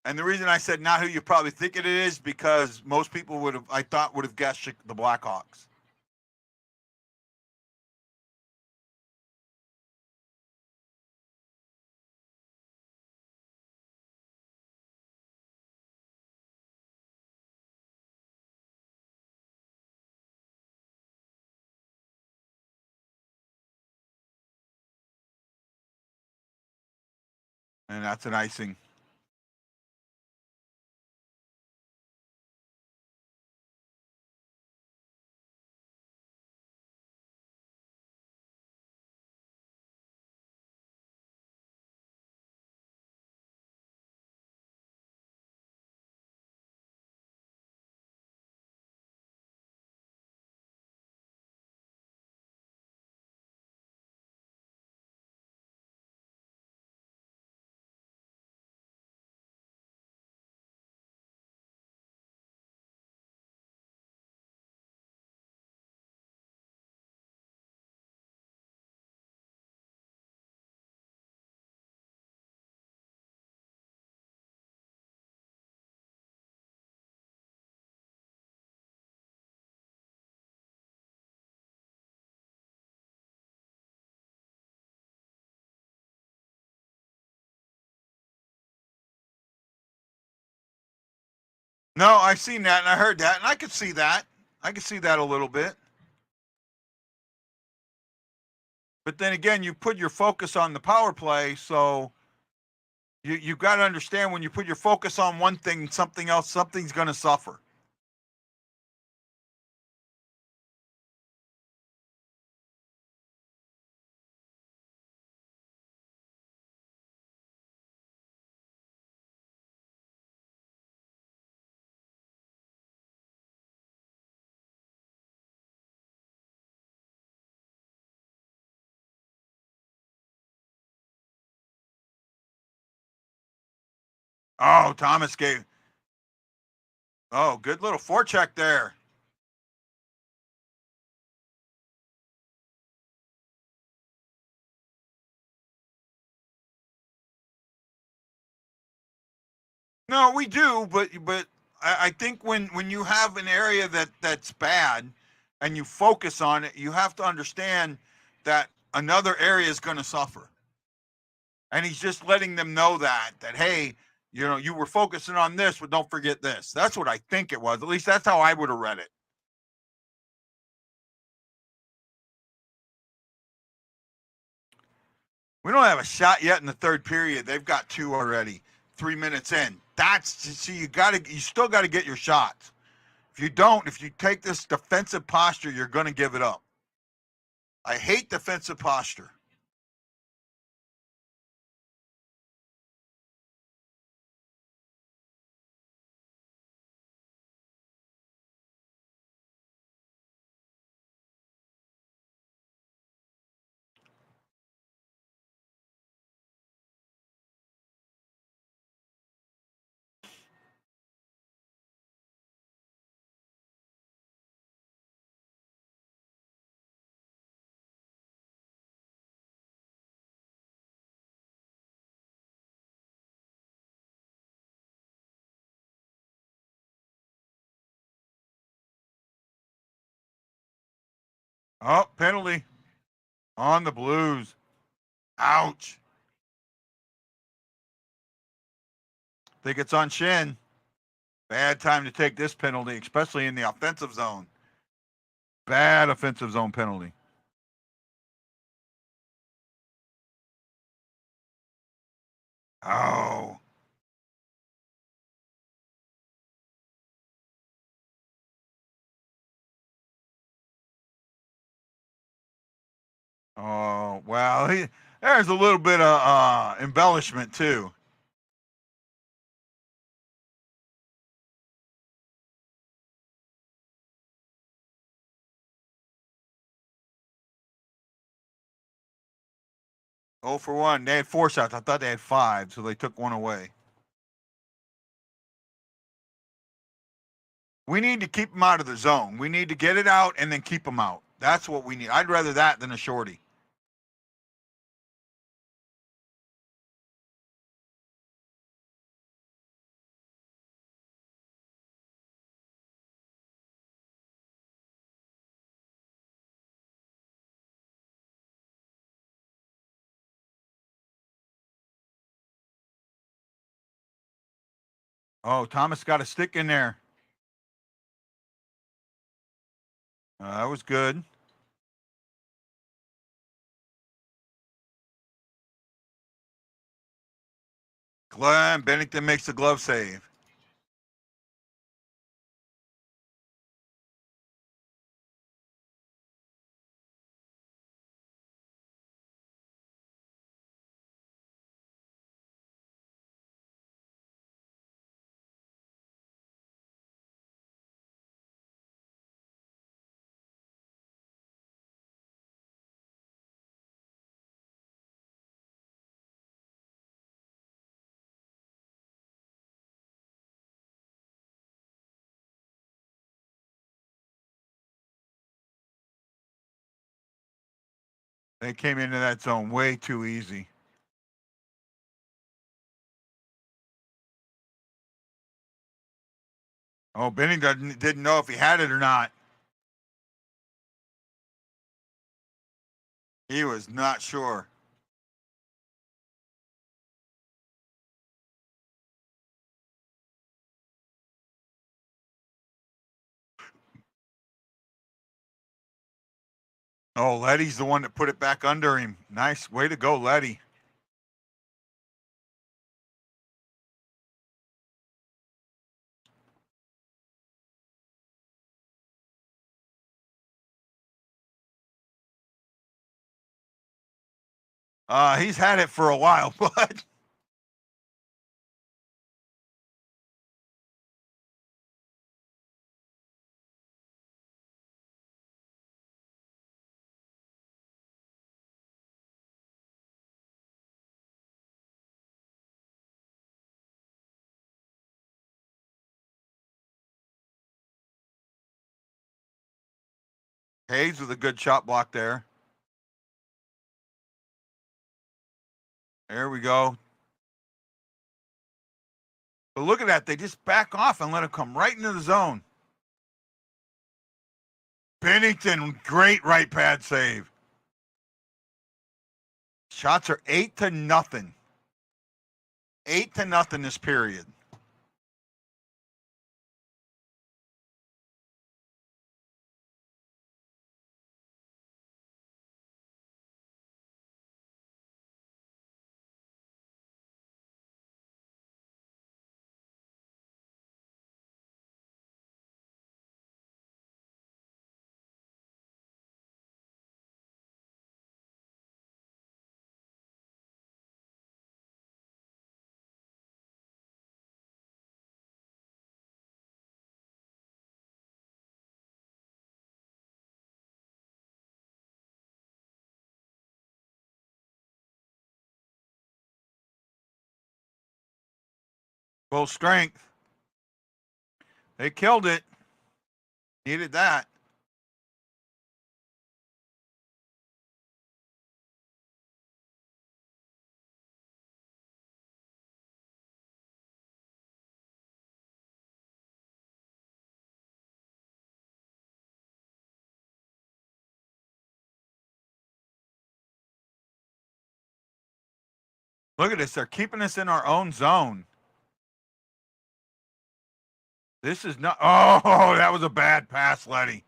And the reason I said not who you probably think it is because most people would have guessed the Blackhawks. And that's an icing. No, I've seen that and I heard that and I could see that. I could see that a little bit. But then again, you put your focus on the power play, so you've got to understand when you put your focus on one thing, something's going to suffer. Oh, Thomas gave. Oh, good little forecheck there. No, we do, but I think when you have an area that's bad, and you focus on it, you have to understand that another area is going to suffer. And he's just letting them know that hey, you were focusing on this, but don't forget this. That's what I think it was. At least that's how I would have read it. We don't have a shot yet in the third period. They've got two already. 3 minutes in. You still got to get your shots. If you take this defensive posture, you're going to give it up. I hate defensive posture. Oh, penalty on the Blues. Ouch. Think it's on Shin. Bad time to take this penalty, especially in the offensive zone. Bad offensive zone penalty. Oh. Oh, well, there's a little bit of embellishment, too. Oh for 1. They had 4 shots. I thought they had 5, so they took one away. We need to keep them out of the zone. We need to get it out and then keep them out. That's what we need. I'd rather that than a shorty. Oh, Thomas got a stick in there. That was good. Glenn Binnington makes the glove save. They came into that zone way too easy. Oh, Binnington didn't know if he had it or not. He was not sure. Oh, Letty's the one that put it back under him. Nice way to go, Letty. He's had it for a while, but Hayes with a good shot block there. There we go. But look at that. They just back off and let him come right into the zone. Binnington, great right pad save. Shots are 8-0. 8-0 this period. Full strength. They killed it. Needed that. Look at this. They're keeping us in our own zone. This is not. Oh, that was a bad pass, Letty.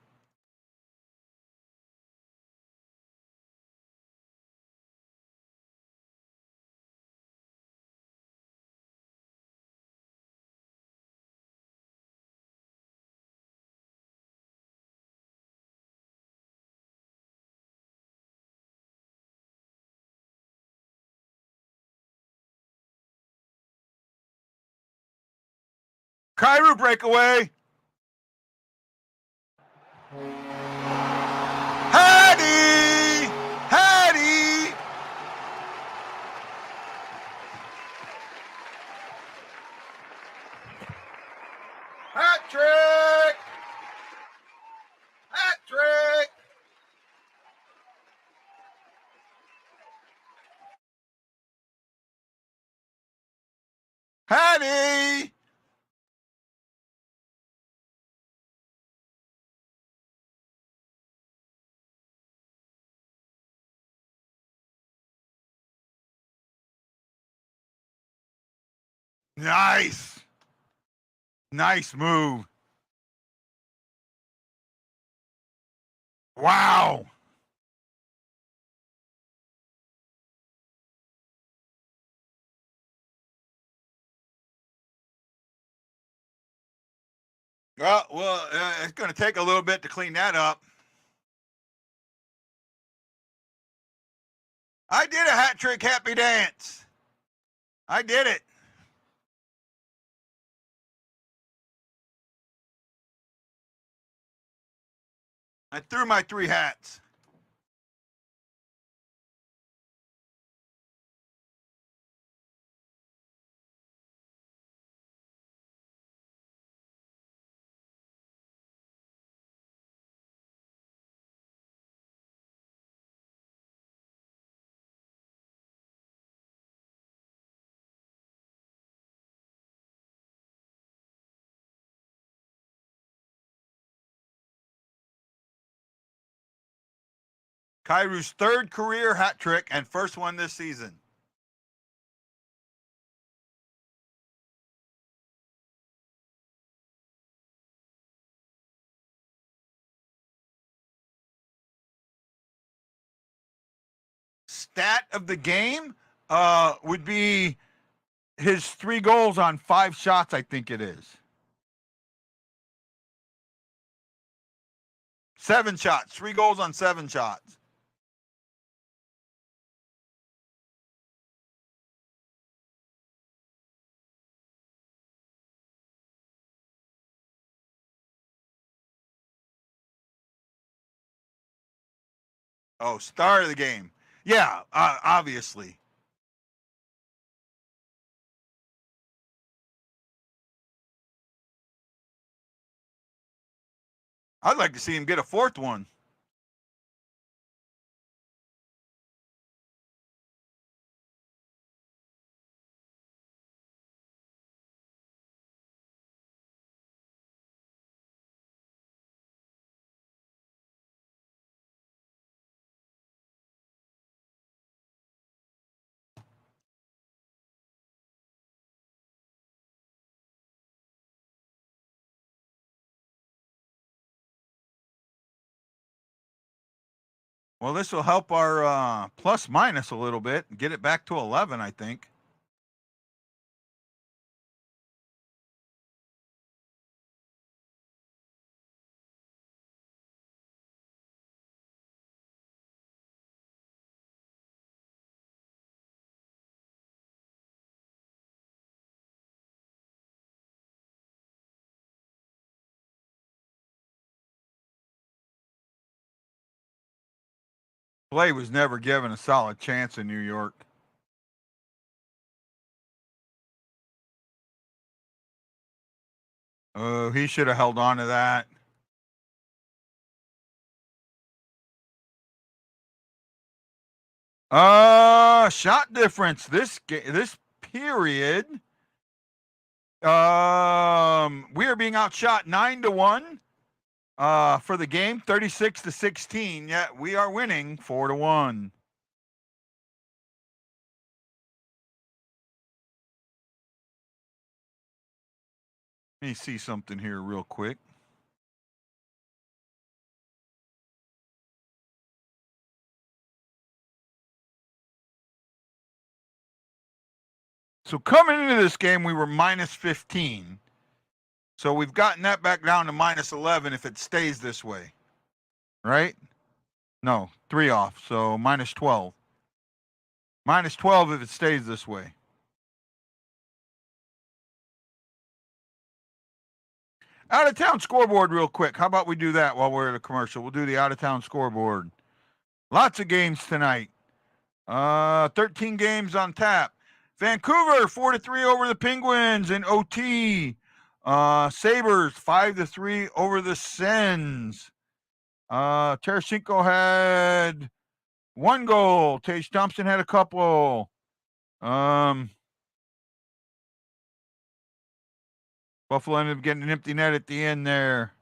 Kyrou breakaway. Hattie! Hattie! Hat trick! Hat trick! Hattie! Nice. Nice move. Wow. Well, it's going to take a little bit to clean that up. I did a hat trick happy dance. I did it. I threw my 3 hats. Kyrou's 3rd career hat trick and first one this season. Stat of the game would be his 3 goals on 5 shots, I think it is. 7 shots. 3 goals on 7 shots. Oh, star of the game. Yeah, obviously. I'd like to see him get a 4th one. Well, this will help our plus minus a little bit and get it back to 11, I think. Play was never given a solid chance in New York. Oh, he should have held on to that. Shot difference this period. We are being outshot 9-1 for the game, 36-16. Yeah, we are winning 4-1. Let me see something here real quick. So coming into this game, we were minus 15. So we've gotten that back down to minus 11 if it stays this way. Right? No, 3 off. So minus 12. Minus 12 if it stays this way. Out of town scoreboard real quick. How about we do that while we're at a commercial? We'll do the out of town scoreboard. Lots of games tonight. 13 games on tap. Vancouver 4-3 over the Penguins in OT. Sabres 5-3 over the Sens. Tarasenko had 1 goal. Tage Thompson had a couple. Buffalo ended up getting an empty net at the end there.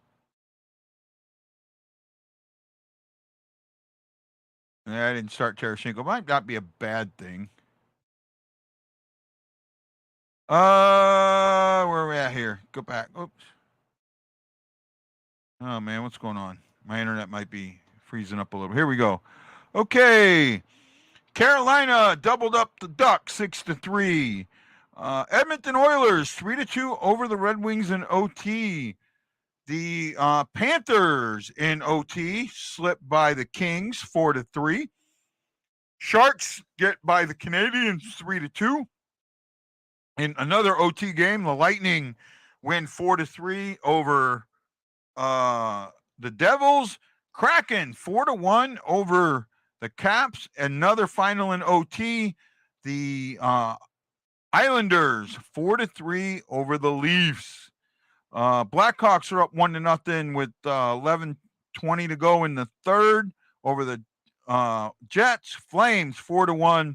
Yeah, I didn't start Tarasenko. Might not be a bad thing. Where are we at here? Go back. Oops. Oh man, what's going on? My internet might be freezing up a little. Here we go. Okay. Carolina doubled up the Ducks 6-3. Edmonton Oilers 3-2 over the Red Wings in OT. The Panthers in OT slipped by the Kings 4-3. Sharks get by the Canadiens 3-2. In another OT game, the Lightning win 4-3 over the Devils. Kraken 4-1 over the Caps. Another final in OT. The Islanders 4-3 over the Leafs. Blackhawks are up 1-0 with 11:20 to go in the third over the Jets. Flames 4-1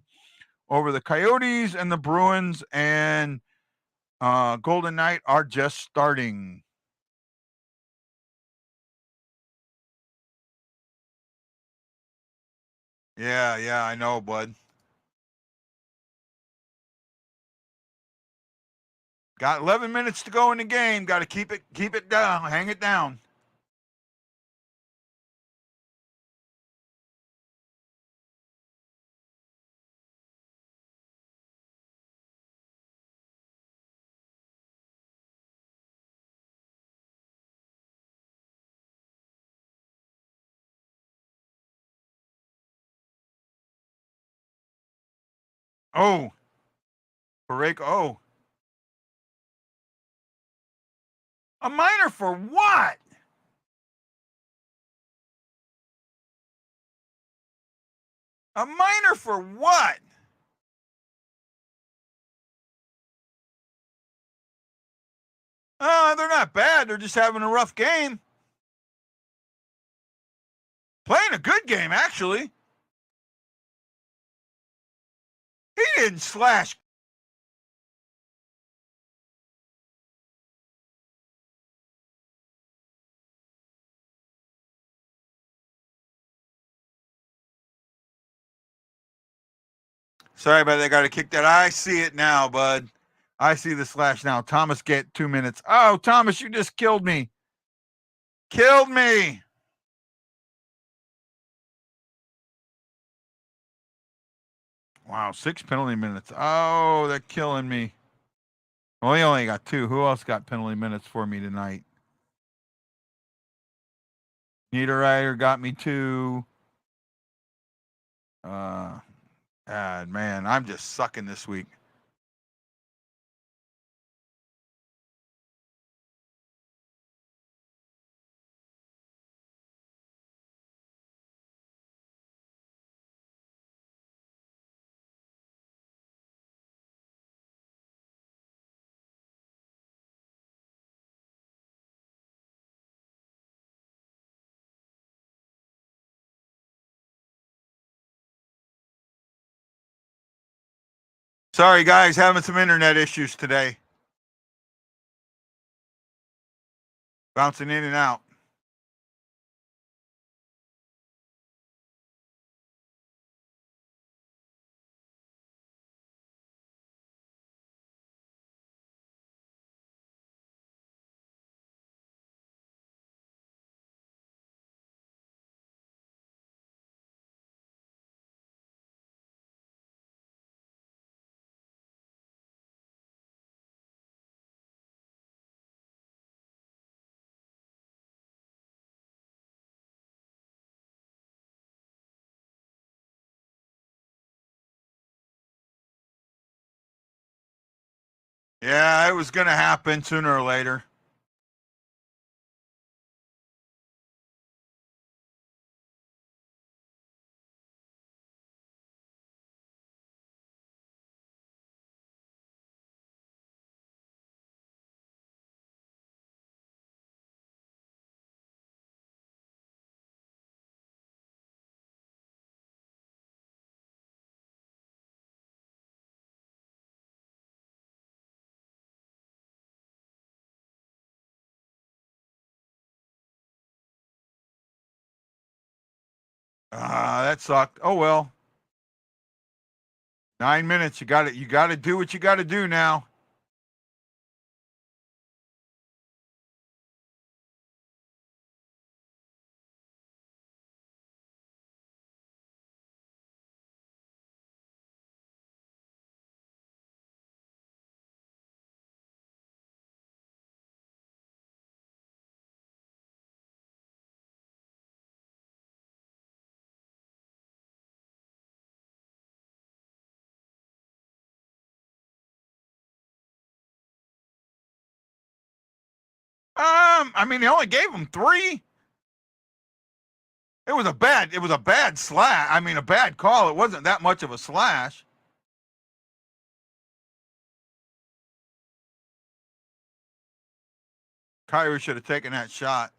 over the Coyotes, and the Bruins and Golden Knight are just starting. Yeah, I know, bud. Got 11 minutes to go in the game. Got to keep it down, hang it down. Oh, Pareko. Oh, a minor for what? A minor for what? They're not bad. They're just having a rough game. Playing a good game, actually. He didn't slash. Sorry about that. Got to kick that. I see it now, bud. I see the slash now. Thomas, get 2 minutes. Oh, Thomas, you just killed me. Killed me. Wow, 6 penalty minutes. Oh, they're killing me. Well, he only got 2. Who else got penalty minutes for me tonight? Niederreiter got me 2. Man, I'm just sucking this week. Sorry, guys, having some internet issues today. Bouncing in and out. Yeah, it was going to happen sooner or later. That sucked. Oh well. 9 minutes. You got it. You got to do what you got to do now. I mean, they only gave him 3. It was a bad slash. I mean, a bad call. It wasn't that much of a slash. Kyrie should have taken that shot.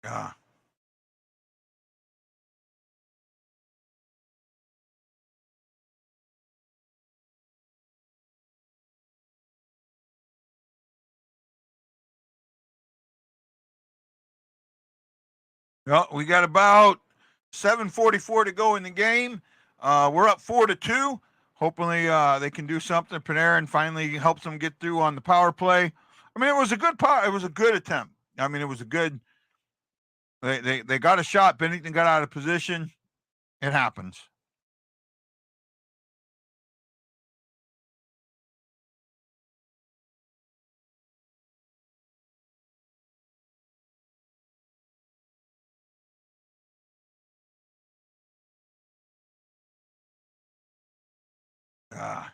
Yeah. Well, we got about 7:44 to go in the game. We're up 4-2. Hopefully they can do something. Panarin finally helps them get through on the power play. I mean, it was a good It was a good attempt. I mean, it was a good. They got a shot. Binnington got out of position. It happens. Ah.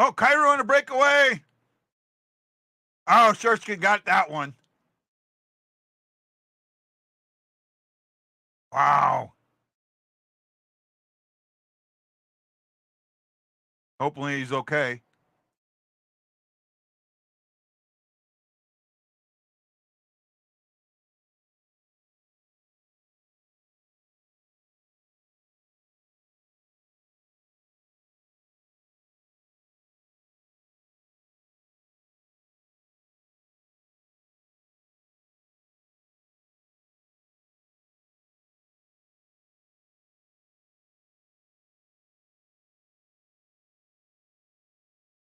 Oh, Cairo on a breakaway. Oh, Shursky got that one. Wow. Hopefully he's okay.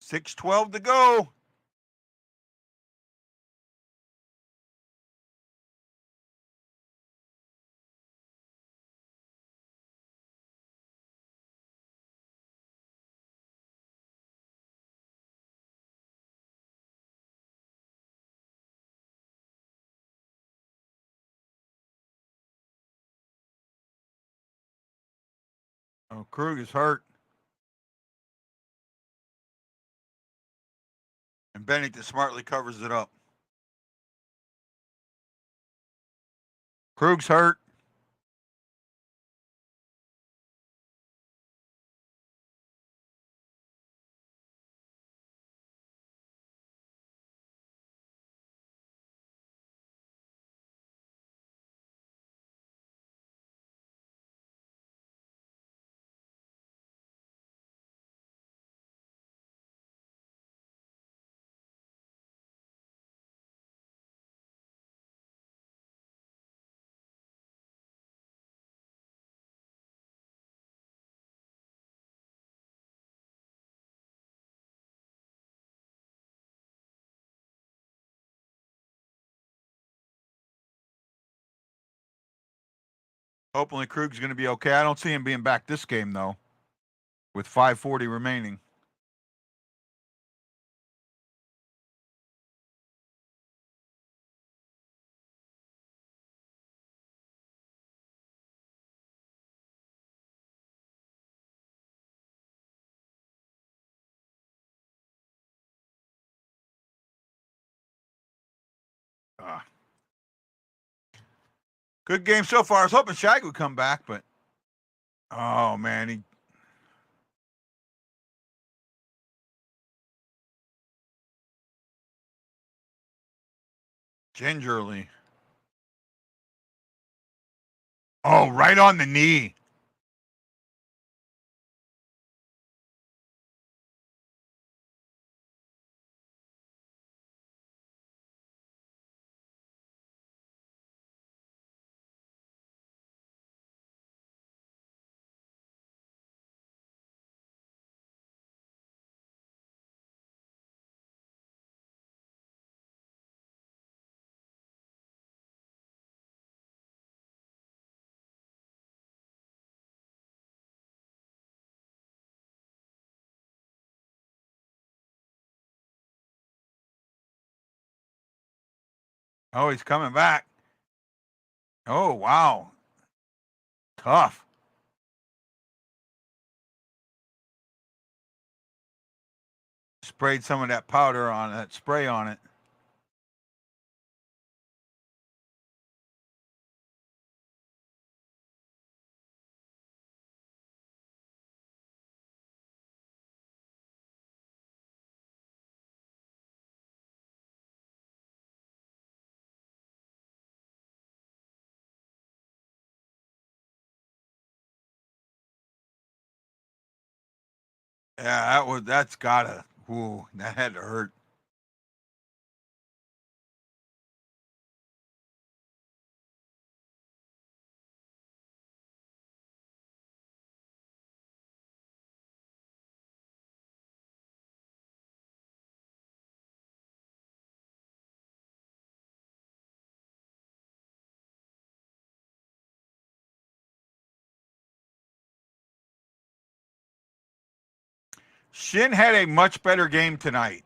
.612 to go. Oh, Krug is hurt. And Bennington smartly covers it up. Krug's hurt. Hopefully Krug's going to be okay. I don't see him being back this game, though, with 5:40 remaining. Good game so far. I was hoping Shaggi would come back, but oh man, he gingerly. Oh, right on the knee. Oh, he's coming back. Oh, wow. Tough. Sprayed some of that powder on that spray on it. Yeah, that's gotta. Ooh, that had to hurt. Shin had a much better game tonight.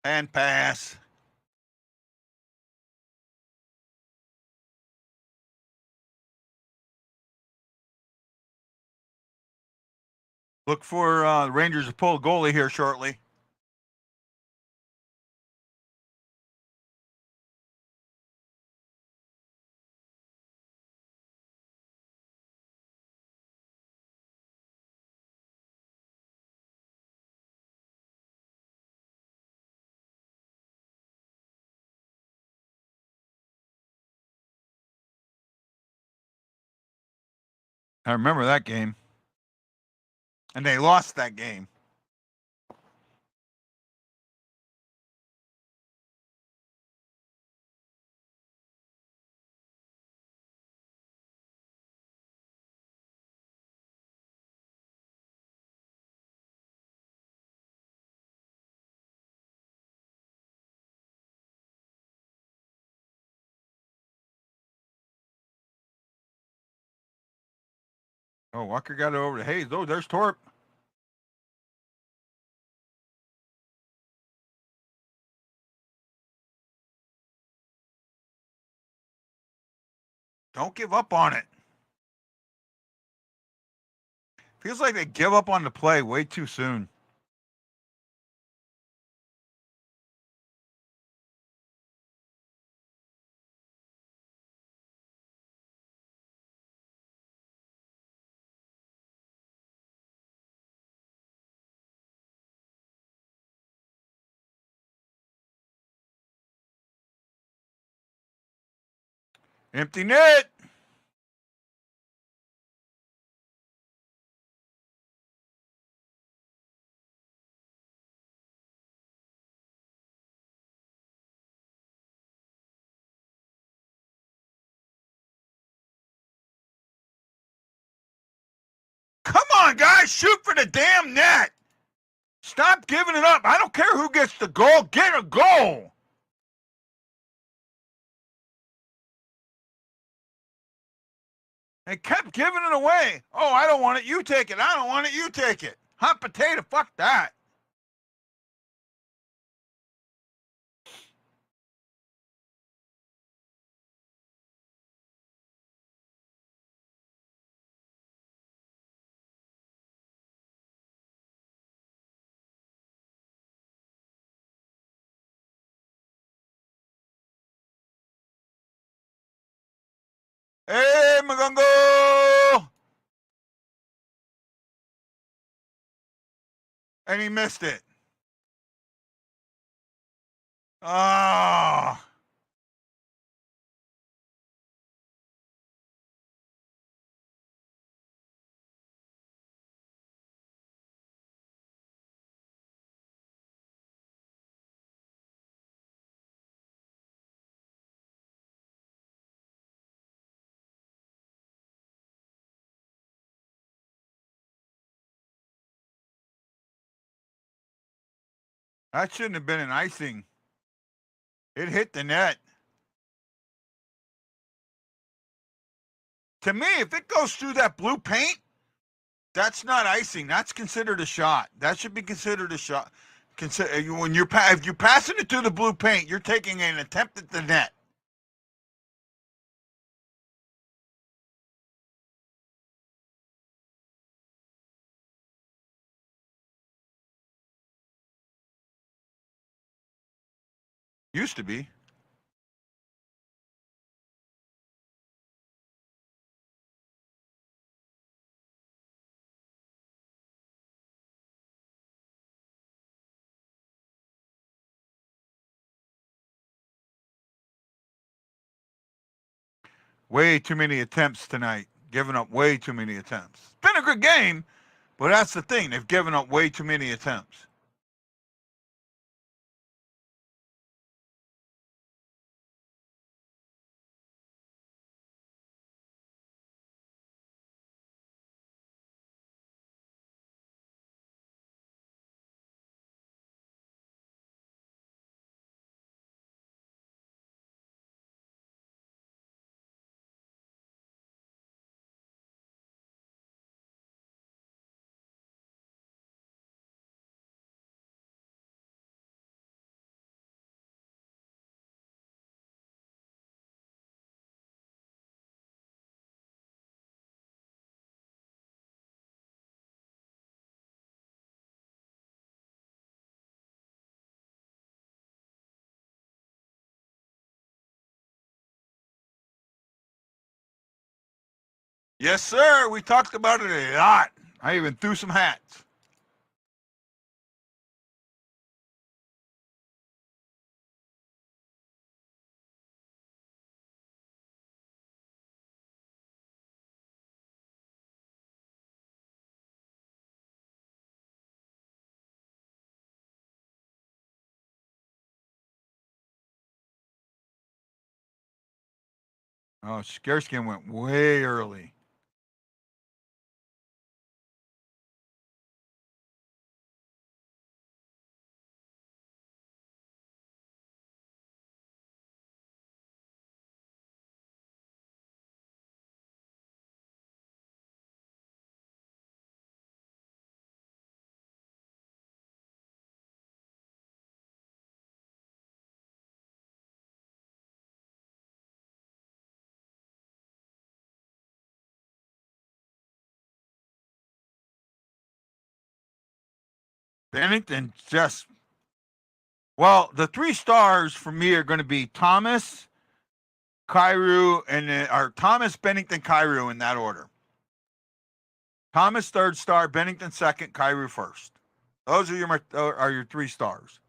And pass. Look for Rangers to pull a goalie here shortly. I remember that game. And they lost that game. Oh, Walker got it over to Hayes. Oh, there's Torp. Don't give up on it. Feels like they give up on the play way too soon. Empty net. Come on, guys. Shoot for the damn net. Stop giving it up. I don't care who gets the goal. Get a goal. They kept giving it away. Oh, I don't want it. You take it. I don't want it. You take it. Hot potato. Fuck that. Magungo! And he missed it. Oh. That shouldn't have been an icing. It hit the net. To me, if it goes through that blue paint, that's not icing. That's considered a shot. That should be considered a shot. When if you're passing it through the blue paint, you're taking an attempt at the net. Used to be. Way too many attempts tonight. Giving up way too many attempts. It's been a good game, but that's the thing. They've given up way too many attempts. Yes, sir. We talked about it a lot. I even threw some hats. Oh, Scareskin went way early. Binnington just, well, the 3 stars for me are going to be Thomas, Kyrou, or Thomas, Binnington, Kyrou in that order. Thomas 3rd star, Binnington 2nd, Kyrou 1st. Those are your 3 stars.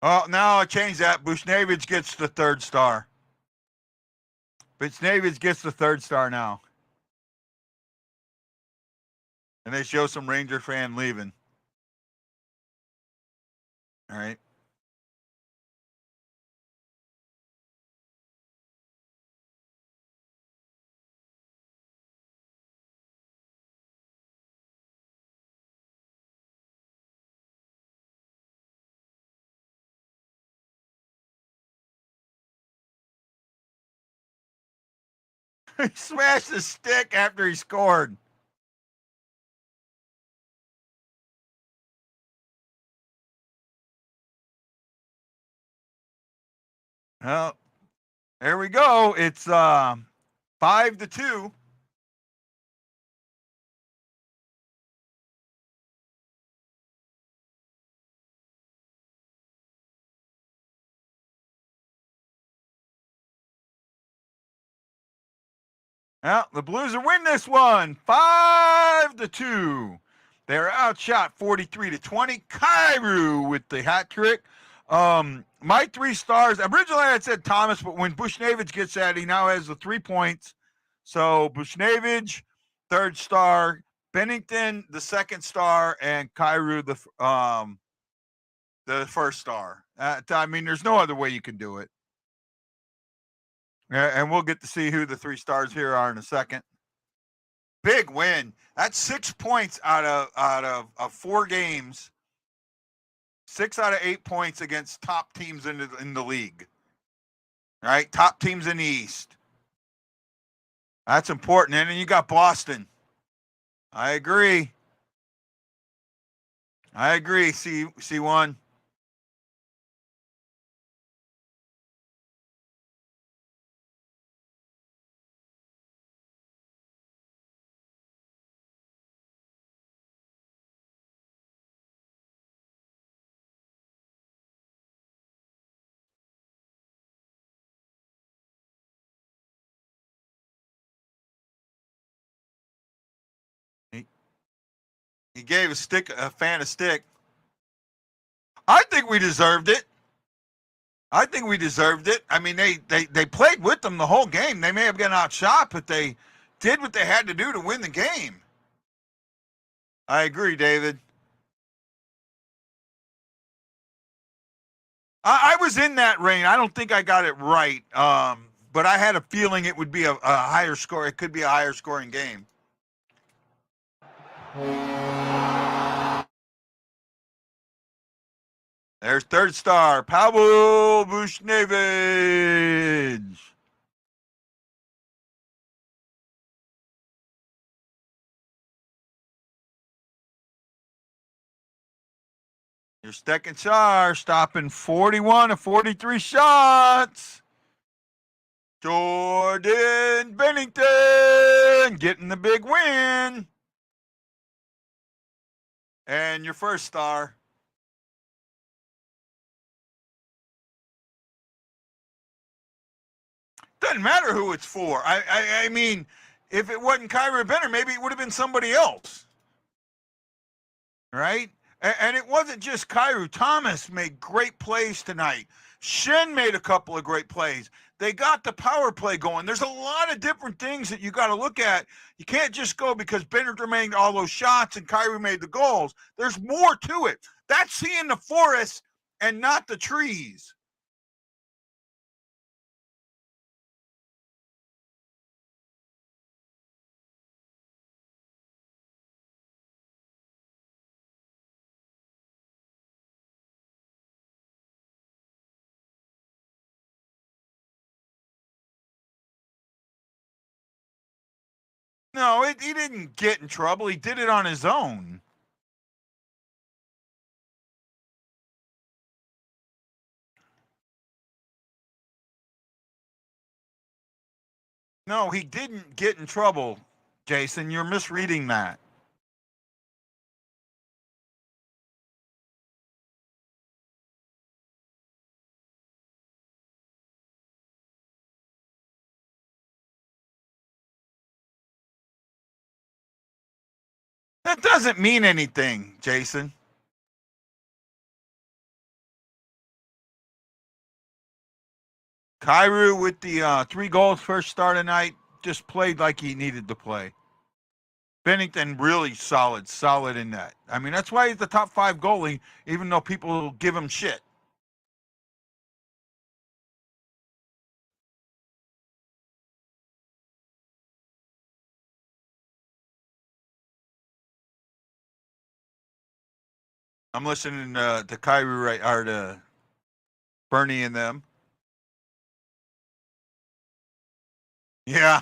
Oh, now I change that. Bushnevich gets the 3rd star. Bushnevich gets the 3rd star now. And they show some Ranger fan leaving. All right. He smashed the stick after he scored. Well, there we go. It's 5-2. Well, the Blues are win this one 5-2. They're outshot 43-20. Kyrou with the hat trick. My 3 stars. Originally, I had said Thomas, but when Bushnevich gets that, he now has the 3 points. So Bushnevich, 3rd star. Binnington, the 2nd star, and Kyrou, the 1st star. I mean, there's no other way you can do it. And we'll get to see who the 3 stars here are in a second. Big win. That's 6 points out of 4 games. 6 out of 8 points against top teams in the league. Right? Top teams in the East. That's important. And then you got Boston. I agree. C1. He gave a fan a stick. I think we deserved it. I mean, they played with them the whole game. They may have gotten outshot, but they did what they had to do to win the game. I agree, David. I was in that range. I don't think I got it right, but I had a feeling it would be a higher score. It could be a higher scoring game. There's 3rd star, Pavel Bushnevich. Your 2nd star, stopping 41 of 43 shots. Jordan Binnington getting the big win. And your 1st star. Doesn't matter who it's for. I mean, if it wasn't Kyrie Benner, maybe it would have been somebody else. Right? And it wasn't just Kyrou. Thomas made great plays tonight. Shen made a couple of great plays. They got the power play going. There's a lot of different things that you got to look at. You can't just go because Bennett made all those shots and Kyrou made the goals. There's more to it. That's seeing the forest and not the trees. No, he didn't get in trouble. He did it on his own. No, he didn't get in trouble, Jason. You're misreading that. That doesn't mean anything, Jason. Kyrou with the 3 goals 1st start tonight just played like he needed to play. Binnington really solid in that. I mean, that's why he's the top 5 goalie, even though people give him shit. I'm listening to Kyrou right, or to Bernie and them. Yeah.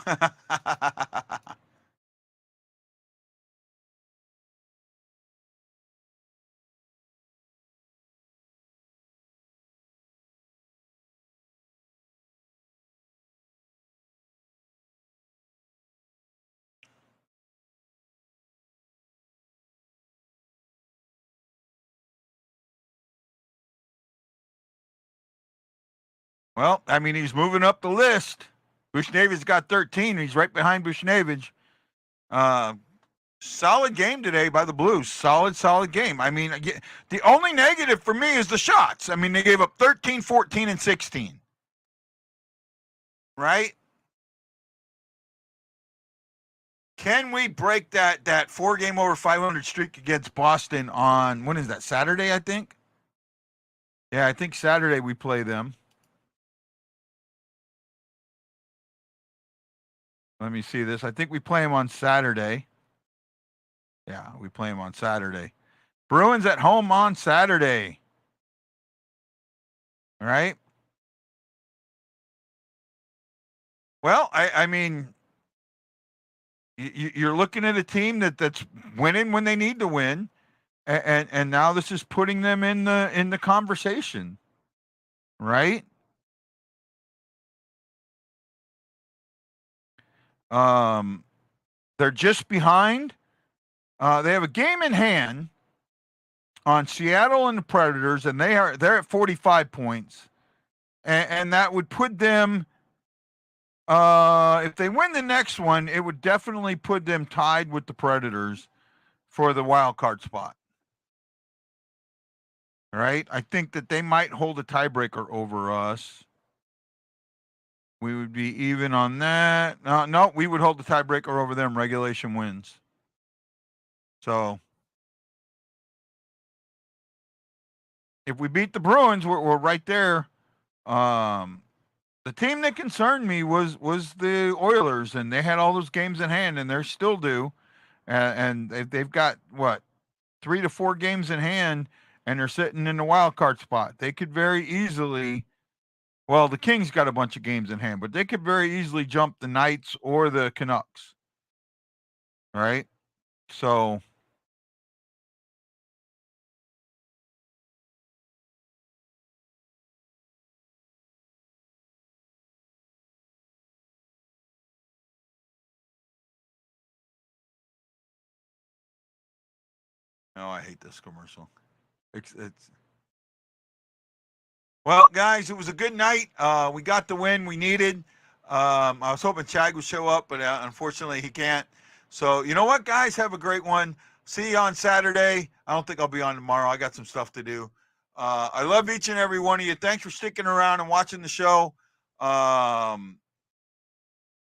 Well, I mean, he's moving up the list. Bushnevich got 13. He's right behind Bushnevich. Solid game today by the Blues. Solid game. I mean, the only negative for me is the shots. I mean, they gave up 13, 14, and 16. Right? Can we break that 4-game over 500 streak against Boston on, when is that, Saturday, I think? Yeah, I think Saturday we play them. Let me see this. I think we play them on Saturday. Yeah, we play them on Saturday. Bruins at home on Saturday. All right. Well, I mean, you're looking at a team that's winning when they need to win, and now this is putting them in the conversation, right? They're just behind. They have a game in hand on Seattle and the Predators, and they're at 45 points, and that would put them. If they win the next one, it would definitely put them tied with the Predators for the wild card spot. Right? I think that they might hold a tiebreaker over us. We would be even on that. No, we would hold the tiebreaker over them. Regulation wins. So if we beat the Bruins, we're right there. The team that concerned me was the Oilers, and they had all those games in hand, and they still do. And they've got, 3 to 4 games in hand, and they're sitting in the wild card spot. They could very easily, well, the Kings got a bunch of games in hand, but they could very easily jump the Knights or the Canucks. Right? So oh, I hate this commercial. It's well, guys, it was a good night. We got the win we needed. I was hoping Shaggi would show up, but unfortunately he can't. So, you know what, guys? Have a great one. See you on Saturday. I don't think I'll be on tomorrow. I got some stuff to do. I love each and every one of you. Thanks for sticking around and watching the show.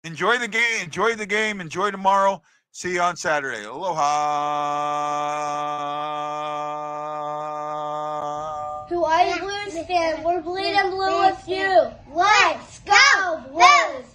Enjoy the game. Enjoy tomorrow. See you on Saturday. Aloha. To all you Blues fans, we're bleeding blue with you. Let's go, Blues!